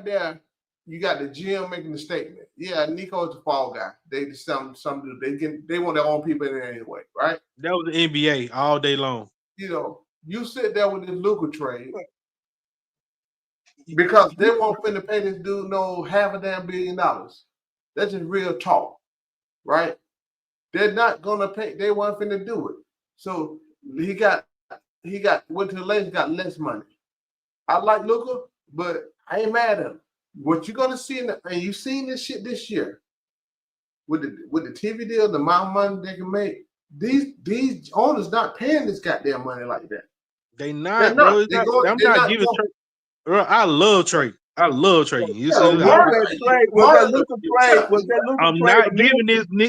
there, you got the GM making the statement. Yeah, Nico's the fall guy. They just some they want their own people in there anyway, right? That was the NBA all day long. You know, you sit there with this Luka trade because they won't finna pay this dude no $500 million. That's just real talk, right? They're not gonna pay. They weren't finna do it. So he went to the Lakers, got less money. I like Luka, but I ain't mad at him. What you're gonna see and you've seen this shit this year with the TV deal, the amount of money they can make. These owners not paying this goddamn money like that. They not, bro. I'm not giving Trey. Bro, I love Trey. I love Trey. You see, Was that Luka trade?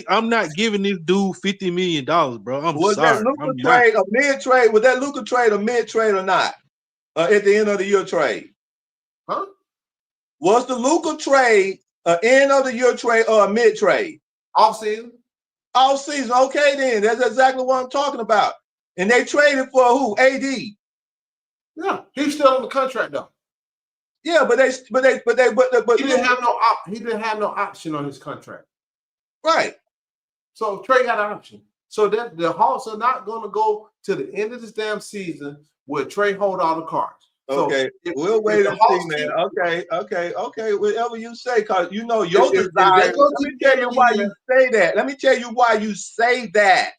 I'm not giving this dude $50 million, bro. I'm Was sorry. that Luka trade a mid trade? Was that Luka trade a mid trade or not? At the end of the year trade? Huh? Was the Luka trade an end of the year trade or a mid trade? Off season. Off season. Okay, then that's exactly what I'm talking about. And they traded for who? AD. Yeah, he's still on the contract though. Yeah, but he didn't have no option on his contract. Right. So Trey got an option. So that the Hawks are not going to go to the end of this damn season where Trey hold all the cards. Okay, so we'll wait and see, man. Okay. Whatever you say, cause you know your desire. Let me tell you why you say that. Let me tell you why you say that.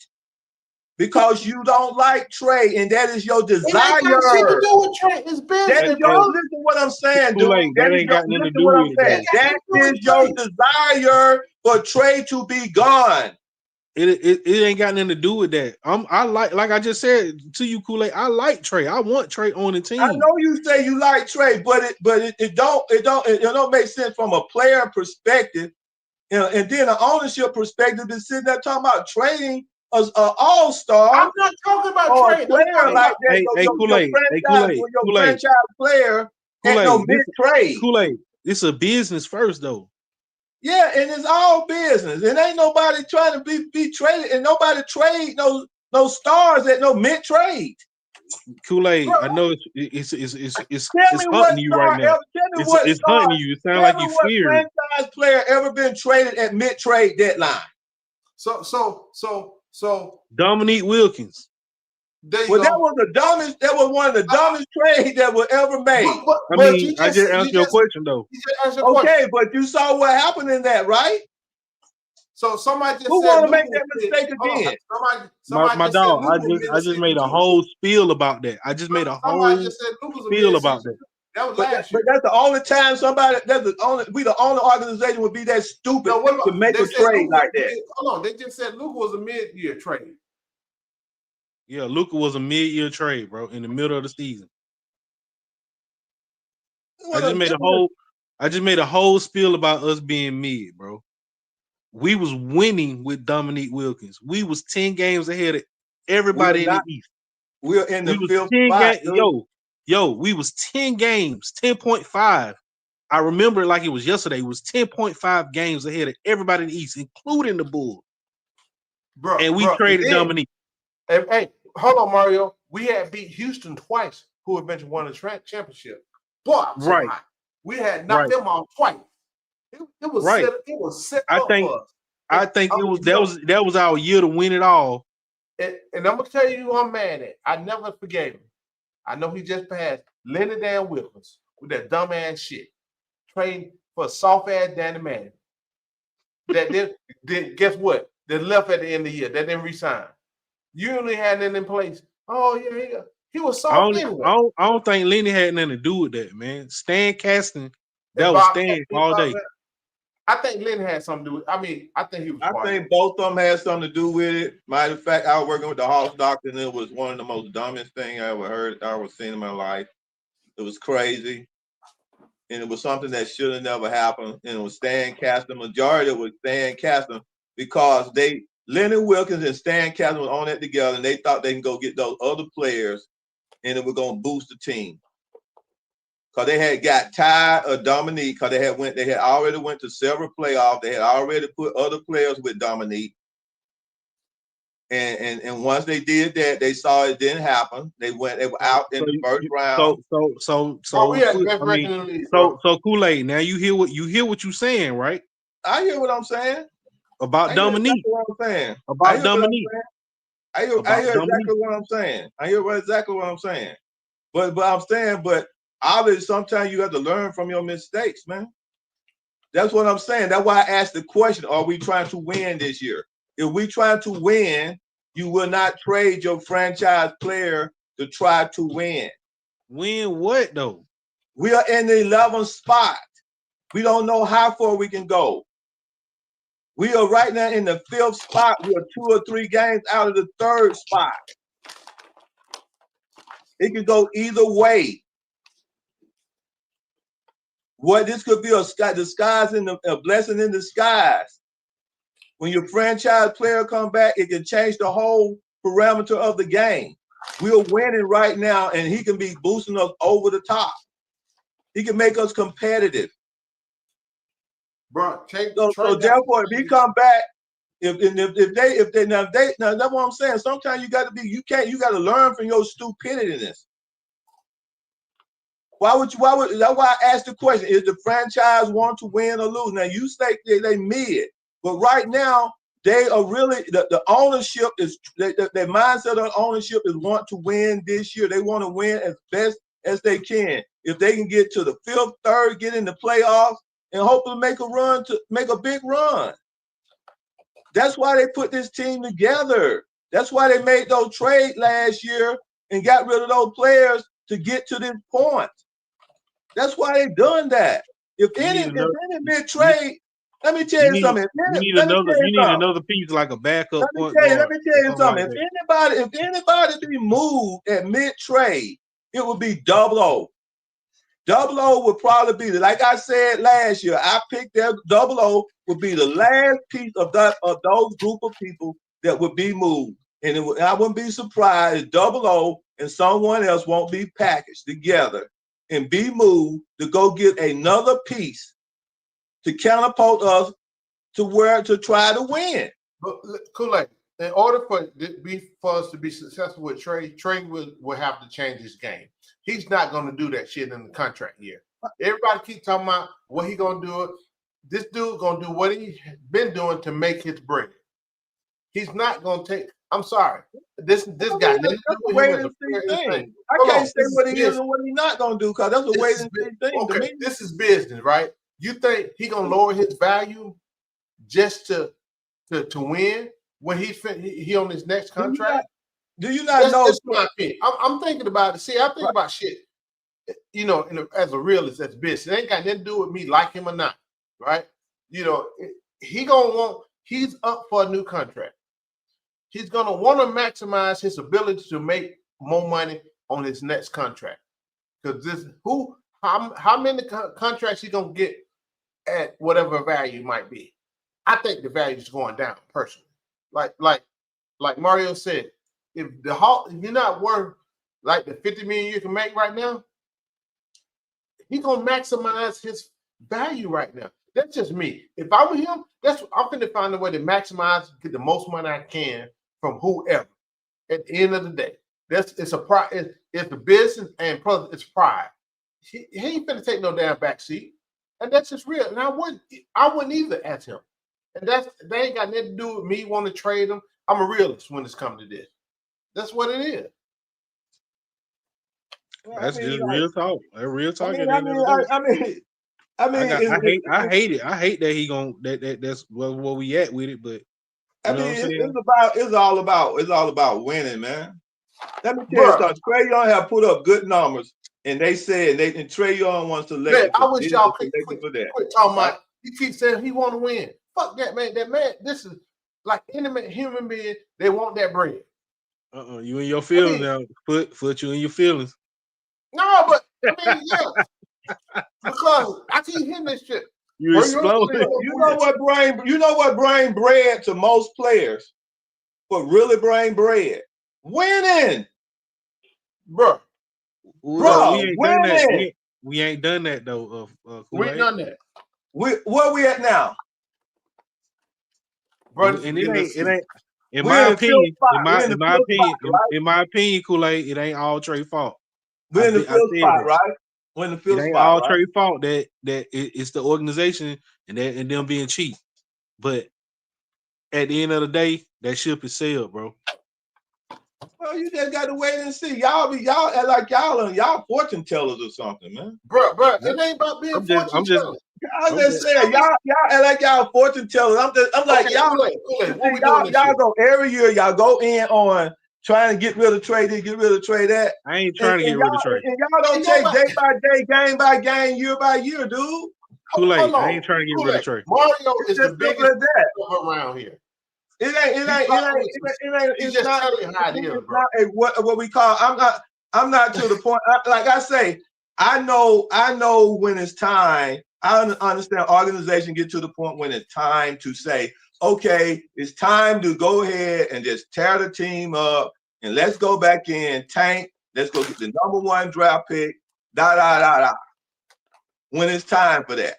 Because you don't like Trey, and that is your desire. It ain't got shit to do with Trey. It's business. Listen to what I'm saying, dude. That ain't got nothing to do with it. That is your desire for Trey to be gone. It ain't got nothing to do with that. I like I just said to you, Kool-Aid. I like Trey. I want Trey on the team. I know you say you like Trey, but it don't make sense from a player perspective, and then an ownership perspective to sit there talking about trading an all-star. I'm not talking about Trey. Player like that. Hey, Kool-Aid. Your franchise player ain't no mid-trade. Kool-Aid. It's a business first, though. Yeah, and it's all business. And ain't nobody trying to be traded, and nobody trade no stars at no mid-trade. Kool-Aid, I know it's hunting you right now. It's hunting you. It sounds like you fear. Franchise player ever been traded at mid-trade deadline? So Dominique Wilkins. That was one of the dumbest trades that were ever made. I just answered your question though. Okay, but you saw what happened in that, right? So somebody just who want to make that mistake again? My dog, I just made a whole spiel about that. I just made a whole spiel about that. That was last year. But that's the only time we the only organization would be that stupid to make a trade like that. Hold on, they just said Luka was a mid-year trade. Yeah, Luka was a mid-year trade, bro, in the middle of the season. I just made a whole spiel about us being mid, bro. We was winning with Dominique Wilkins. We was 10 games ahead of everybody in the East. We're in the fifth spot. We was 10 games, 10.5. I remember it like it was yesterday. It was 10.5 games ahead of everybody in the East, including the Bulls. Bro, and we traded Dominique. Hey, hold on, Mario. We had beat Houston twice, who eventually won the championship. Boy, I'm so high. We had knocked them off twice. It was set up for us. I think that was our year to win it all. And I'm gonna tell you who I'm mad at. I never forgave him. I know he just passed Leonard Dan Wilkins with that dumb ass shit. Trading for soft ass Danny Manning. That then guess what? They left at the end of the year. They didn't resign. You only had it in place. Oh yeah. He was soft anyway. I don't think Lenny had nothing to do with that, man. Stan Caston, that And was Bob, Stan all day. I think Lenny had something to do with. I mean, I think he was. I think both of them had something to do with it. Matter of fact, I was working with the Hawks doctor, and it was one of the most dumbest things I ever heard, I ever seen in my life. It was crazy, and it was something that should have never happened. And it was Stan Caston. Majority of it was Stan Caston because Lenny Wilkins and Stan Caston was on it together, and they thought they can go get those other players, and it was gonna boost the team. Because they had got tired of Dominique, because they had already went to several playoffs. They had already put other players with Dominique. And once they did that, they saw it didn't happen. They were out in the first round. So Kool-Aid. Now you hear what you're saying, right? I hear what I'm saying. About Dominique. Exactly what I'm saying. About Dominique. I hear exactly what I'm saying. I hear exactly what I'm saying. But I'm saying, obviously, sometimes you have to learn from your mistakes, man. That's what I'm saying. That's why I asked the question, are we trying to win this year? If we trying to win, you will not trade your franchise player to try to win. Win what, though? We are in the 11th spot. We don't know how far we can go. We are right now in the 5th spot. We are 2 or 3 games out of the 3rd spot. It can go either way. What this could be a blessing in disguise. When your franchise player come back, it can change the whole parameter of the game. We are winning right now, and he can be boosting us over the top. He can make us competitive. Bro, so therefore, if he come back, if they now that's what I'm saying. Sometimes you got to learn from your stupidity. That's why I asked the question, is the franchise want to win or lose? Now you say they mid, but right now they are really the ownership is their mindset of ownership is want to win this year. They want to win as best as they can. If they can get to the 5th, 3rd, get in the playoffs, and hopefully make a big run. That's why they put this team together. That's why they made those trades last year and got rid of those players to get to this point. That's why they done that. If any mid trade, let me tell you something. You need another piece like a backup point guard. Let me tell you something. If anybody be moved at mid trade, it would be 00. 00 would probably be like I said last year. I picked that 00 would be the last piece of those group of people that would be moved, and I wouldn't be surprised if 00 and someone else won't be packaged together and be moved to go get another piece to catapult us to try to win. But Kool-Aid, in order for us to be successful with Trey will have to change his game. He's not going to do that shit in the contract year. Everybody keep talking about what he going to do. This dude going to do what he's been doing to make his bread. He's not going to take. I'm sorry. This guy. That's a wait and see thing. I can't say what he is and what he's not going to do because that's a wait and see thing. Okay, to me. This is business, right? You think he going to lower his value just to win when he on his next contract? Do you not know? That's my opinion. I'm thinking about it. See, I think about shit. You know, as a realist, as business, it ain't got nothing to do with me like him or not, right? You know, he's up for a new contract. He's gonna want to maximize his ability to make more money on his next contract. Because how many contracts he gonna get at whatever value might be? I think the value is going down personally. Like Mario said, if you're not worth like the $50 million you can make right now, he's gonna maximize his value right now. That's just me. If I were him, I'm gonna find a way to maximize, get the most money I can from whoever. At the end of the day, it's the business and plus it's pride. He ain't gonna take no damn backseat, and that's just real. And I wouldn't either as him. And they ain't got nothing to do with me wanting to trade him. I'm a realist when it's come to this. That's what it is. That's just real talk. That's real talk. I hate it. I hate that he gonna that's where we at with it. But it's all about winning, man. Let me tell you something. Trey Young have put up good numbers, and they said and Trey Young was selected. I wish y'all quit talking about. He keeps saying he want to win. Fuck that man. That man. This is like any human being. They want that bread. You in your feelings now. Foot you in your feelings. No, but I mean, yeah, because I keep hearing this shit. You exploded. You know what brain bread to most players? What really brain bread? Winning, bro. We ain't done that. Winning. We ain't done that though. We ain't done that. Where we at now? Bro, And it ain't. In We're my in the opinion, fifth spot, in my opinion, Kool-Aid, it ain't all Trey fault. We're in the fifth spot, right? We're in the fifth It ain't spot, all right? Trey fault that it's the organization and them being cheap. But at the end of the day, that ship is sailed, bro. Well, you just got to wait and see. Y'all act like y'all fortune tellers or something, man. Bro, it ain't about being fortune teller. I just saying, y'all act like y'all fortune tellers. I'm like, y'all. Y'all go every year. Y'all go in on trying to get rid of Trey this, get rid of Trey that. I ain't trying to get rid of Trey. And y'all don't take day by day, game by game, year by year, dude. Kool-Aid, I ain't trying to get rid of Trey. Mario is the biggest around here. It's not what we call. I'm not to the point. Like I say, I know when it's time. I understand organization get to the point when it's time to say, okay, it's time to go ahead and just tear the team up and let's go back in, tank. Let's go get the #1 draft pick. When it's time for that.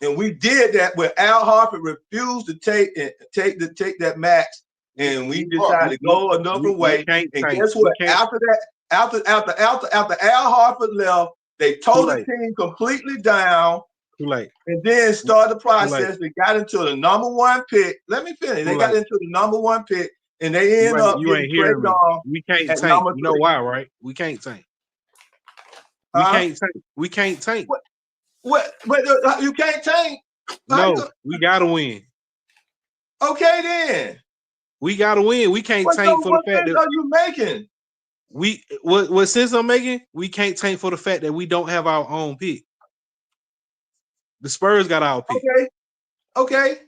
And we did that where Al Harper refused to take that max, and we decided to go another way. And guess what? After Al Harper left, they tore the team completely down. And then started the process. They got into the #1 pick. Let me finish. They got into the #1 pick, and they ended up getting traded off. We can't tank. You know why, right? We can't tank. We can't tank. We can't tank. What you can't tank? No, we gotta win. Okay, then we gotta win. We can't tank for the fact that are you making? What sense I'm making? We can't tank for the fact that we don't have our own pick. The Spurs got our pick. Okay.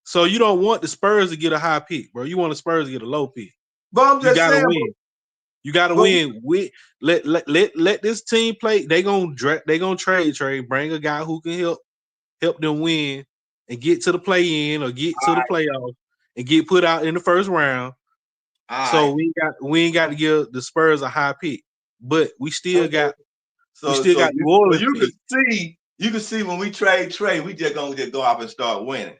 So you don't want the Spurs to get a high pick, bro. You want the Spurs to get a low pick. But I'm just saying, win. You gotta win. Let this team play. They gonna trade. Bring a guy who can help them win and get to the play-in or get to the playoffs and get put out in the first round. So we ain't got to give the Spurs a high pick, but we still got New Orleans. You can see when we trade Trey, we just gonna go off and start winning.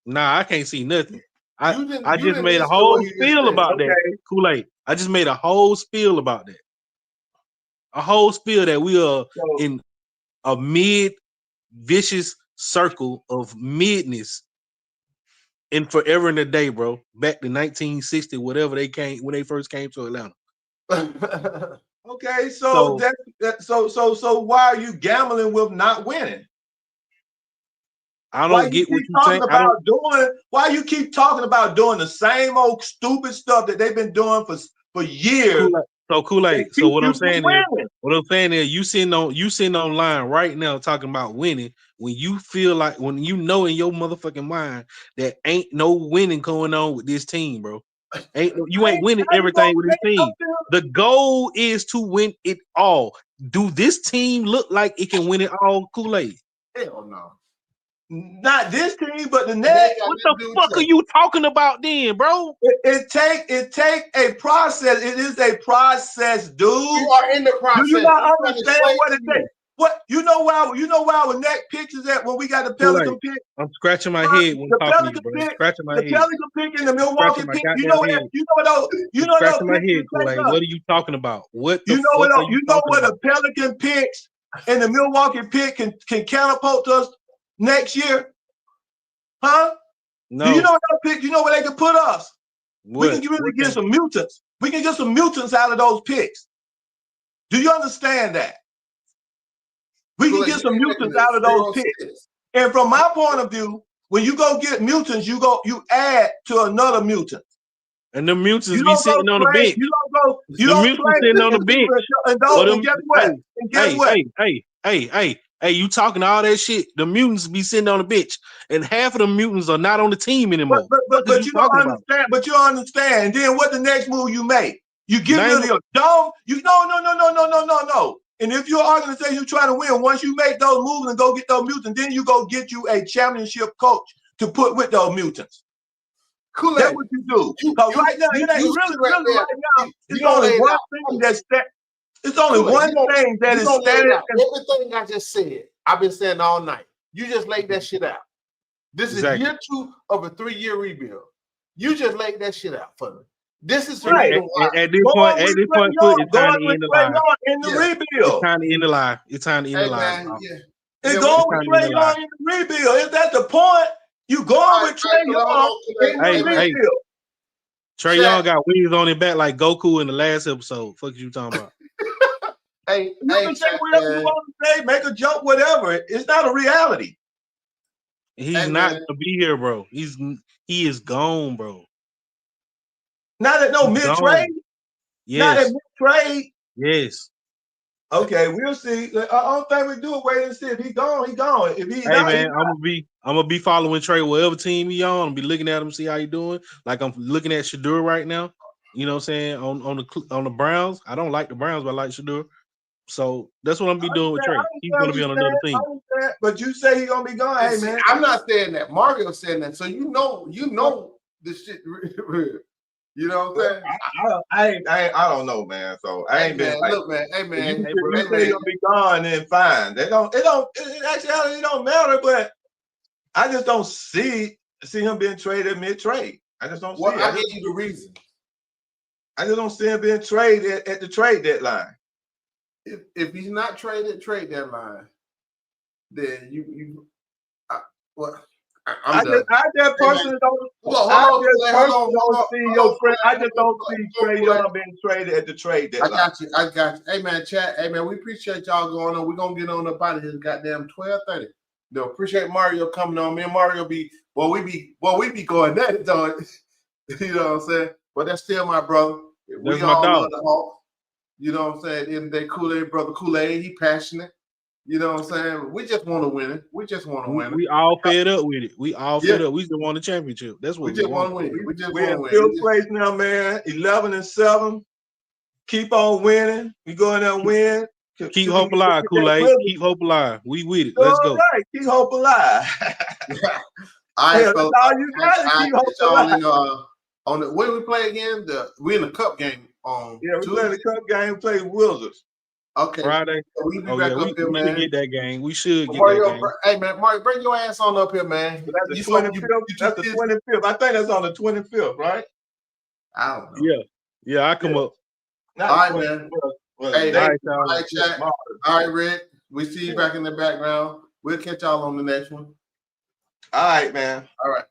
Nah, I can't see nothing. I just made a whole spiel about that. Kool-Aid. I just made a whole spiel about that. A whole spiel that we are in a vicious circle of midness and forever and a day, bro. Back to 1960, whatever when they first came to Atlanta. Okay, so why are you gambling with not winning? I don't get what you're saying. Why you keep talking about doing the same old stupid stuff that they've been doing for years? Kool-Aid. So what I'm saying is, you sitting online right now talking about winning when you feel like when you know in your motherfucking mind that ain't no winning going on with this team, bro. You ain't winning everything with this team. The goal is to win it all. Do this team look like it can win it all, Kool-Aid? Hell no. Not this team, but the next. What the fuck are you talking about then, bro? It take a process. It is a process, dude. You are in the process. Do you not understand what it takes? What you know where our neck picks is at when we got the Pelican pick? I'm scratching my head when talking to you, bro. Scratching my head. The Pelican pick and the Milwaukee pick. You know Scratching my head, Kool-Aid. What are you talking about? What the fuck are you talking about? The Pelican picks and the Milwaukee pick can catapult us next year, huh? No. Do you know what pick? You know where they can put us? We can really get some mutants. We can get some mutants out of those picks. Do you understand that? We can get some mutants out of those picks. And from my point of view, when you go get mutants, you add to another mutant. And the mutants You be don't go sitting on the train. bench. You don't go. You The don't mutants train sitting on the these bench. people and But and guess what? And guess what? Hey, you talking all that shit. The mutants be sitting on the bench. And half of the mutants are not on the team anymore. But you don't understand. But you don't understand. And then what the next move you make? You get Name rid of no. No. And if you're an organization you trying to win, once you make those moves and go get those mutants, then you go get you a championship coach to put with those mutants. Kool-Aid. That's what you do. Because right now, it ain't really right now. It's only one thing that's that. It's only one thing that is standing. Everything I just said, I've been saying all night. You just laid that shit out. This is year 2 of a 3-year rebuild. You just laid that shit out for me. This is the reason why. At this point, it's time to end the line. In the rebuild. It's time to end the line. It's time to end the line. It's going with Trae Young in the rebuild. Is that the point? You going with Trae Young in the rebuild. Trae Young got wings on his back like Goku in the last episode. Fuck you talking about? You can say whatever you want to say, make a joke, whatever. It's not a reality. He's not to be here, bro. He is gone, bro. Not at no mid trade. Yes. Not at mid trade. Yes. Okay, we'll see. The only thing we do is wait and see. If he's gone, he's gone. If he's not, man, I'm gonna be following Trae whatever team he on. I'm be looking at him, see how he doing. Like I'm looking at Shedeur right now. You know what I'm saying on the Browns. I don't like the Browns, but I like Shedeur. So that's what I'm gonna be doing with Trae. He's gonna be on another team. But you say he's gonna be gone. Hey man, I'm not saying that. Mario's saying that. So you know this shit. You know what I'm saying? I don't know, man. So I ain't been like, look, man. Hey, man. You say he'll be gone, then fine. It actually don't matter. But I just don't see him being traded mid trade. I just don't see it. I give you the reason. I just don't see him being traded at the trade deadline. If he's not traded trade deadline, then I just personally don't see your friend. I just don't see Trae Young being traded at the trade deadline. I got you. Hey man, chat. Hey man, we appreciate y'all going on. We're gonna get on up out of here. Goddamn 12:30. No, appreciate Mario coming on. Me and Mario we be going at it, though. You know what I'm saying? But that's still my brother. We all love the Hawks. You know what I'm saying? In the Kool-Aid, brother Kool-Aid, he passionate. You know what I'm saying? We just want to win it. We just want to win it. We all fed up with it. We all fed up. We just want a championship. That's what we just want to win. We just We're want in to win. fifth place now, man. 11-7. Keep on winning. We go in there and win. Keep hope alive, Kool-Aid. Keep hope alive. We with it. Let's go. Right. Keep hope alive. All right, that's all you got to keep hope alive. When we play again, we in the cup game on we play the cup game. Play Wizards. Okay. Friday. So we be back up here, we man. should get that game. We should get Mario, that game. Hey man, Mario, bring your ass on up here, man. That's the 25th. That's the 25th. I think that's on the 25th, right? I don't know. Yeah, I come up. All right, man. Hey, all right, chat. All right, Rick. We see you back in the background. We'll catch y'all on the next one. All right, man. All right.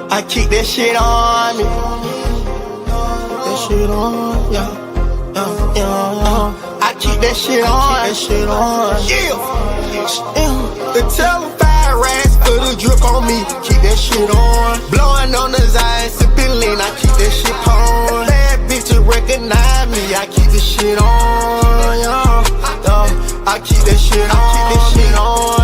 I keep that shit on me. That shit on, yeah. I keep that shit on. Yeah. The telephone racks for the drip on me. Keep that shit on. Blowing on the Zion, sipping lean. I keep that shit on. Bad bitches recognize me. I keep this shit on. Yeah. I keep that shit on.